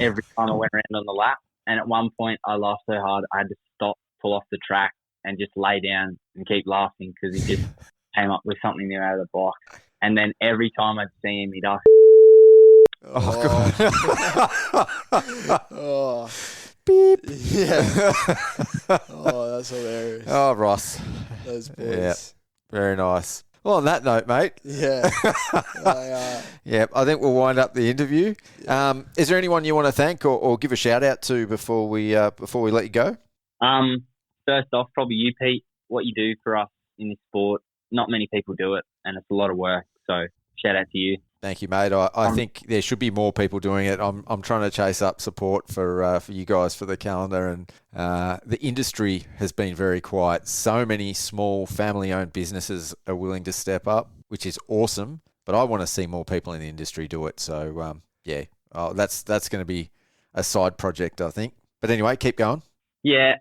every time I went around on the lap. And at one point, I laughed so hard I had to stop, pull off the track, and just lay down and keep laughing because he just came up with something new out of the box. And then every time I'd see him, he'd ask, Oh. Beep. Yeah. Oh, that's hilarious. Oh, Ross. Those boys. Yeah. Very nice. Well, on that note, mate. Yeah. Yeah, I think we'll wind up the interview. Is there anyone you want to thank or give a shout out to before we let you go? First off, probably you, Pete. What you do for us in this sport, not many people do it, and it's a lot of work. So shout out to you. Thank you, mate. I think there should be more people doing it. I'm trying to chase up support for you guys for the calendar, and the industry has been very quiet. So many small family-owned businesses are willing to step up, which is awesome. But I want to see more people in the industry do it. So that's going to be a side project, I think. But anyway, keep going. Yeah,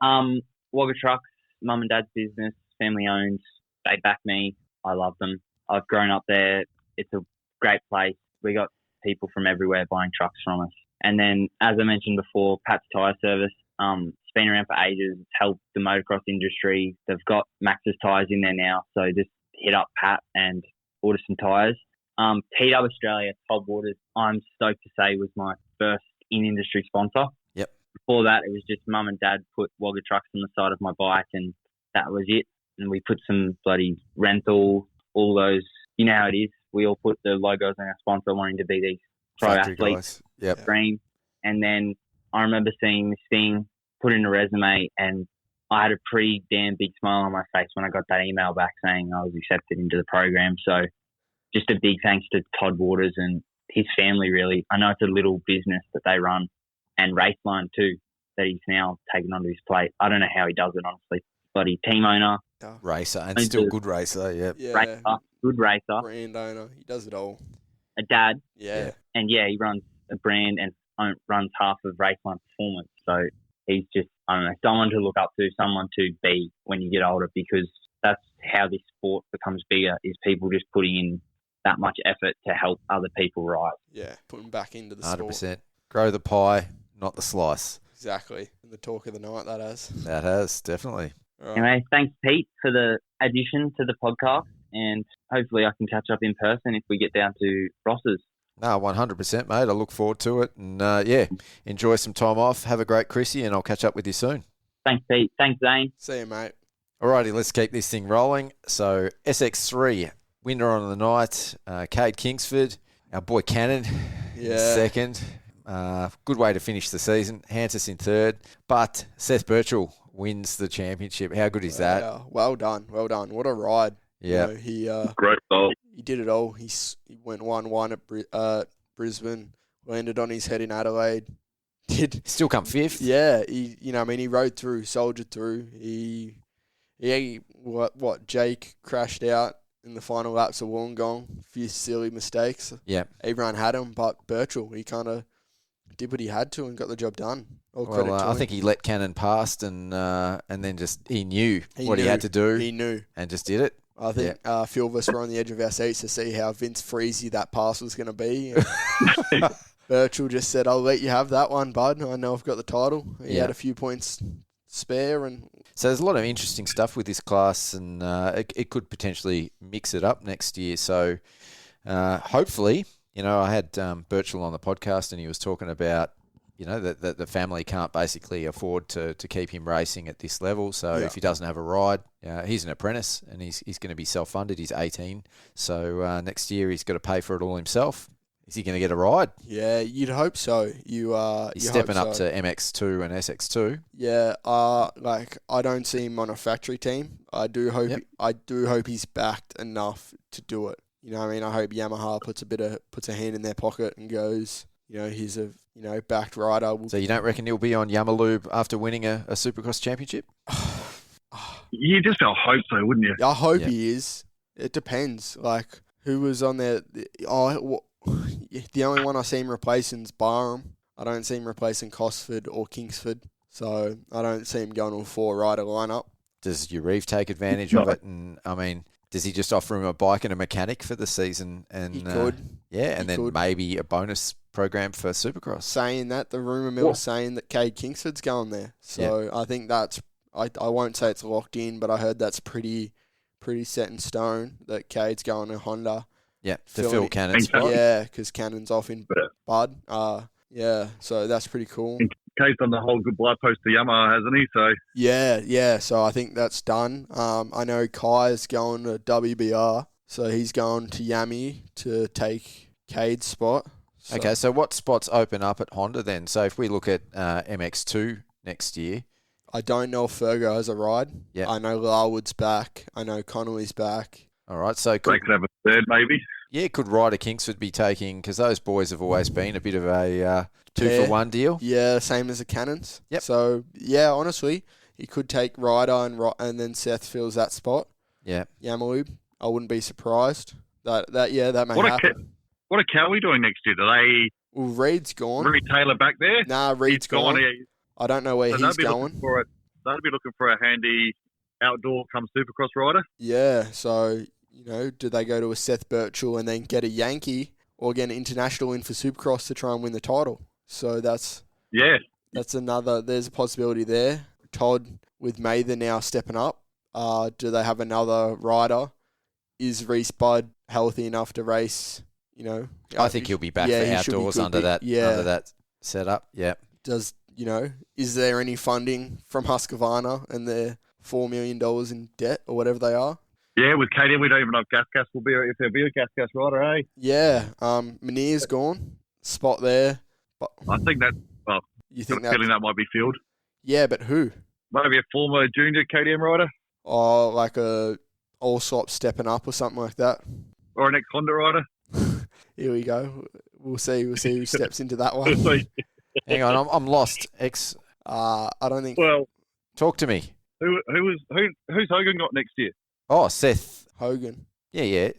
Wagga Trucks, mum and dad's business, family-owned. They back me. I love them. I've grown up there. It's a great place. We got people from everywhere buying trucks from us. And then, as I mentioned before, Pat's Tyre Service. It's been around for ages. It's helped the motocross industry. They've got Max's tyres in there now. So just hit up Pat and order some tyres. TW Australia, Todd Waters, I'm stoked to say was my first in-industry sponsor. Yep. Before that, it was just mum and dad put Wagga Trucks on the side of my bike, and that was it. And we put some bloody rental, all those, you know how it is. We all put the logos on our sponsor wanting to be these pro Factory athletes. guys. Yep. Dream. And then I remember seeing this thing, put in a resume, and I had a pretty damn big smile on my face when I got that email back saying I was accepted into the program. So just a big thanks to Todd Waters and his family, really. I know it's a little business that they run, and Raceline too, that he's now taken onto his plate. I don't know how he does it, honestly. Bloody team owner. Racer, and still good racer, yep. Yeah. Racer, good racer. Brand owner. He does it all. A dad. Yeah. And yeah, he runs a brand and runs half of Raceline Performance. So he's just, I don't know, someone to look up to, someone to be when you get older, because that's how this sport becomes bigger, is people just putting in that much effort to help other people rise. Yeah. Putting back into the 100%. sport. Grow the pie, not the slice. Exactly. And the talk of the night, that has. That has, definitely. All right. Anyway, thanks, Pete, for the addition to the podcast, and hopefully I can catch up in person if we get down to Ross's. No, 100%, mate. I look forward to it. And, enjoy some time off. Have a great Chrissy, and I'll catch up with you soon. Thanks, Pete. Thanks, Zane. See you, mate. Alrighty, let's keep this thing rolling. So, SX3, winner on the night, Cade Kingsford, our boy Cannon in second. Good way to finish the season. Hansis in third. But Seth Birchall wins the championship. How good is that? Yeah. Well done. Well done. What a ride. Yeah. You know, Great goal. he did it all. He went 1-1 at Brisbane, landed on his head in Adelaide. Still come fifth. Yeah, he rode through, soldiered through. Jake crashed out in the final laps of Wollongong. A few silly mistakes. Yeah. Everyone had him, but Birchall, he kind of did what he had to and got the job done. All credit to I him. think he let Cannon past and then just he knew what he knew. had to do. He knew. And just did it. I think a few of us were on the edge of our seats to see how Vince Freezy that pass was going to be. Birchall just said, I'll let you have that one, bud. I know I've got the title. He had a few points spare. And So there's a lot of interesting stuff with this class, and it could potentially mix it up next year. So hopefully, I had Birchall on the podcast, and he was talking about, that the family can't basically afford to keep him racing at this level. So if he doesn't have a ride, he's an apprentice, and he's going to be self-funded. He's 18. So next year he's got to pay for it all himself. Is he going to get a ride? Yeah, you'd hope so. He's stepping up to MX2 and SX2. Yeah, I don't see him on a factory team. I do hope he's backed enough to do it. You know what I mean? I hope Yamaha puts a hand in their pocket and goes, he's a backed rider. So you don't reckon he'll be on Yamalube after winning a Supercross championship? You just hope so, wouldn't you? I hope he is. It depends. Like, who was on there? The only one I see him replacing is Barham. I don't see him replacing Cosford or Kingsford. So I don't see him going to a 4-rider lineup. Does Uribe take advantage of it? And does he just offer him a bike and a mechanic for the season? And he could. Then maybe a bonus program for Supercross. Saying that, the rumour mill is saying that Cade Kingsford's going there. So I think that's, I won't say it's locked in, but I heard that's pretty set in stone that Cade's going to Honda. Yeah, to fill Cannon's spot. Yeah, because Cannon's off in Bud. So that's pretty cool. Cade's done the whole goodbye post to Yamaha, hasn't he? So yeah. So I think that's done. I know Kai's going to WBR, so he's going to Yami to take Cade's spot. So. Okay, so what spots open up at Honda then? So if we look at MX2 next year. I don't know if Fergo has a ride. Yeah. I know Larwood's back. I know Connolly's back. All right, so they could have a third maybe. Yeah, could Ryder Kingsford be taking, because those boys have always been a bit of a 2-for-1 deal. Yeah, same as the Cannons. Yep. So, yeah, honestly, he could take Ryder and then Seth fills that spot. Yeah. Yamalube. I wouldn't be surprised. That may happen. What are Cowie doing next year? Do they... Well, Reed's gone. Reed Taylor back there? Nah, Reed's gone. I don't know where he's going. They'd be looking for a handy outdoor Supercross rider. Yeah, so... do they go to a Seth Birchall and then get a Yankee or get an international in for Supercross to try and win the title? So there's a possibility there. Todd with Mather now stepping up. Do they have another rider? Is Reese Budd healthy enough to race? I think he'll be back for outdoors under that setup. Yeah. Is there any funding from Husqvarna and their $4 million in debt or whatever they are? Yeah, with KTM, we don't even know if Gas will be, if there'll be a Gas rider, eh? Yeah, Minerds gone. Spot there. But I think that, you think feeling that might be filled. Yeah, but who? Maybe a former junior KTM rider. Oh, like a Allsop stepping up or something like that. Or an ex-Honda rider. Here we go. We'll see who steps into that one. Hang on, I'm lost. I don't think... Well... Talk to me. Who's Hogan got next year? Oh, Seth Hogan. Yeah.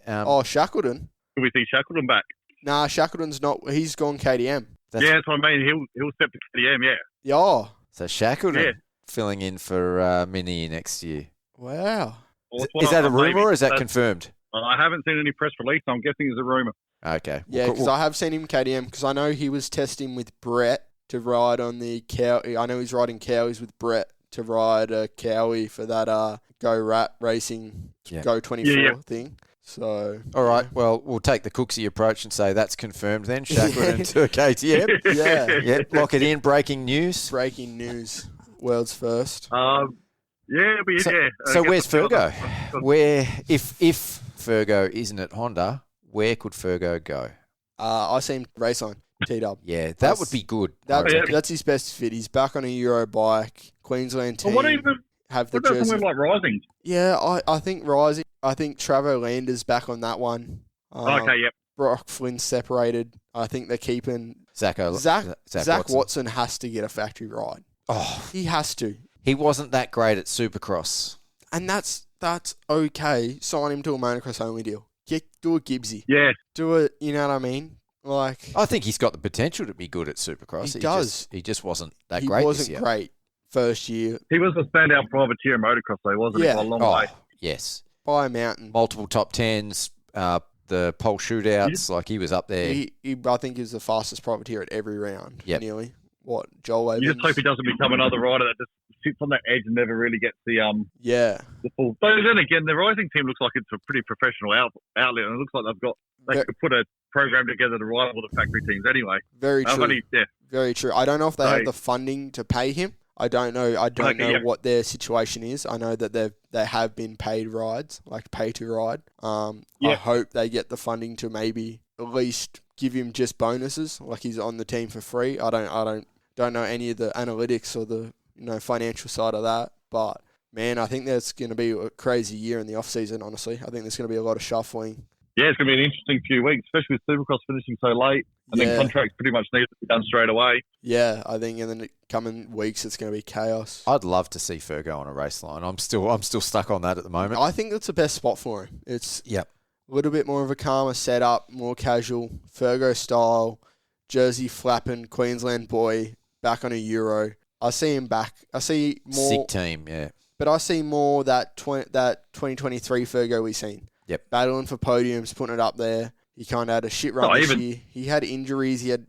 Shackleton. Do we see Shackleton back? Nah, Shackleton's not. He's gone KTM. That's what I mean. He'll step to KTM, yeah. Yeah. So Shackleton filling in for Mini next year. Wow. Well, is that a rumour or is that confirmed? I haven't seen any press release, so I'm guessing it's a rumour. Okay. Yeah, because I have seen him KTM, because I know he was testing with Brett to ride on the Cowie. I know he's riding Cowies with Brett to ride a Cowie for that Go Rat Racing Go 24 thing. So all right, well, we'll take the Cooksey approach and say that's confirmed then. Shackleton to a KTM. Yeah. Lock it in. Breaking news. World's first. So where's Fergo? Where if Fergo isn't at Honda, where could Fergo go? I see him race on T-Dub. Yeah, that would be good. That's his best fit. He's back on a Euro bike. Queensland team. What about somewhere like Rising? Yeah, I think Rising. I think Travo Lander's back on that one. Okay, yep. Brock Flynn's separated. I think they're keeping... Zach Watson has to get a factory ride. Oh, he has to. He wasn't that great at Supercross. And that's okay. Sign him to a motocross only deal. Do a Gibbsy. Yeah. Do it, you know what I mean? Like, I think he's got the potential to be good at Supercross. He does. He just wasn't that great. He wasn't great first year. He was a standout privateer in motocross, though, wasn't he? A long way. Yes. By a mountain. Multiple top tens, the pole shootouts, like he was up there. I think he was the fastest privateer at every round. Yep. Nearly. What, Joel Evans? You just hope he doesn't become another rider that just sits on that edge and never really gets the full. But then again, the Rising team looks like it's a pretty professional outlet, and it looks like they could put a program together to rival the factory teams anyway. Very true. Very true. I don't know if they have the funding to pay him. I don't know. What their situation is. I know that they have been paid rides, like pay to ride. I hope they get the funding to maybe at least give him just bonuses, like he's on the team for free. I don't know any of the analytics or the financial side of that. But man, I think there's going to be a crazy year in the off season. Honestly, I think there's going to be a lot of shuffling. Yeah, it's going to be an interesting few weeks, especially with Supercross finishing so late. I think contracts pretty much need to be done straight away. Yeah, I think in the coming weeks it's going to be chaos. I'd love to see Fergo on a race line. I'm still stuck on that at the moment. I think that's the best spot for him. It's a little bit more of a calmer setup, more casual, Fergo style, jersey flapping, Queensland boy, back on a Euro. I see him back. I see more... Sick team, yeah. But I see more that 2023 Fergo we've seen. Yep. Battling for podiums, putting it up there. He kind of had a shit run this year. He had injuries. He had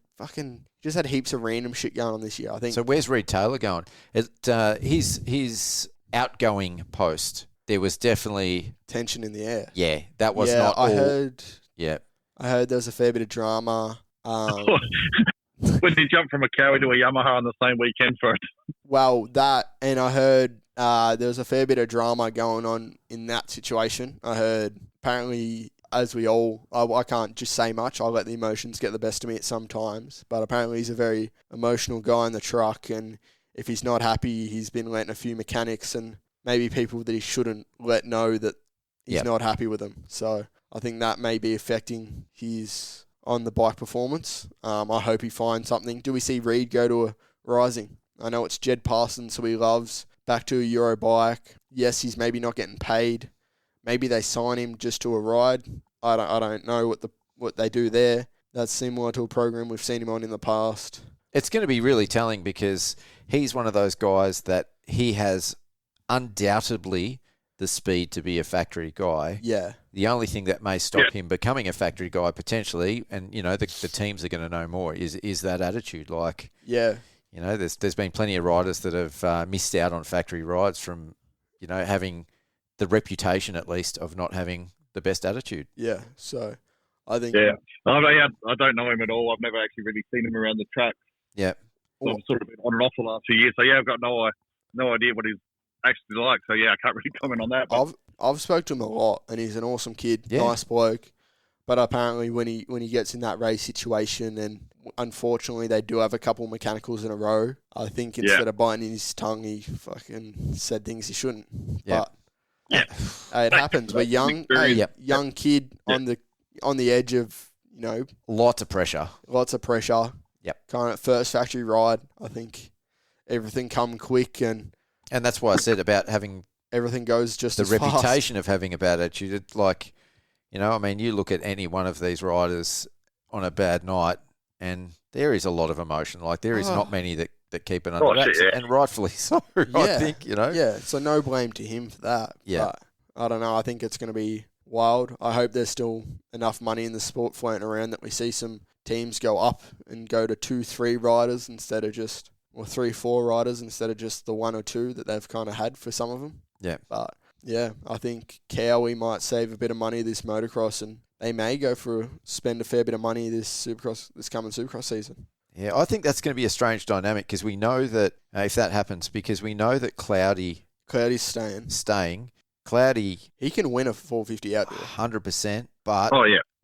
just had heaps of random shit going on this year, I think. So where's Reed Taylor going? His outgoing post, there was definitely... tension in the air. Yeah, that was not I all... heard... Yeah. I heard there was a fair bit of drama. When he jumped from a Cowie to a Yamaha on the same weekend for it. Well, that, and I heard there was a fair bit of drama going on in that situation. I heard apparently, as we all, I can't just say much. I let the emotions get the best of me at some times. But apparently he's a very emotional guy in the truck, and if he's not happy, he's been letting a few mechanics and maybe people that he shouldn't let know that he's not happy with them. So I think that may be affecting his on the bike performance. I hope he finds something. Do we see Reed go to a Rising? I know it's Jed Parsons, who he loves. Back to a Euro bike. Yes, he's maybe not getting paid. Maybe they sign him just to a ride. I don't know what they do there. That's similar to a program we've seen him on in the past. It's going to be really telling because he's one of those guys that he has undoubtedly the speed to be a factory guy. Yeah. The only thing that may stop him becoming a factory guy potentially, and the teams are going to know more, is that attitude. Like, there's been plenty of riders that have missed out on factory rides from, having the reputation at least of not having the best attitude. Yeah. So I think. Yeah. I don't know him at all. I've never actually really seen him around the track. Yeah. So I've sort of been on and off the last few years. So I've got no idea what he's actually like. So I can't really comment on that. But I've spoke to him a lot, and he's an awesome kid, nice bloke. But apparently, when he gets in that race situation, and unfortunately they do have a couple mechanicals in a row, I think instead of biting his tongue, he fucking said things he shouldn't. Yeah. But it happens. We're young, young kid on the edge of lots of pressure. Yep. Kind of first factory ride. I think everything come quick, and that's why I said about having everything goes just the as reputation fast. of having a bad attitude. It's like, you look at any one of these riders on a bad night, and there is a lot of emotion. Like there is not many that keep it under wraps, and rightfully so. I think Yeah, so no blame to him for that. Yeah, but I don't know. I think it's going to be wild. I hope there's still enough money in the sport floating around that we see some teams go up and go to 2-3 riders instead of just, or 3-4 riders instead of just the 1 or 2 that they've kind of had for some of them. Yeah. But yeah, I think Cowie might save a bit of money this motocross, and they may spend a fair bit of money this coming Supercross season. Yeah, I think that's going to be a strange dynamic because we know that if that happens, because we know that Cloudy's staying. Cloudy, he can win a 450 outdoor, 100%. But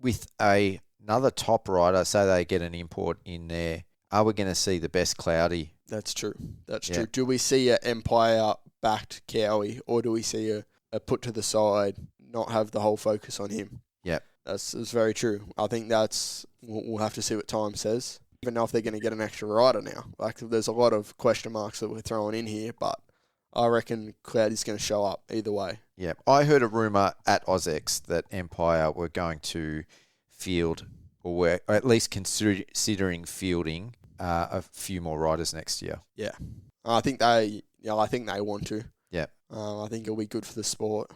with another top rider, say they get an import in there, are we going to see the best Cloudy? That's true. True. Do we see an Empire-backed Cowie, or do we see a put to the side, not have the whole focus on him? Yeah. That's very true. I think we'll have to see what time says. Even know if they're going to get an extra rider now. Like, there's a lot of question marks that we're throwing in here, but I reckon Cloudy's going to show up either way. Yeah. I heard a rumour at AUSX that Empire were going to field, or were at least considering fielding a few more riders next year. Yeah. I think they want to. Yeah. I think it'll be good for the sport.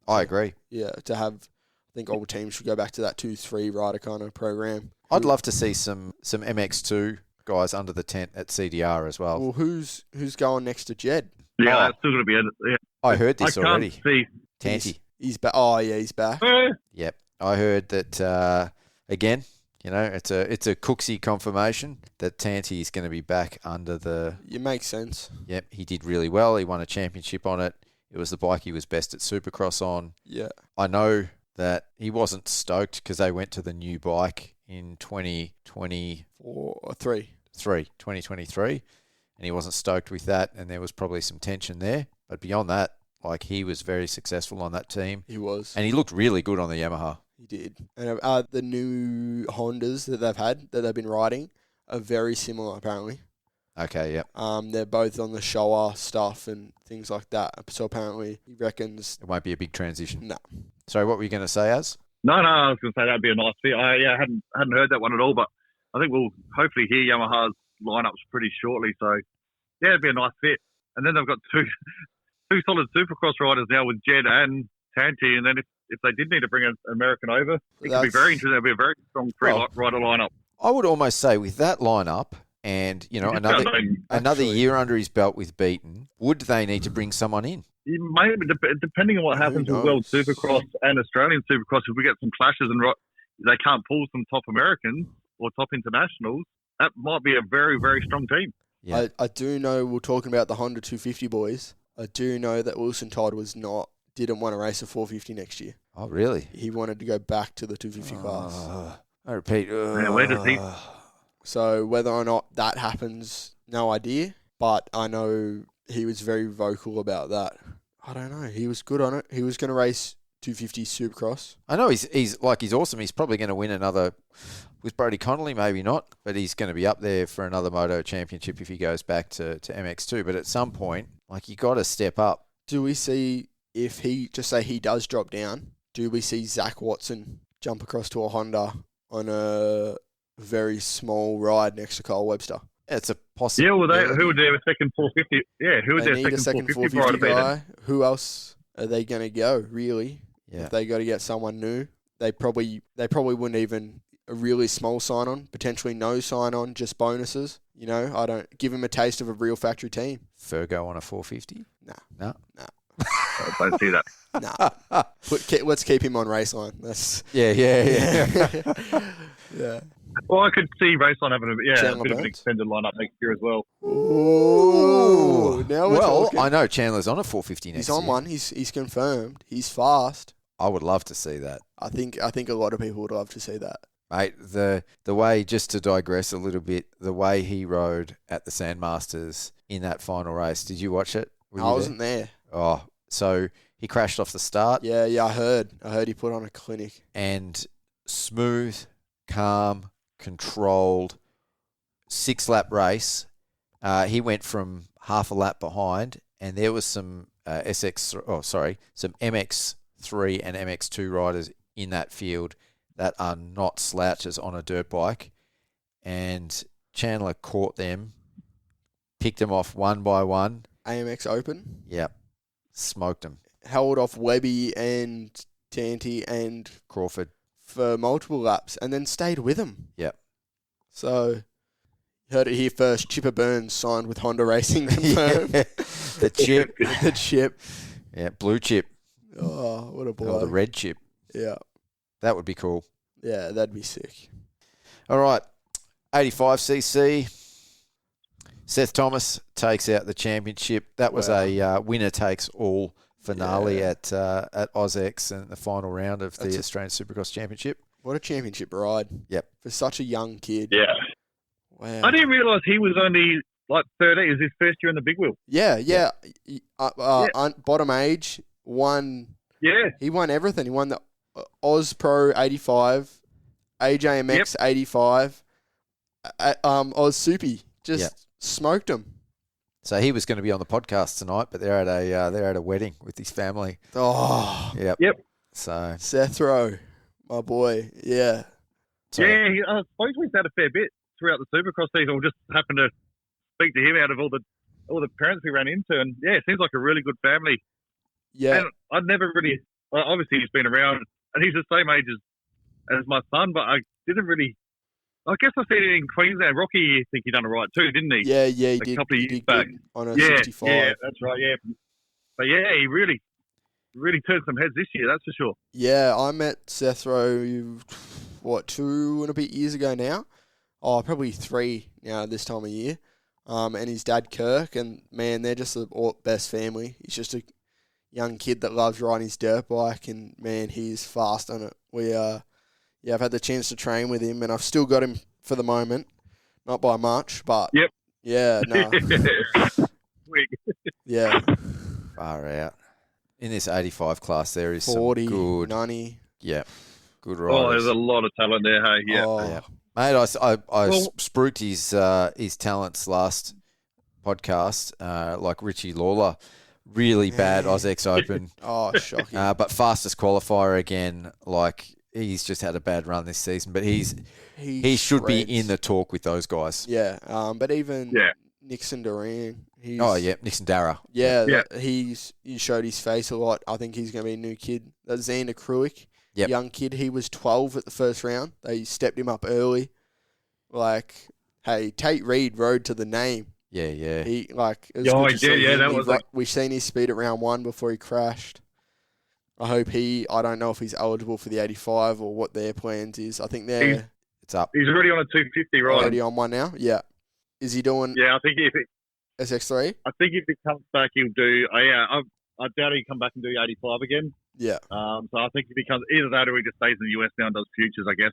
I agree. Yeah, I think all teams should go back to that 2-3 rider kind of program. I'd love to see some MX2 guys under the tent at CDR as well. Well, who's going next to Jed? Yeah, Oh. that's still going to be it. I heard this I can't already. see. Tanti. He's back. Oh, yeah, he's back. Yep. I heard that, again, it's a Cooksey confirmation that Tanti is going to be back under the... It makes sense. Yep, he did really well. He won a championship on it. It was the bike he was best at Supercross on. Yeah. I know that he wasn't stoked because they went to the new bike in 2023, and he wasn't stoked with that, and there was probably some tension there. But beyond that, he was very successful on that team. He was. And he looked really good on the Yamaha. He did. And the new Hondas that they've been riding are very similar, apparently. Okay, yep. They're both on the Showa stuff and things like that. So apparently he reckons... It won't be a big transition. No. Sorry, what were you going to say, Az? No, I was going to say that'd be a nice fit. I hadn't heard that one at all, but I think we'll hopefully hear Yamaha's lineups pretty shortly. So, yeah, it'd be a nice fit. And then they've got two solid Supercross riders now with Jed and Tanti. And then if they did need to bring an American over, it could be very interesting. It'd be a very strong rider lineup. I would almost say with that lineup and, another year under his belt with Beaton, would they need to bring someone in? Maybe, depending on what happens with World Supercross and Australian Supercross, if we get some clashes and they can't pull some top Americans or top internationals, that might be a very, very strong team. Yeah. I do know, we're talking about the Honda 250 boys. I do know that Lawson Todd didn't want to race a 450 next year. Oh, really? He wanted to go back to the 250 class. I repeat. Where does he? So whether or not that happens, no idea. But I know he was very vocal about that. I don't know. He was good on it. He was going to race 250 Supercross. I know he's awesome. He's probably going to win another with Brodie Connolly, maybe not, but he's going to be up there for another Moto championship if he goes back to MX2. But at some point, you got to step up. Do we see, if he, just say he does drop down, do we see Zach Watson jump across to a Honda on a very small ride next to Kyle Webster? It's a possibility. Yeah, who would their second 450? Yeah, who would their second 450 rider guy? Who else are they going to go, really? Yeah. If they got to get someone new, they probably wouldn't even a really small sign-on, potentially no sign-on, just bonuses. I don't give him a taste of a real factory team. Fergo on a 450? No. I don't see that. Nah. Let's keep him on race line. That's Yeah. yeah. Well, I could see Raceline having a bit of an Burns? extended lineup next year as well. Ooh, now we're talking. I know Chandler's on a 450 next He's on year. one. He's confirmed. He's fast. I would love to see that. I think a lot of people would love to see that. Mate, the way, just to digress a little bit, the way he rode at the Sandmasters in that final race, did you watch it? I wasn't there. Oh, so he crashed off the start. Yeah, I heard he put on a clinic. And smooth, calm, controlled, 6-lap race. He went from half a lap behind, and there was some some MX3 and MX2 riders in that field that are not slouches on a dirt bike. And Chandler caught them, picked them off one by one. AMX Open. Yep. Smoked them. Held off Webby and Tanti and Crawford. For multiple laps, and then stayed with him. Yep. So, you heard it here first. Chipper Burns signed with Honda Racing. Confirmed. The chip. The chip. Yeah, blue chip. Oh, what a boy. Or the red chip. Yeah. That would be cool. Yeah, that'd be sick. All right. 85cc. Seth Thomas takes out the championship. That was a winner-takes-all finale at AUSX and the final round of the Australian Supercross Championship. What a championship ride. Yep. For such a young kid. Yeah. Wow. I didn't realise he was only 13. It was his first year in the big wheel. Yeah. Bottom age, won. Yeah. He won everything. He won the Oz Pro 85, AJMX 85, Oz Soupy. Just smoked him. So he was going to be on the podcast tonight, but they're at a wedding with his family. Oh. Yep. So Seth Rowe, my boy. Yeah. So, yeah, I suppose we've had a fair bit throughout the Supercross season. We'll just happen to speak to him out of all the parents we ran into, and yeah, it seems like a really good family. Yeah. And I'd never really, obviously he's been around, and he's the same age as my son, but I I guess I seen it in Queensland. Rocky, I think he done it right too, didn't he? Yeah, he a did. couple of He years did back. good on a Yeah, 65. yeah, that's right. Yeah, but yeah, he really turned some heads this year. That's for sure. Yeah, I met Seth Rowe, 2 and a bit years ago now? Oh, probably 3 now this time of year. And his dad, Kirk, and man, they're just the best family. He's just a young kid that loves riding his dirt bike, and man, he's fast on it. I've had the chance to train with him, and I've still got him for the moment. Not by much, but Yep. Yeah, no. Yeah. Far out. In this 85 class, there is 40, some good, 90. yeah, good Oh, riders. there's a lot of talent there. Hey, yeah. Oh, Yeah. Mate, I spruiked his talents last podcast, like Richie Lawler. Really bad AUSX Open. Oh, shocking. But fastest qualifier again. Like, he's just had a bad run this season. But he should be shreds. in the talk with those guys. Yeah, but even Yeah. Nixon Duran. Nixon Dara. Yeah, Yeah. he showed his face a lot. I think he's going to be a new kid. That Zane Mackintosh, Yep. young kid. He was 12 at the first round. They stepped him up early. Like, hey, Tate Reid rode to the name. Yeah. He like. It was Yeah, good I to did, see yeah, him. that was like- We've seen his speed at round 1 before he crashed. I hope I don't know if he's eligible for the 85 or what their plans is. I think they're It's up. He's already on a 250, right? already on one now. Yeah. Is he doing Yeah, I think if SX3? it comes back, he'll do. I doubt he'll come back and do 85 again. Yeah. So I think if he comes either that or he just stays in the US now and does futures. I guess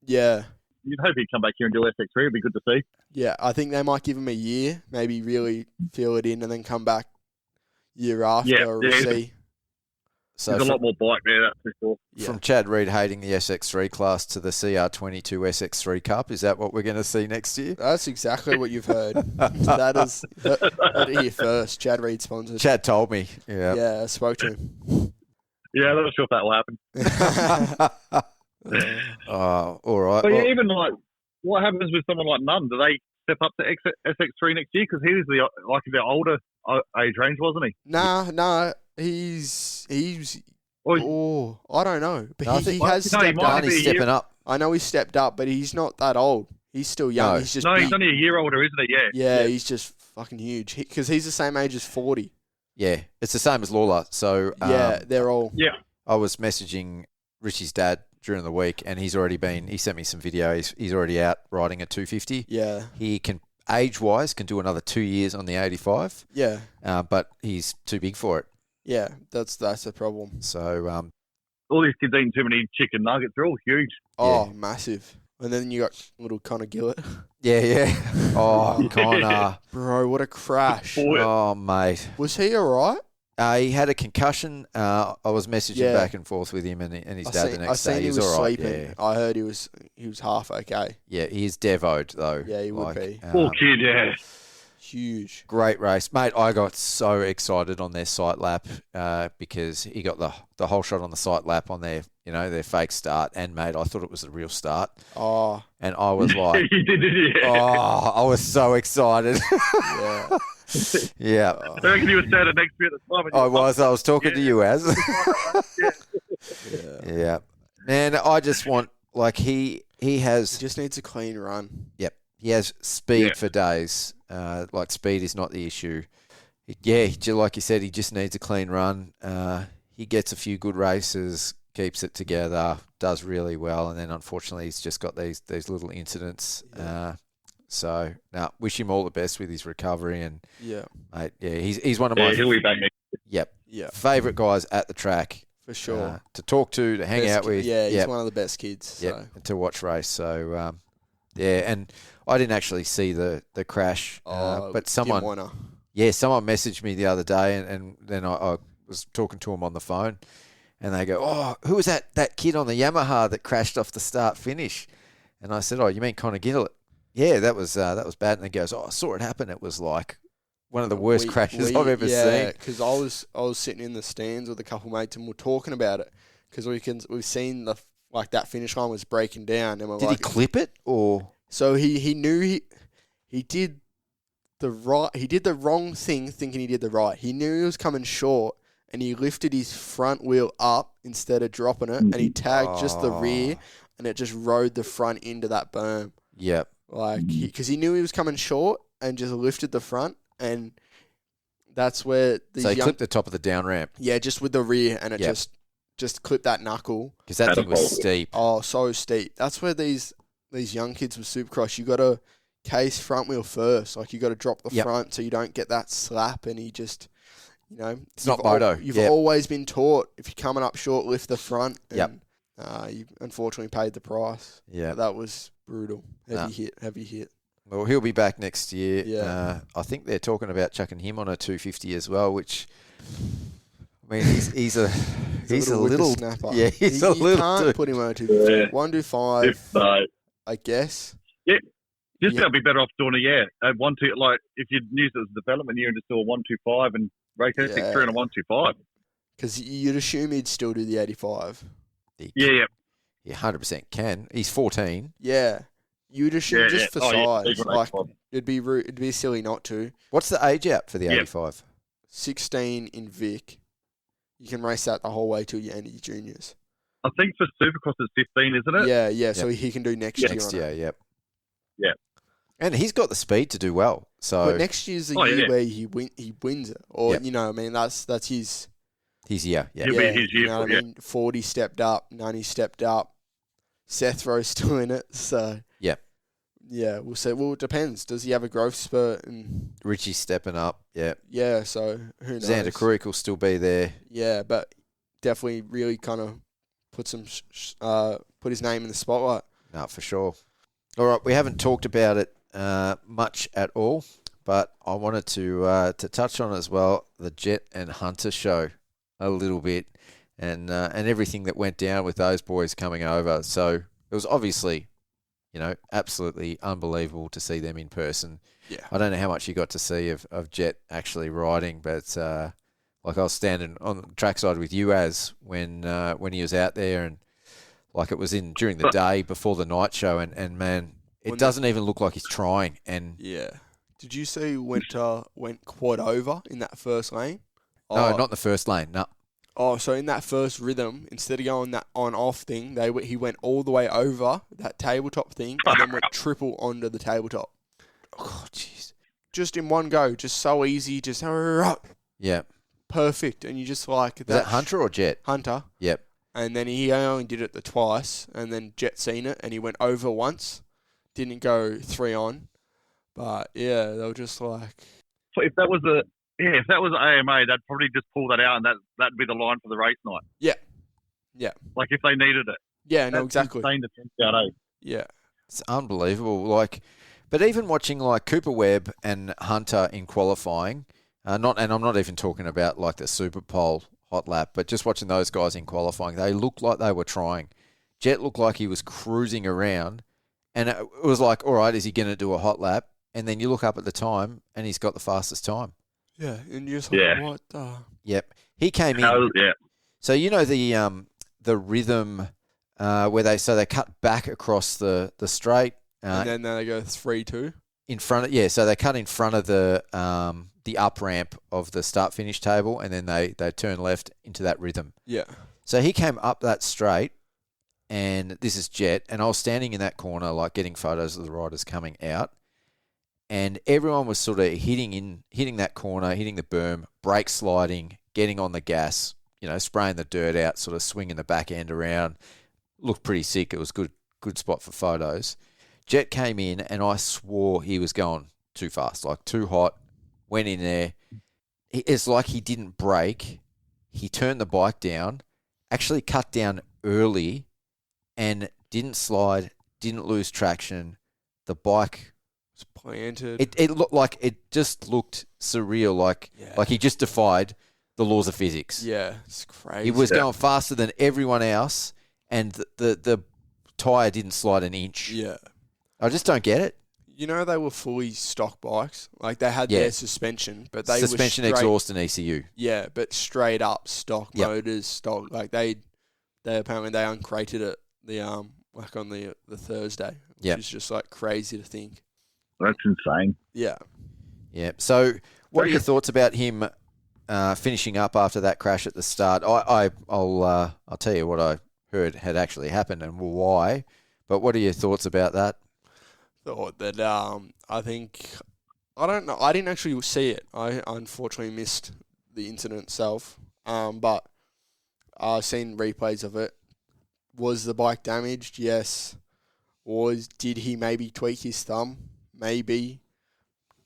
Yeah. you'd hope he'd come back here and do SX3. It'd be good to see. Yeah, I think they might give him a year, maybe really feel it in and then come back year after. Yeah, We'll yeah. see. So There's a lot more bike there, that's for sure. Yeah. from Chad Reid hating the SX3 class to the CR22 SX3 Cup, is that what we're going to see next year? That's exactly what you've heard. That is heard it here first. Chad Reid sponsored. Chad told me. Yeah. Yeah, I spoke to him. Yeah, I'm not sure if that will happen. Oh, all right. But Well, yeah, even like, what happens with someone like Nunn? Do they step up to SX3 next year? Because he was the older age range, wasn't he? Nah, he's I don't know. But I he think- has No, he stepped might up. be. Barney's stepping up. I know he's stepped up, but he's not that old. He's still young. No. He's just No, big. he's only a year older, isn't he? Yeah. Yeah, he's just fucking huge. Because he's the same age as 40. Yeah, it's the same as Lawler. So Yeah, they're all. Yeah. I was messaging Richie's dad during the week, and he sent me some video. He's already out riding a 250. Yeah, He can, age-wise, can do another 2 years on the 85, yeah, but he's too big for it. yeah. That's a problem. So, All these kids eating too many chicken nuggets. They're all huge. Oh, massive. And then you got little Connor Gillett. yeah. Oh, Connor. Bro, what a crash. Boy. Oh, mate. Was he all right? He had a concussion. I was messaging Yeah. back and forth with him and his dad the next day. he was all right. sleeping. I heard he was half okay. Yeah, he is devoed, though. Yeah, he would be. Poor kid, yeah. Huge. Great race, mate. I got so excited on their sight lap because he got the whole shot on the sight lap on their fake start, and mate, I thought it was the real start, Oh, and I was like, You did it, yeah. oh, I was so excited. yeah. Yeah, I reckon he was standing next to me at the time. and I you were was talking to you, Az. Yeah. Yeah, man, I just want he He has just needs a clean run. he has speed Yeah. for days. Speed is not the issue. Like you said, he just needs a clean run. He gets a few good races, keeps it together, does really well, and then unfortunately he's just got these little incidents. Wish him all the best with his recovery, and Yeah. mate, he's one of Yeah, my he'll be back next. Yeah, favourite guys at the track for sure. to talk to hang Best out ki- with. Yeah, he's Yep. one of the best kids. So. Yep, to watch race. So and I didn't actually see the crash, but someone someone messaged me the other day, and then I was talking to him on the phone, and they go, "Oh, who was that kid on the Yamaha that crashed off the start finish?" And I said, "Oh, you mean Connor Gillett?" Yeah, that was bad. And he goes, "Oh, I saw it happen. It was like one of the worst crashes I've ever seen." Because I was sitting in the stands with a couple mates and we're talking about it because we've seen that finish line was breaking down, and we're Did like, he clip it or? so he knew he did the wrong thing thinking he did the right. He knew he was coming short, and he lifted his front wheel up instead of dropping it, and he tagged just the rear, and it just rode the front into that berm. Yep. Like, because he knew he was coming short and just lifted the front, and that's where these So he clipped the top of the down ramp. Yeah, just with the rear, and it Yep. just clipped that knuckle. Because that thing was steep. Oh, so steep. That's where these young kids with Supercross, you got to case front wheel first. Like, you got to drop the front so you don't get that slap, and he just, It's not Moto. You've always been taught, if you're coming up short, lift the front. And, you unfortunately paid the price. Yeah. That was brutal. Heavy hit. Well, he'll be back next year. Yeah. I think they're talking about chucking him on a 250 as well, which, I mean, he's a little snapper. Yeah, he's a little. You can't put him on a 250. Yeah. 125, I guess. Yeah. Just I'd be better off doing a 1-2, like if you'd use it as a development year and just do a 125 and race ethics through in a 125. Because you'd assume he'd still do the 85. Yeah. He 100% can. He's 14. Yeah. You'd assume for size. Even Like, 85. it'd be silly not to. What's the age out for the 85? 16 in Vic. You can race that the whole way till you end your juniors. I think for Supercross it's 15, isn't it? Yeah. So he can do next year. Next year, yep. Yeah. And he's got the speed to do well. So But next year's the year where he wins it. Or, I mean, that's his... His year, yeah. He'll be his year. You know what I mean? 40 stepped up, 90 stepped up. Seth Rowe's still in it, so... Yeah, we'll see. Well, it depends. Does he have a growth spurt? And Richie's stepping up, yeah, so who knows? Xander Kruik will still be there. Yeah, but definitely really kind of put his name in the spotlight. No, for sure. All right, we haven't talked about it much at all, but I wanted to touch on as well the Jet and Hunter show a little bit, and everything that went down with those boys coming over. So it was obviously, absolutely unbelievable to see them in person. Yeah, I don't know how much you got to see of Jet actually riding, but like I was standing on the trackside with you when he was out there, and like it was during the day before the night show, and man, it doesn't even look like he's trying. And yeah, did you see Winter went quad over in that first lane? No, not in the first lane. No. Oh, so in that first rhythm, instead of going that on-off thing, he went all the way over that tabletop thing and then went triple onto the tabletop. Oh, jeez. Just in one go, just so easy, just yeah, perfect, and you just like that. Is that Hunter or Jet? Hunter. Yep. And then he only did it twice, and then Jet seen it, and he went over once, didn't go 3 on, but yeah, they were just like. If that was AMA, they'd probably just pull that out, and that'd be the line for the race night. Yeah. Like if they needed it. Yeah, no, exactly. Insane to think about, eh? Yeah. It's unbelievable. Like, but even watching like Cooper Webb and Hunter in qualifying, and I'm not even talking about like the Super Pole hot lap, but just watching those guys in qualifying, they looked like they were trying. Jet looked like he was cruising around, and it was like, all right, is he going to do a hot lap? And then you look up at the time, and he's got the fastest time. Yeah, and you're just like, what the... Yep. He came in. Yeah. So you know the rhythm where they cut back across the straight. And then they go 3-2. In front of, so they cut in front of the up ramp of the start-finish table, and then they turn left into that rhythm. Yeah. So he came up that straight, and this is Jet, and I was standing in that corner like getting photos of the riders coming out. And everyone was sort of hitting that corner, hitting the berm, brake sliding, getting on the gas, spraying the dirt out, sort of swinging the back end around. Looked pretty sick. It was good spot for photos. Jet came in, and I swore he was going too fast, like too hot. Went in there. It's like he didn't brake. He turned the bike down, actually cut down early, and didn't slide, didn't lose traction. The bike... planted. It looked like it just looked surreal, like he just defied the laws of physics. Yeah, it's crazy. He was going faster than everyone else, and the tyre didn't slide an inch. Yeah, I just don't get it. They were fully stock bikes. Like they had their suspension, but they suspension, were exhaust, and ECU. Yeah, but straight up stock motors, stock. Like they apparently they uncrated it like on the Thursday, which is just like crazy to think. That's insane. Yeah. Yeah. So, what are your thoughts about him finishing up after that crash at the start? I'll tell you what I heard had actually happened and why. But what are your thoughts about that? thought that I don't know. I didn't actually see it. I unfortunately missed the incident itself. But I've seen replays of it. Was the bike damaged? Yes. Did he maybe tweak his thumb? Maybe.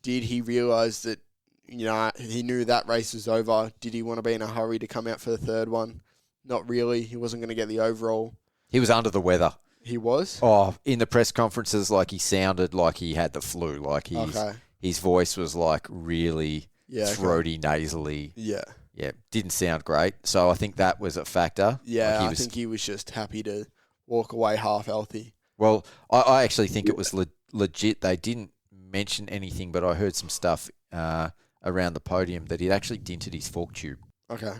Did he realise that, he knew that race was over? Did he want to be in a hurry to come out for the third one? Not really. He wasn't going to get the overall. He was under the weather. He was? Oh, in the press conferences, like he sounded like he had the flu. Like his voice was like really throaty, nasally. Yeah. Yeah, didn't sound great. So I think that was a factor. Yeah, I think he was just happy to walk away half healthy. Well, I actually think it was legit. They didn't mention anything, but I heard some stuff around the podium that he'd actually dented his fork tube. Okay.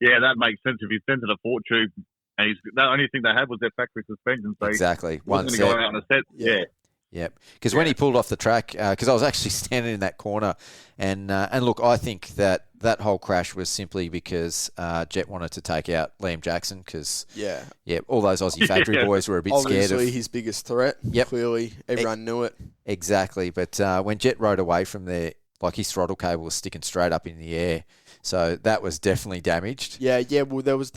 Yeah, that makes sense. If he's dented a fork tube, and the only thing they had was their factory suspension, so exactly. He wasn't going to go out on a set. Yeah. Yep. Because when he pulled off the track, because I was actually standing in that corner, and look, I think that whole crash was simply because Jet wanted to take out Liam Jackson because all those Aussie factory boys were a bit Obviously, scared of his biggest threat. Yep. Clearly, everyone knew it. Exactly. But when Jet rode away from there, like his throttle cable was sticking straight up in the air, so that was definitely damaged. Yeah. Well, there was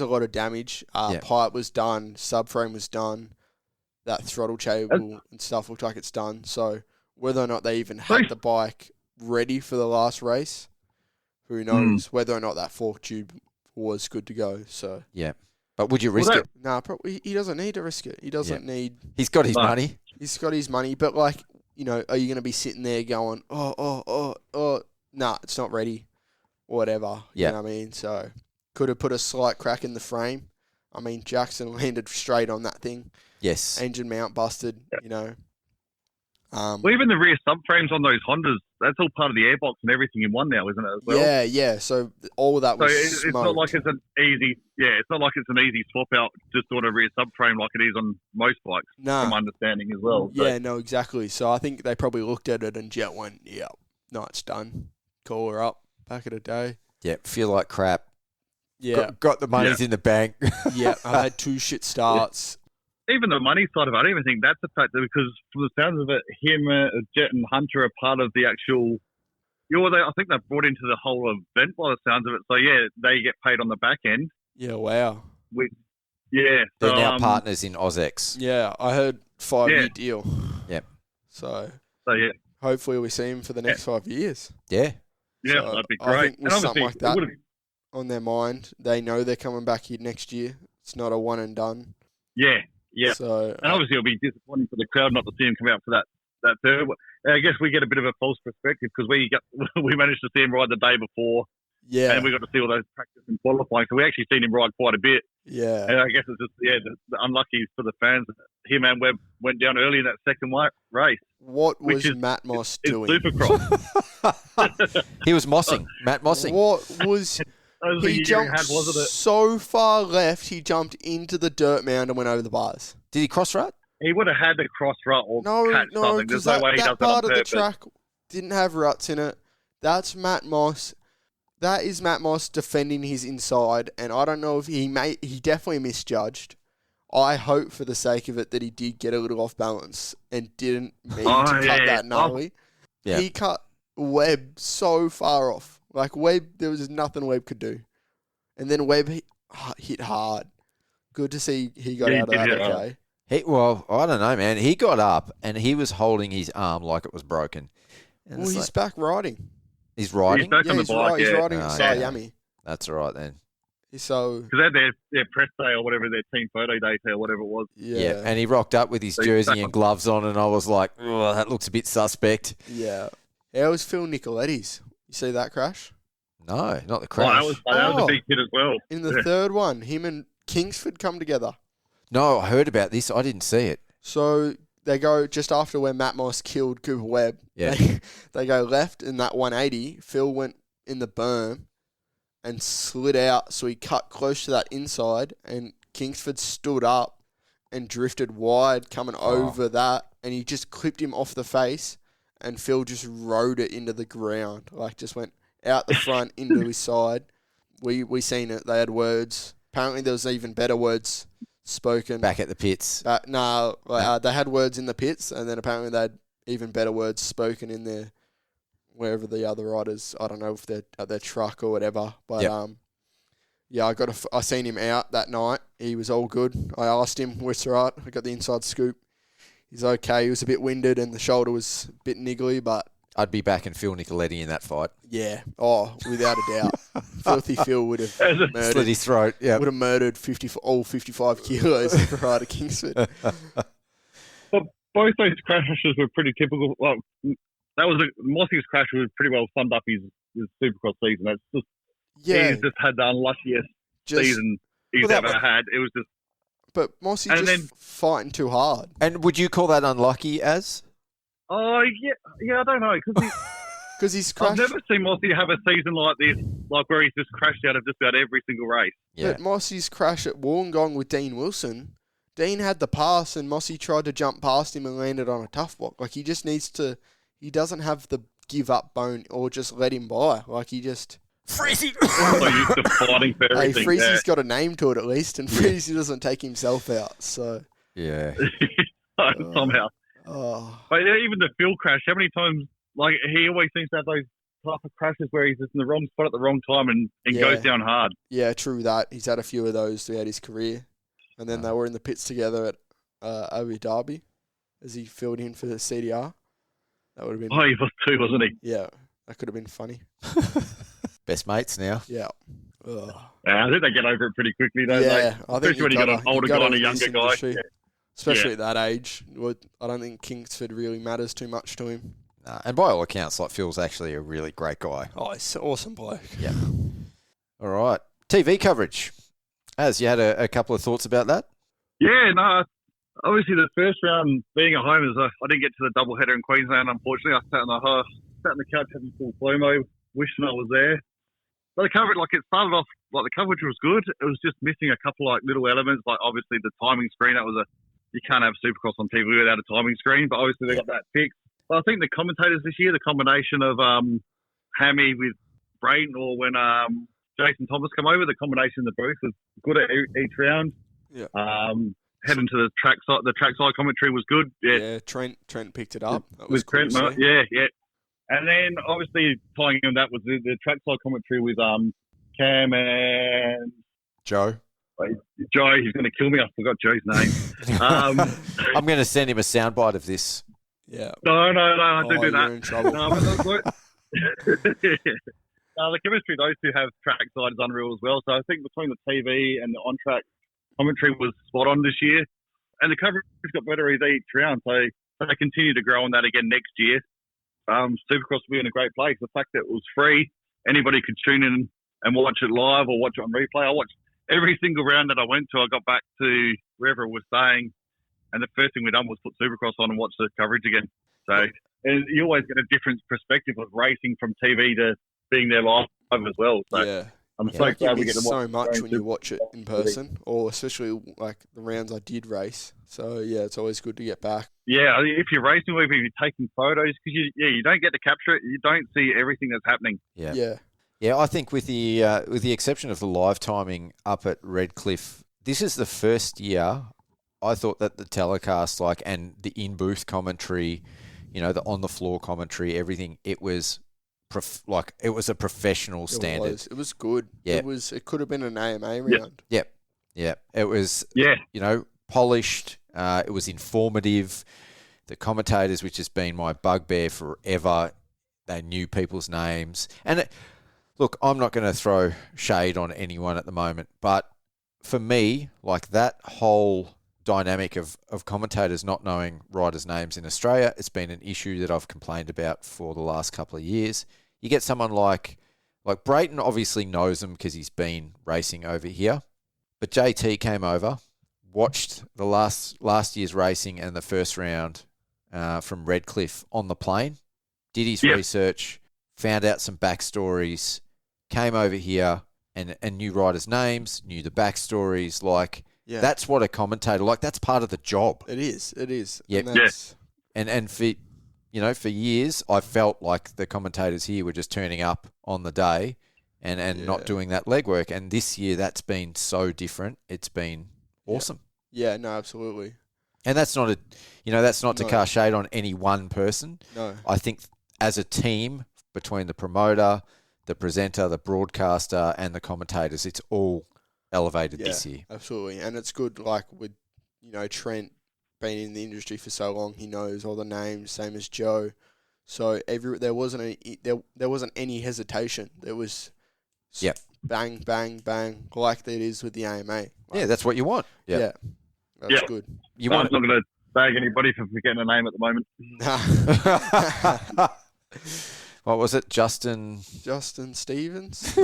a lot of damage. Pipe was done. Subframe was done. That throttle cable and stuff looked like it's done. So whether or not they even had the bike ready for the last race, who knows? Whether or not that fork tube was good to go. So yeah, but would you risk it? Nah, probably he doesn't need to risk it. He doesn't need. He's got his money. He's got his money, but are you going to be sitting there going, nah, it's not ready, or whatever. You know what I mean? So could have put a slight crack in the frame. I mean, Jackson landed straight on that thing. Yes. Engine mount busted, Well, even the rear subframes on those Hondas, that's all part of the airbox and everything in one now, isn't it, as well? Yeah. So all of that was it's not like it's an easy swap out just on a rear subframe like it is on most bikes, from my understanding as well. So. Yeah, no, exactly. So I think they probably looked at it and Jet went, no, it's done. Call her up. Back of the day. Yeah, feel like crap. Yeah. Got the monies in the bank. Yeah, I had 2 shit starts. Even the money side of it, I don't even think that's a factor because from the sounds of it, him, Jet and Hunter are part of the actual... I think they've brought into the whole event by the sounds of it. So, yeah, they get paid on the back end. Yeah, wow. They're now partners in AUSX. Yeah, I heard 5-year deal. Yep. So yeah. Hopefully we see him for the next 5 years. Yeah. Yeah, So that'd be great. I think with something like that would've- on their mind, they know they're coming back here next year. It's not a one and done. Yeah. So And obviously it'll be disappointing for the crowd not to see him come out for that third. I guess we get a bit of a false perspective because we managed to see him ride the day before. yeah, And we got to see all those practice and qualifying. So we actually seen him ride quite a bit. yeah. And I guess it's just, the unlucky for the fans. Him and Webb went down early in that second race. What which was is- Matt Moss It's doing? Supercross. He was mossing. Matt Mossing. What was... That was the He year jumped had, wasn't it? so far left, he jumped into the dirt mound and went over the bars. Did he cross rut? He would have had to cross rut or No, catch something. because There's no way he does that that on part of the purpose. track didn't have ruts in it. That's Matt Moss. That is Matt Moss defending his inside, and I don't know if he definitely misjudged. I hope for the sake of it that he did get a little off balance and didn't mean to cut that gnarly. Yeah. He cut Webb so far off. Like Webb, there was nothing Webb could do. And then Webb hit hard. Good to see he got out of that okay. Well, I don't know, man. He got up and he was holding his arm like it was broken. And Well, it's he's back riding. he's riding. He's back on the bike, He's yeah. riding in Oh, Siami. That's all right then. So, Because they had their press day or whatever, their team photo day or whatever it was. yeah. And he rocked up with his jersey and gloves on, and I was like, oh, that looks a bit suspect. Yeah. How was Phil Nicoletti's? You see that crash? No, not the Oh, crash. that was a big hit as well. In the third one, him and Kingsford come together. No, I heard about this. I didn't see it. So they go just after where Matt Moss killed Cooper Webb. Yeah. They go left in that 180. Phil went in the berm and slid out, so he cut close to that inside, and Kingsford stood up and drifted wide coming over that, and he just clipped him off the face, and Phil just rode it into the ground, like just went out the front into his side. We seen it. They had words. Apparently there was even better words spoken. Back at the pits. They had words in the pits, and then apparently they had even better words spoken in there, wherever the other riders, I don't know if they're at their truck or whatever. But, I seen him out that night. He was all good. I asked him, what's right? I got the inside scoop. He's okay. He was a bit winded and the shoulder was a bit niggly, but... I'd be backing Phil Nicoletti in that fight. Yeah. Oh, without a doubt. Filthy Phil would have murdered... Slit his throat, yeah. Would have murdered all 55 kilos of Ryder Kingsford. But both those crashes were pretty typical. Well, Mossy's crash was pretty well summed up his Supercross season. That's just... Yeah. He's just had the unluckiest season he's ever had. It was just... But Mossy just fighting too hard. And would you call that unlucky as? Oh, yeah, I don't know. Because he's crashed. I've never seen Mossy have a season like this, like where he's just crashed out of just about every single race. Yeah. But Mossy's crash at Wollongong with Dean Wilson, Dean had the pass and Mossy tried to jump past him and landed on a tough block. Like, he just needs to... He doesn't have the give-up bone or just let him by. Like, he just... Freezy! So used to fighting for everything. Hey, Freezy's got a name to it at least, and Freezy doesn't take himself out, so... Yeah. Somehow. Oh. But even the Phil crash, how many times... Like, he always seems to have those type of crashes where he's just in the wrong spot at the wrong time and goes down hard. Yeah, true that. He's had a few of those throughout his career. And then they were in the pits together at Abu Dhabi as he filled in for the CDR. That would have been... Oh, he was too, wasn't he? Yeah, that could have been funny. Best mates now. Yeah. I think they get over it pretty quickly, don't they? Yeah, I think especially when you got an older guy and a younger guy. Yeah. Especially at that age. I don't think Kingsford really matters too much to him. And by all accounts, like, Phil's actually a really great guy. Oh, he's an awesome bloke. Yeah. All right. TV coverage. Az, you had a couple of thoughts about that? Yeah, no. Obviously, the first round being at home, I didn't get to the doubleheader in Queensland, unfortunately. I sat on the couch having full slow-mo, wishing I was there. But the coverage, it started off, the coverage was good. It was just missing a couple, little elements, obviously the timing screen. That was you can't have Supercross on TV without a timing screen, but obviously they got that fixed. But I think the commentators this year, the combination of Hammy with Brayton, or when Jason Thomas come over, the combination of the booth was good at each round. Yeah. Heading to the trackside commentary was good. Yeah, Trent picked it up. That was cool. Yeah. And then, obviously, tying in that was the trackside commentary with Cam and... Joe. Joe, he's going to kill me. I forgot Joe's name. I'm going to send him a soundbite of this. Yeah. No, I don't do that. You're in trouble. The chemistry those two have trackside is unreal as well. So I think between the TV and the on-track commentary was spot on this year. And the coverage got better each round. So they continue to grow on that again next year. Supercross will be in a great place. The fact that it was free, anybody could tune in and watch it live or watch it on replay. I watched every single round that I went to. I got back to wherever it was staying, and the first thing we done was put Supercross on and watch the coverage again. So and you always get a different perspective of racing from TV to being there live as well. So yeah. I'm so glad we get to watch so much when you watch it in person, or especially the rounds I did race. So yeah, it's always good to get back. Yeah, if you're racing, or if you're taking photos, because you don't get to capture it, you don't see everything that's happening. Yeah. I think with the exception of the live timing up at Redcliffe, this is the first year I thought that the telecast, and the in booth commentary, the on the floor commentary, everything, it was. It was a professional standard. It was good. Yeah. It could have been an AMA round. Yep. It was, polished. It was informative. The commentators, which has been my bugbear forever, they knew people's names. And look, I'm not going to throw shade on anyone at the moment, but for me, that whole dynamic of commentators not knowing riders' names in Australia, it's been an issue that I've complained about for the last couple of years. You get someone like Brayton obviously knows them because he's been racing over here. But JT came over, watched the last year's racing and the first round from Redcliffe on the plane, did his research, found out some backstories, came over here and knew riders' names, knew the backstories. That's what a commentator, that's part of the job. It is. Yep. And for years, I felt like the commentators here were just turning up on the day and not doing that legwork. And this year, that's been so different. It's been awesome. Yeah, no, absolutely. And that's not to No. cast shade on any one person. No. I think as a team, between the promoter, the presenter, the broadcaster, and the commentators, it's all elevated this year. Absolutely. And it's good, like, with, Trent being in the industry for so long, he knows all the names, same as Joe. So there wasn't any hesitation. There was bang, bang, bang, like it is with the AMA. Yeah, that's what you want. Yeah. That's good. You I'm want not going to bag anybody for forgetting a name at the moment. what was it, Justin Stevens?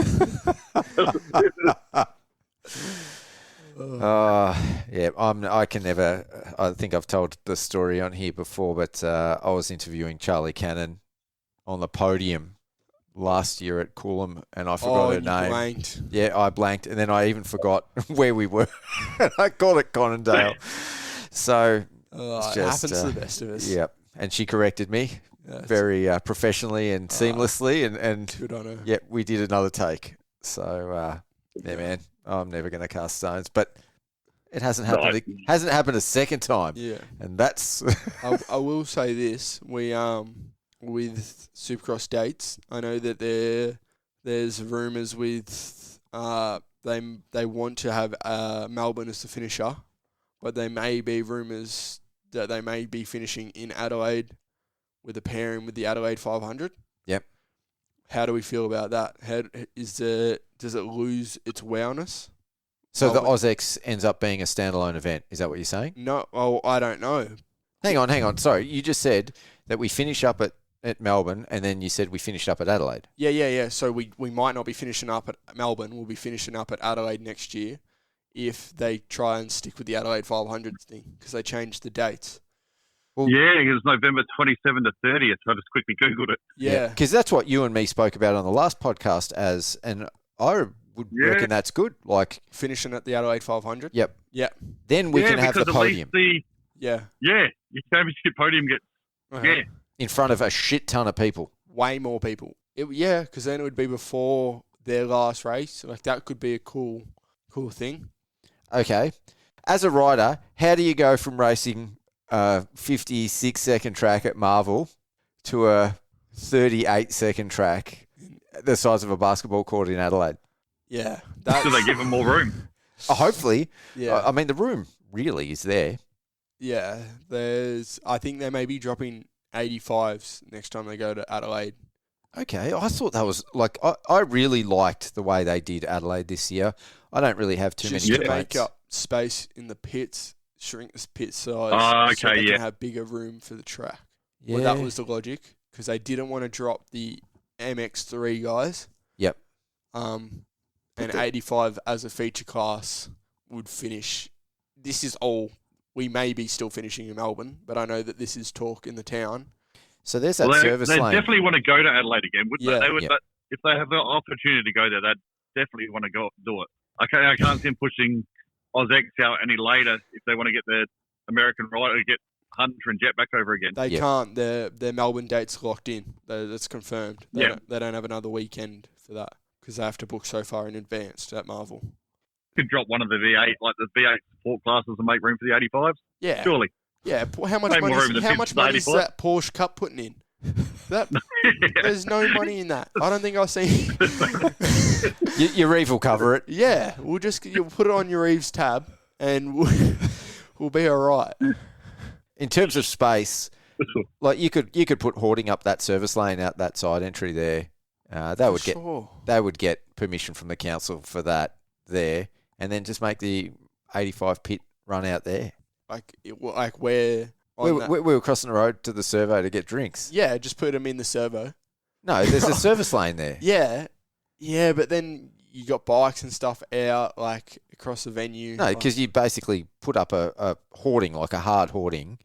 I can never. I think I've told the story on here before, but I was interviewing Charlie Cannon on the podium last year at Coolum, and I forgot her name. Blanked. Yeah, I blanked, and then I even forgot where we were. I called it Conondale. So it happens to the best of us. Yep, and she corrected me very professionally and seamlessly, and good on her. Yeah, we did another take. So man, I'm never going to cast stones, but it hasn't happened. Hasn't happened a second time. Yeah, and that's. I will say this: we with Supercross dates, I know that there's rumours with they want to have Melbourne as the finisher, but there may be rumours that they may be finishing in Adelaide with a pairing with the Adelaide 500. Yep. How do we feel about that? Does it lose its wowness? So the AUSX ends up being a standalone event. Is that what you're saying? No. Oh, I don't know. Hang on. Sorry, you just said that we finish up at Melbourne, and then you said we finished up at Adelaide. Yeah. So we might not be finishing up at Melbourne. We'll be finishing up at Adelaide next year if they try and stick with the Adelaide 500 thing, because they changed the dates. Well, yeah, it was November 27 to 30th. I just quickly Googled it. Yeah. Because that's what you and me spoke about on the last podcast and I would reckon that's good. Like finishing at the Adelaide 500. Yep. Yep. Then we can have the podium. Your championship podium gets, in front of a shit ton of people. Way more people. Because then it would be before their last race. Like, that could be a cool thing. Okay. As a rider, how do you go from racing a 56-second track at Marvel to a 38-second track the size of a basketball court in Adelaide? Yeah. So they give them more room. Hopefully. Yeah. I mean, the room really is there. Yeah. I think they may be dropping 85s next time they go to Adelaide. Okay, I thought that was like I really liked the way they did Adelaide this year. I don't really have too many complaints. complaints. Just to make up space in the pits, shrink the pit size, so they can have bigger room for the track. Yeah. Well, that was the logic, because they didn't want to drop the MX3 guys. Yep. And 85 as a feature class would finish. This is all. We may be still finishing in Melbourne, but I know that this is talk in the town. So there's that service they lane. They definitely want to go to Adelaide again, wouldn't they? They would, Yep. If they have the opportunity to go there, they'd definitely want to go do it. I can't see them pushing AUSX out any later if they want to get the American right or get Hunter and Jet back over again. They can't. Their Melbourne date's locked in. That's confirmed. They don't have another weekend for that because they have to book so far in advance at Marvel. Could drop one of the V8, like the V8 support classes, and make room for the 85s. Yeah, surely. Yeah, how much money is that Porsche Cup putting in? There's no money in that. I don't think I've seen. Your Reeve will cover it. Yeah, you'll put it on your Reeves tab, and we'll be all right. In terms of space, like you could put hoarding up that service lane out that side entry there. They would get permission from the council for that there, and then just make the 85 pit run out there. We were crossing the road to the servo to get drinks. Yeah, just put them in the servo. No, there's a service lane there. Yeah, but then you got bikes and stuff out like across the venue. No, because you basically put up a hoarding, like a hard hoarding,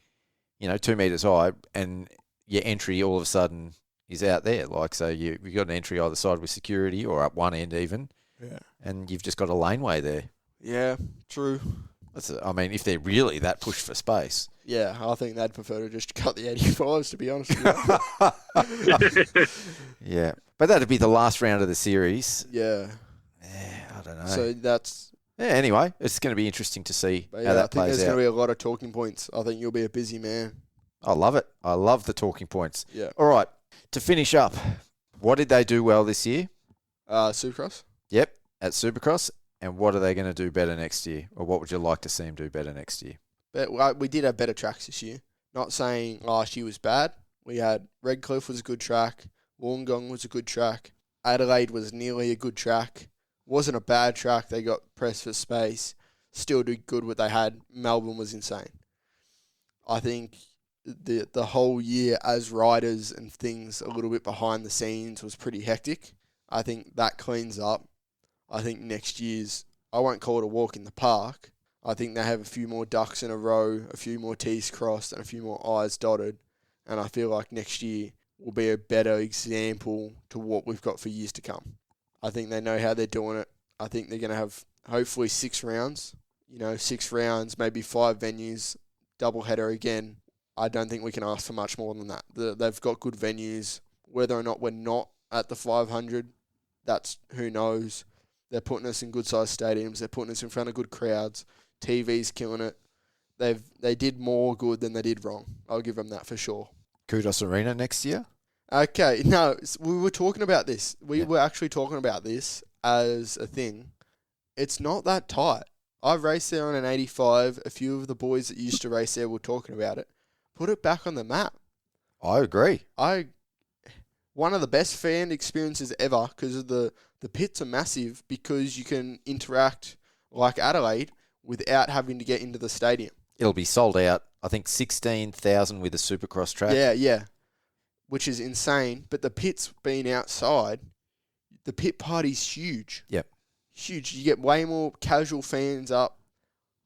2 meters high, and your entry all of a sudden is out there. Like, so you got an entry either side with security or up one end even. Yeah. And you've just got a laneway there. Yeah, true. If they're really that push for space. Yeah, I think they'd prefer to just cut the 85s, to be honest with you. Yeah. But that'd be the last round of the series. Yeah. Yeah, I don't know. So that's... anyway, it's going to be interesting to see But how I that think plays there's out. going to be a lot of talking points. I think you'll be a busy man. I love it. I love the talking points. Yeah. All right, to finish up, what did they do well this year? Supercross. Yep, at Supercross. And what are they going to do better next year? Or what would you like to see them do better next year? But we did have better tracks this year. Not saying last year was bad. We had Redcliffe was a good track. Wollongong was a good track. Adelaide was nearly a good track. Wasn't a bad track. They got pressed for space. Still did good what they had. Melbourne was insane. I think the whole year as riders and things a little bit behind the scenes was pretty hectic. I think that cleans up. I think next year's, I won't call it a walk in the park. I think they have a few more ducks in a row, a few more T's crossed, and a few more I's dotted. And I feel like next year will be a better example to what we've got for years to come. I think they know how they're doing it. I think they're going to have hopefully 6 rounds. 6 rounds, maybe 5 venues, double header again. I don't think we can ask for much more than that. They've got good venues. Whether or not we're not at the 500, that's who knows. They're putting us in good-sized stadiums. They're putting us in front of good crowds. TV's killing it. They did more good than they did wrong. I'll give them that for sure. Kudos Arena next year? Okay, no, we were talking about this. We were actually talking about this as a thing. It's not that tight. I've raced there on an 85. A few of the boys that used to race there were talking about it. Put it back on the map. I agree. One of the best fan experiences ever because the pits are massive because you can interact like Adelaide without having to get into the stadium. It'll be sold out, I think 16,000 with a Supercross track. Yeah. Which is insane. But the pits being outside, the pit party's huge. Yep. Huge. You get way more casual fans up.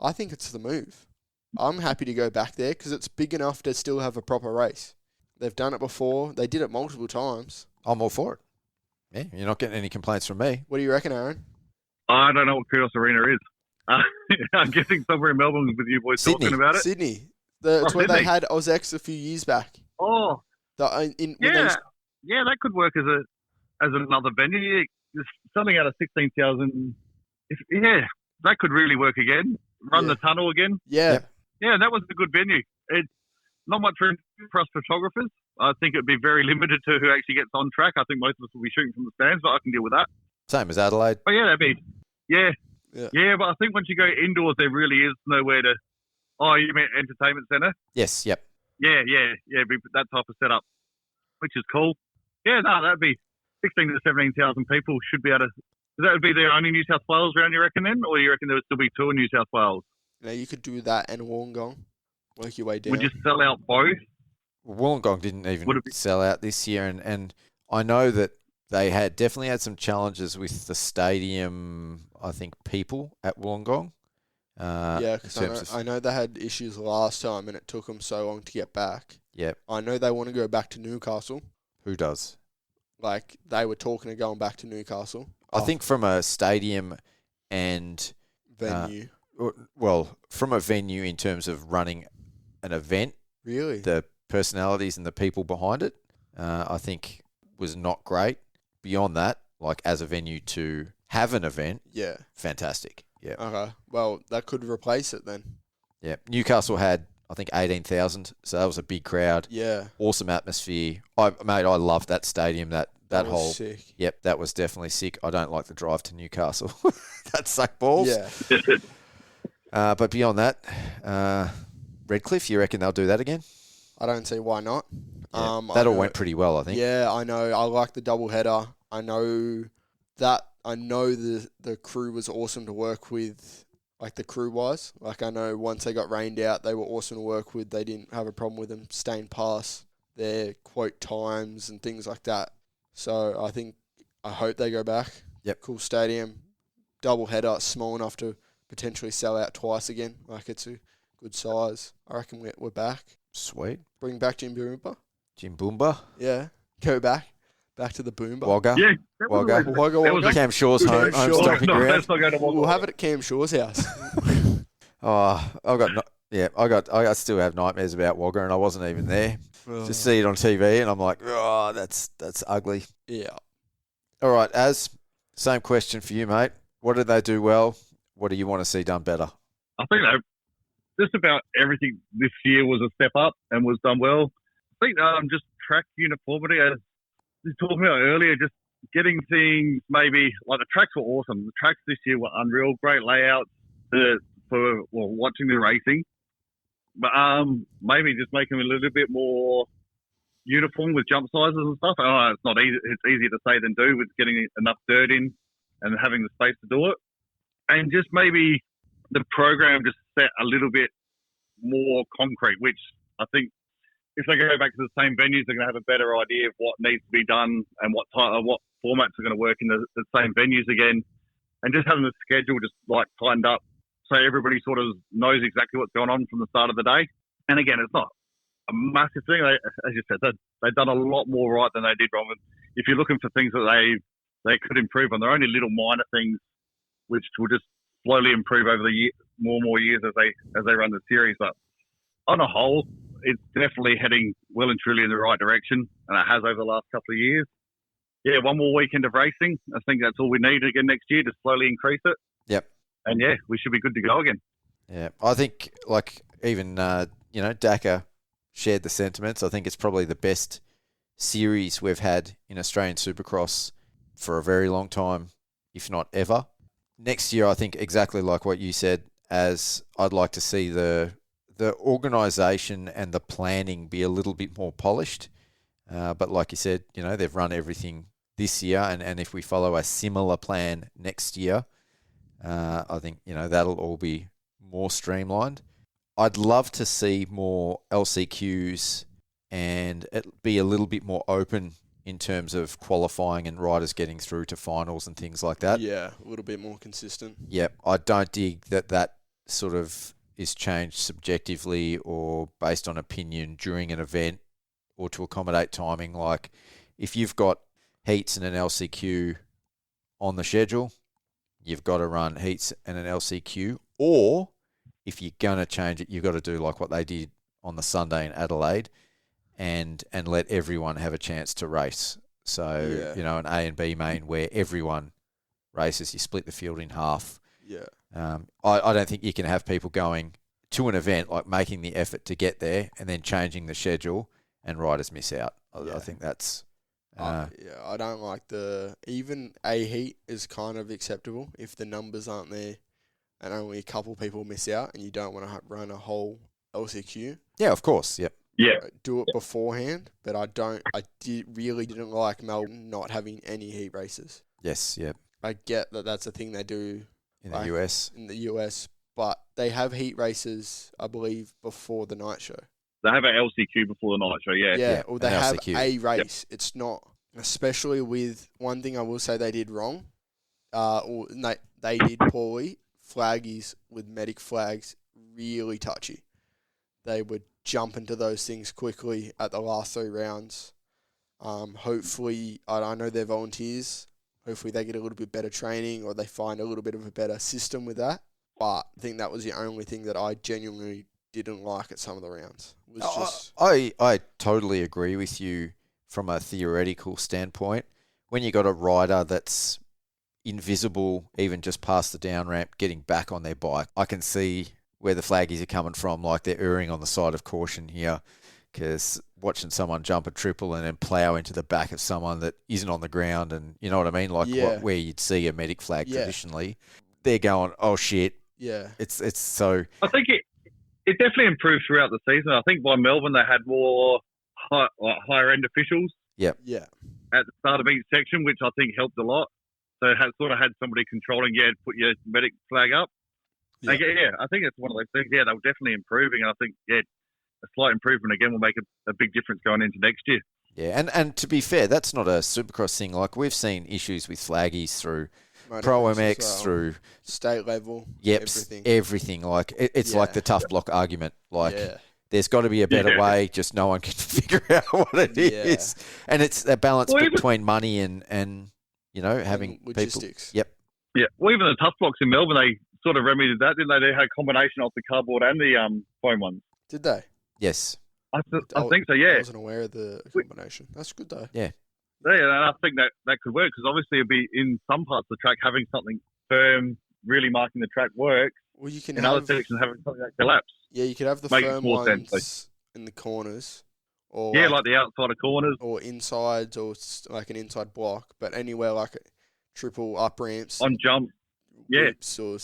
I think it's the move. I'm happy to go back there because it's big enough to still have a proper race. They've done it before. They did it multiple times. I'm all for it. Yeah, you're not getting any complaints from me. What do you reckon, Aaryn? I don't know what Kudos Arena is. I'm guessing somewhere in Melbourne with you boys Sydney. talking about it. Sydney. It's where they Sydney. had AUSX a few years back. Oh, When that could work as another venue. Yeah, just something out of 16,000. Yeah, that could really work again. Run the tunnel again. Yeah. Yep. Yeah, that was a good venue. It's not much room for us photographers. I think it'd be very limited to who actually gets on track. I think most of us will be shooting from the stands, but I can deal with that. Same as Adelaide. But yeah, that'd be, Yeah. yeah. But I think once you go indoors, there really is nowhere to. Oh, you meant entertainment centre? Yes, yep. Yeah. That type of setup, which is cool. Yeah, no, that'd be 16 to 17,000 people should be able to. That would be the only New South Wales round, you reckon, then? Or you reckon there would still be 2 in New South Wales? You could do that and Wollongong. Work your way down. Would you sell out both? Wollongong didn't even Would it be- sell out this year, and I know that they definitely had some challenges with the stadium, I think, people at Wollongong. Because I know they had issues last time and it took them so long to get back. Yep. I know they want to go back to Newcastle. Who does? Like, they were talking of going back to Newcastle. I think from a stadium and Venue. from a venue in terms of running an event, Really? the personalities and the people behind it, I think was not great. Beyond that, like as a venue to have an event, Yeah. fantastic. Yeah. Okay. Well, that could replace it then. Yeah. Newcastle had, I think, 18,000, so that was a big crowd. Yeah. Awesome atmosphere. I loved that stadium, that was whole. sick. Yep, that was definitely sick. I don't like the drive to Newcastle. That sucked balls. Yeah. But beyond that, Redcliffe, you reckon they'll do that again? I don't see why not. Yeah. That all went pretty well, I think. Yeah, I know. I like the double header. I know the crew was awesome to work with, like the crew wise. Like I know once they got rained out, they were awesome to work with. They didn't have a problem with them staying past their quote times and things like that. So I hope they go back. Yep. Cool stadium, double header, small enough to potentially sell out twice again. Like it's a good size. I reckon we're back. Sweet. Bring back Jim Boomba. Jim Boomba. Yeah. Go back to the Boomba. Wagga. Yeah, that was Wagga. always- Wagga, that was Wagga. Cam Shaw's home stomping No, ground. let's not go to Wagga. We'll have it at Cam Shaw's house. Oh, I still have nightmares about Wagga, and I wasn't even there. Just see it on TV, and I'm like, oh, that's ugly. Yeah. All right, same question for you, mate. What did they do well? What do you want to see done better? I think just about everything this year was a step up and was done well. I think just track uniformity, as we were talking about earlier, just getting things maybe, like the tracks were awesome. The tracks this year were unreal, great layouts for watching the racing. But maybe just make them a little bit more uniform with jump sizes and stuff. It's not easy. It's easier to say than do with getting enough dirt in and having the space to do it. And just maybe the program just set a little bit more concrete, which I think if they go back to the same venues, they're going to have a better idea of what needs to be done and what formats are going to work in the same venues again. And just having the schedule just like tightened up so everybody sort of knows exactly what's going on from the start of the day. And again, it's not a massive thing. As you said, they've done a lot more right than they did wrong. And if you're looking for things that they could improve on, they're only little minor things which will just slowly improve over the more and more years as they run the series. But on a whole, it's definitely heading well and truly in the right direction, and it has over the last couple of years. Yeah, one more weekend of racing. I think that's all we need again next year to slowly increase it. Yep. And yeah, we should be good to go again. Yeah, I think like even Dakar shared the sentiments. I think it's probably the best series we've had in Australian Supercross for a very long time, if not ever. Next year, I think exactly like what you said, as I'd like to see the organisation and the planning be a little bit more polished. But like you said, they've run everything this year, and if we follow a similar plan next year, I think, that'll all be more streamlined. I'd love to see more LCQs and it be a little bit more open in terms of qualifying and riders getting through to finals and things like that. Yeah, a little bit more consistent. Yeah, I don't dig that sort of is changed subjectively or based on opinion during an event or to accommodate timing. Like if you've got heats and an LCQ on the schedule, you've got to run heats and an LCQ, or if you're going to change it, you've got to do like what they did on the Sunday in Adelaide and let everyone have a chance to race. So, an A and B main where everyone races, you split the field in half. Yeah. I don't think you can have people going to an event, like making the effort to get there and then changing the schedule and riders miss out. I think that's... I don't like even a heat is kind of acceptable if the numbers aren't there and only a couple people miss out and you don't want to run a whole LCQ. Yeah, of course. Yep. Yeah. Do it beforehand, but I really didn't like Melbourne not having any heat races. Yes, yep. I get that that's a thing they do in the US. In the US, but they have heat races, I believe, before the night show. They have an LCQ before the night show, yeah. Yeah, or they have LCQ. a race. Yep. It's not, especially with one thing I will say they did wrong, or they did poorly. Flaggies with medic flags, really touchy. They would jump into those things quickly at the last 3 rounds. Hopefully, I know they're volunteers. Hopefully they get a little bit better training or they find a little bit of a better system with that. But I think that was the only thing that I genuinely didn't like at some of the rounds. I totally agree with you from a theoretical standpoint. When you got a rider that's invisible, even just past the down ramp, getting back on their bike, I can see where the flaggies are coming from. Like they're erring on the side of caution here, because watching someone jump a triple and then plough into the back of someone that isn't on the ground, and you know what I mean, like where you'd see a medic flag traditionally, they're going, oh shit. Yeah, it's so. I think it definitely improved throughout the season. I think by Melbourne they had more higher end officials. Yeah. At the start of each section, which I think helped a lot. So it sort of had somebody controlling. Put your medic flag up. Yeah, I think it's one of those things. Yeah, they were definitely improving. And I think a slight improvement again will make a big difference going into next year. Yeah, and to be fair, that's not a Supercross thing. Like we've seen issues with flaggies through Moto Pro MX, through state level, everything. Like it's like the tough block argument. Like there's got to be a better way. Just no one can figure out what it is, and it's a balance between money and having logistics. People. Yep. Yeah. Well, even the tough blocks in Melbourne, they sort of remedied that, didn't they? They had a combination of the cardboard and the foam ones. Did they? Yes. I think so, yeah. I wasn't aware of the combination. That's good, though. Yeah. Yeah, and I think that could work, because obviously it'd be in some parts of the track having something firm really marking the track works, Well, you can in have other sections having something that collapse. Yeah, you could have the Makes firm more sense, ones in the corners, or Yeah, like the outside of corners. or insides, or like an inside block, but anywhere like triple up ramps On jump. Yeah. whips, or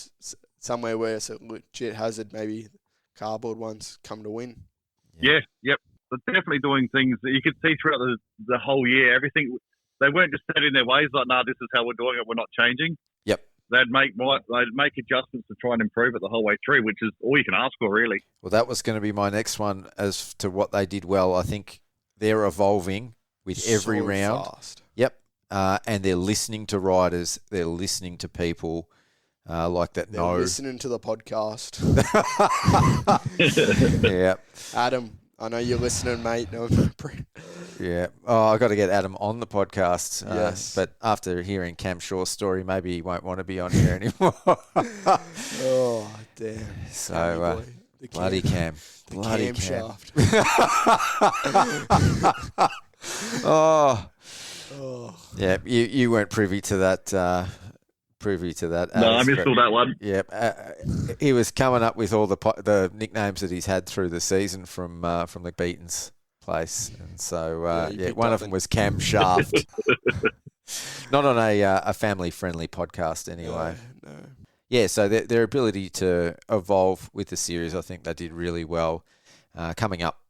somewhere where it's a legit hazard. Maybe cardboard ones come to win. Yeah, yep. They're definitely doing things that you could see throughout the whole year. Everything, they weren't just set in their ways like, nah, this is how we're doing it, we're not changing. Yep. They'd make adjustments to try and improve it the whole way through, which is all you can ask for, really. Well, that was going to be my next one as to what they did well. I think they're evolving with every So round. fast. Yep. And they're listening to riders. They're listening to people like that. They're listening to the podcast. Yeah. Adam, I know you're listening, mate. Yeah. Oh, I got to get Adam on the podcast. Yes. But after hearing Cam Shaw's story, maybe he won't want to be on here anymore. Oh, damn. So, bloody Cam. The Bloody Cam Cam. shaft. Oh. Oh. Yeah, you weren't privy to that. No, I Alice, missed but- all that one. Yeah, he was coming up with all the nicknames that he's had through the season from the Beaton's place, and so you picked one up of them was Cam Shaft. Not on a family friendly podcast anyway. No. Yeah, so their ability to evolve with the series, I think they did really well. Coming up,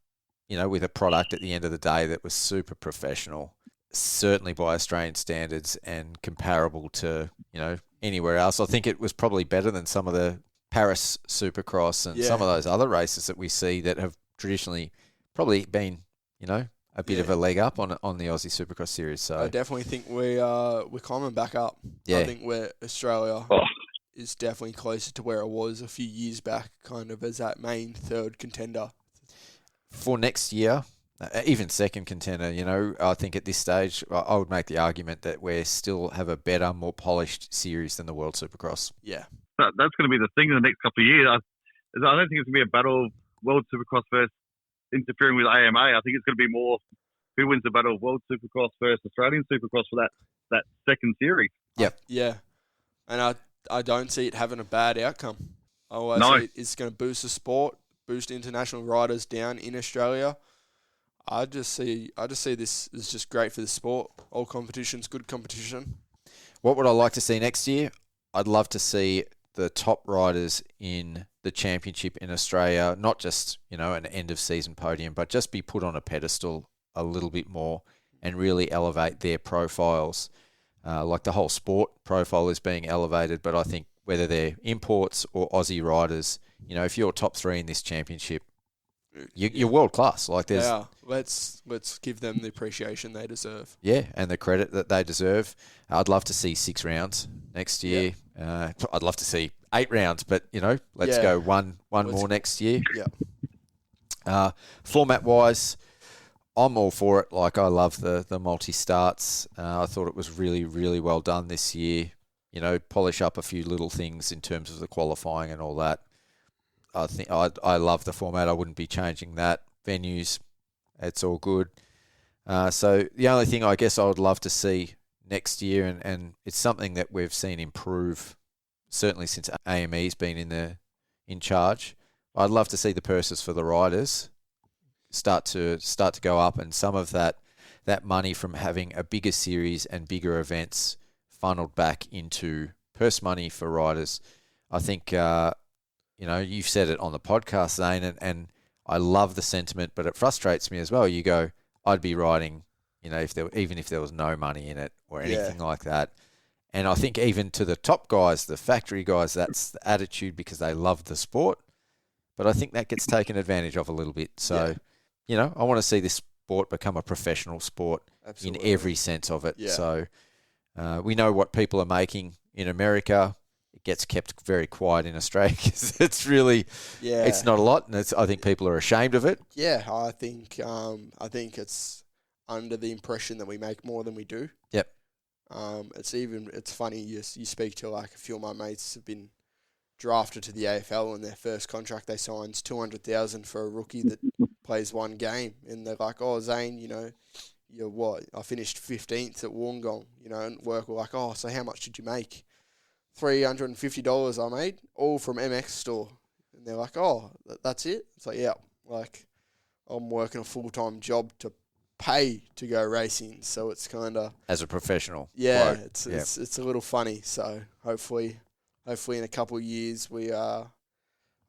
with a product at the end of the day that was super professional, certainly by Australian standards and comparable to, anywhere else. I think it was probably better than some of the Paris Supercross and some of those other races that we see that have traditionally probably been, a bit of a leg up on the Aussie Supercross series. So I definitely think we're climbing back up. Yeah. I think Australia is definitely closer to where it was a few years back, kind of as that main third contender. for next year, even second contender, I think at this stage, I would make the argument that we still have a better, more polished series than the World Supercross. Yeah. That's going to be the thing in the next couple of years. I don't think it's going to be a battle of World Supercross versus interfering with AMA. I think it's going to be more who wins the battle of World Supercross versus Australian Supercross for that second series. Yep. Yeah. And I don't see it having a bad outcome. I see it's going to boost the sport, boost international riders down in Australia. I just see this is just great for the sport. All competitions, good competition. What would I like to see next year? I'd love to see the top riders in the championship in Australia, not just, an end of season podium, but just be put on a pedestal a little bit more and really elevate their profiles. Like the whole sport profile is being elevated, but I think whether they're imports or Aussie riders, if you're top three in this championship, you're world class. Like there's, let's give them the appreciation they deserve. Yeah, and the credit that they deserve. I'd love to see 6 rounds next year. I'd love to see 8 rounds, but let's go one more next year. Yeah. Format wise, I'm all for it. Like I love the multi starts. I thought it was really, really well done this year. Polish up a few little things in terms of the qualifying and all that. I think I love the format. I wouldn't be changing that. Venues, it's all good. So the only thing I guess I would love to see next year, and it's something that we've seen improve certainly since AME's been in charge. I'd love to see the purses for the riders start to go up, and some of that money from having a bigger series and bigger events funneled back into purse money for riders. I think you've said it on the podcast, Zane, and I love the sentiment, but it frustrates me as well. You go, I'd be riding, if there was no money in it or anything like that. And I think even to the top guys, the factory guys, that's the attitude because they love the sport. But I think that gets taken advantage of a little bit. So, I want to see this sport become a professional sport in every sense of it. Yeah. So we know what people are making in America. It gets kept very quiet in Australia because it's really, it's not a lot, and I think people are ashamed of it. Yeah, I think it's under the impression that we make more than we do. Yep. It's funny you speak to like a few of my mates have been drafted to the AFL, and their first contract they signed is $200,000 for a rookie that plays one game, and they're like, "Oh, Zane, you're what? I finished 15th at Wollongong, and work were like, oh, so how much did you make $350 I made, all from MX store. And they're like, oh, that's it? It's like, yeah, like I'm working a full-time job to pay to go racing. So it's kind of... As a professional. Yeah, bloke. it's a little funny. So hopefully in a couple of years I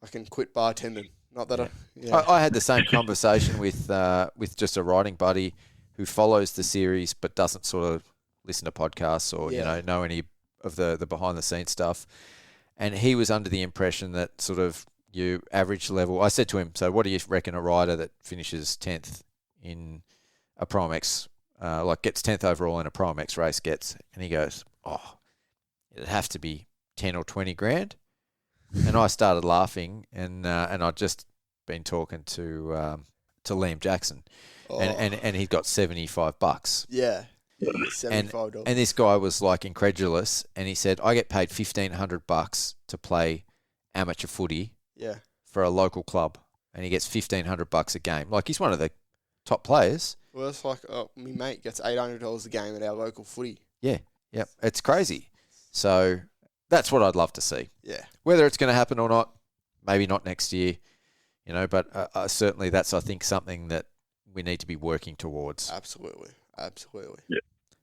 can quit bartending. Not that I had the same conversation with just a riding buddy who follows the series but doesn't sort of listen to podcasts or know any of the behind the scenes stuff, and he was under the impression that sort of you average level. I said to him, so what do you reckon a rider that finishes 10th in a Pro MX, like gets 10th overall in a Pro MX race gets? And he goes, oh, it'd have to be 10 or 20 grand. And I started laughing, and I'd just been talking to Liam Jackson, and he'd got $75. Yeah, $75. And this guy was like incredulous, and he said, I get paid $1,500 to play amateur footy for a local club, and he gets $1,500 a game. Like, he's one of the top players. Well, it's like, my mate gets $800 a game at our local footy. Yeah, yep, it's crazy. So that's what I'd love to see. Yeah. Whether it's going to happen or not, maybe not next year, but certainly that's, I think, something that we need to be working towards. Absolutely. Yeah.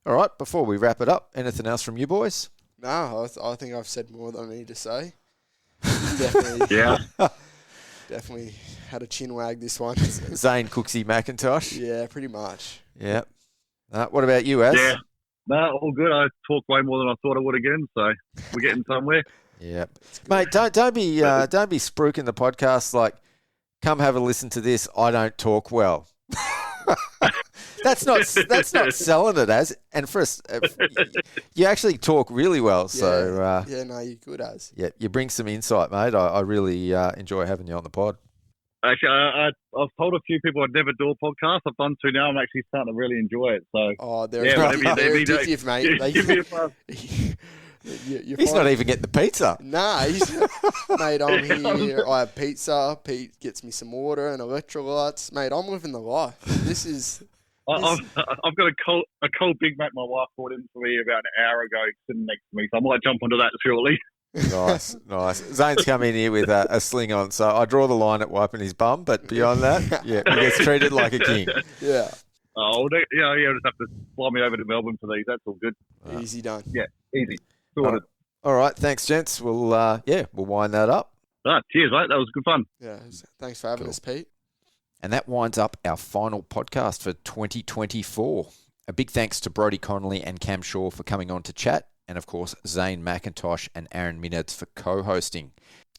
All right, before we wrap it up, anything else from you boys? No, I think I've said more than I need to say. Definitely. Yeah. Definitely had a chin wag this one. Zane Cooksy Mackintosh. Yeah, pretty much. Yeah. What about you, Az? Yeah. No, all good. I talked way more than I thought I would again, so we're getting somewhere. Yeah, mate. Don't be spruiking the podcast like, come have a listen to this. I don't talk well. That's not selling it as. And for us, you actually talk really well. So no, you're good as. Yeah, you bring some insight, mate. I really enjoy having you on the pod. Actually, I've told a few people I'd never do a podcast. I've done two now. I'm actually starting to really enjoy it. So they're addictive, mate. He's not even getting the pizza. Nah, mate, I'm here. I have pizza. Pete gets me some water and electrolytes. Mate, I'm living the life. This is... I've got a cold Big Mac my wife brought in for me about an hour ago sitting next to me, so I might jump onto that shortly. Nice. Zane's come in here with a sling on, so I draw the line at wiping his bum, but beyond that, he gets treated like a king. Yeah. Oh, just have to fly me over to Melbourne for these. That's all good. Easy done. Yeah, easy. Sorted. All right, thanks, gents. We'll wind that up. Cheers, mate. That was good fun. Yeah, thanks for having us, Pete. And that winds up our final podcast for 2024. A big thanks to Brodie Connolly and Cam Shaw for coming on to chat, and of course, Zane Mackintosh and Aaryn Minerds for co-hosting.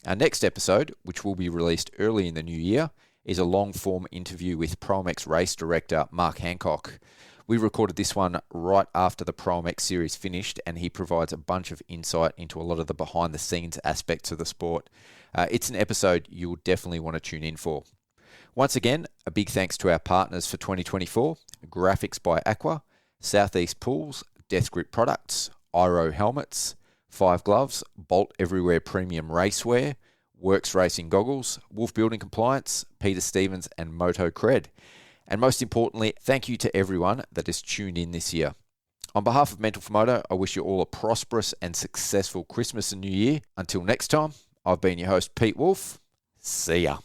Our next episode, which will be released early in the new year, is a long-form interview with Pro MX race director Mark Hancock. We recorded this one right after the Pro MX series finished, and he provides a bunch of insight into a lot of the behind-the-scenes aspects of the sport. It's an episode you'll definitely want to tune in for. Once again, a big thanks to our partners for 2024, Graphics by Aqua, Southeast Pools, Death Grip Products, Iro Helmets, Five Gloves, Bolt Everywhere Premium Racewear, Works Racing Goggles, Wolf Building Compliance, Peter Stevens and Moto Cred. And most importantly, thank you to everyone that has tuned in this year. On behalf of Mental for Moto, I wish you all a prosperous and successful Christmas and New Year. Until next time, I've been your host, Pete Wolf. See ya.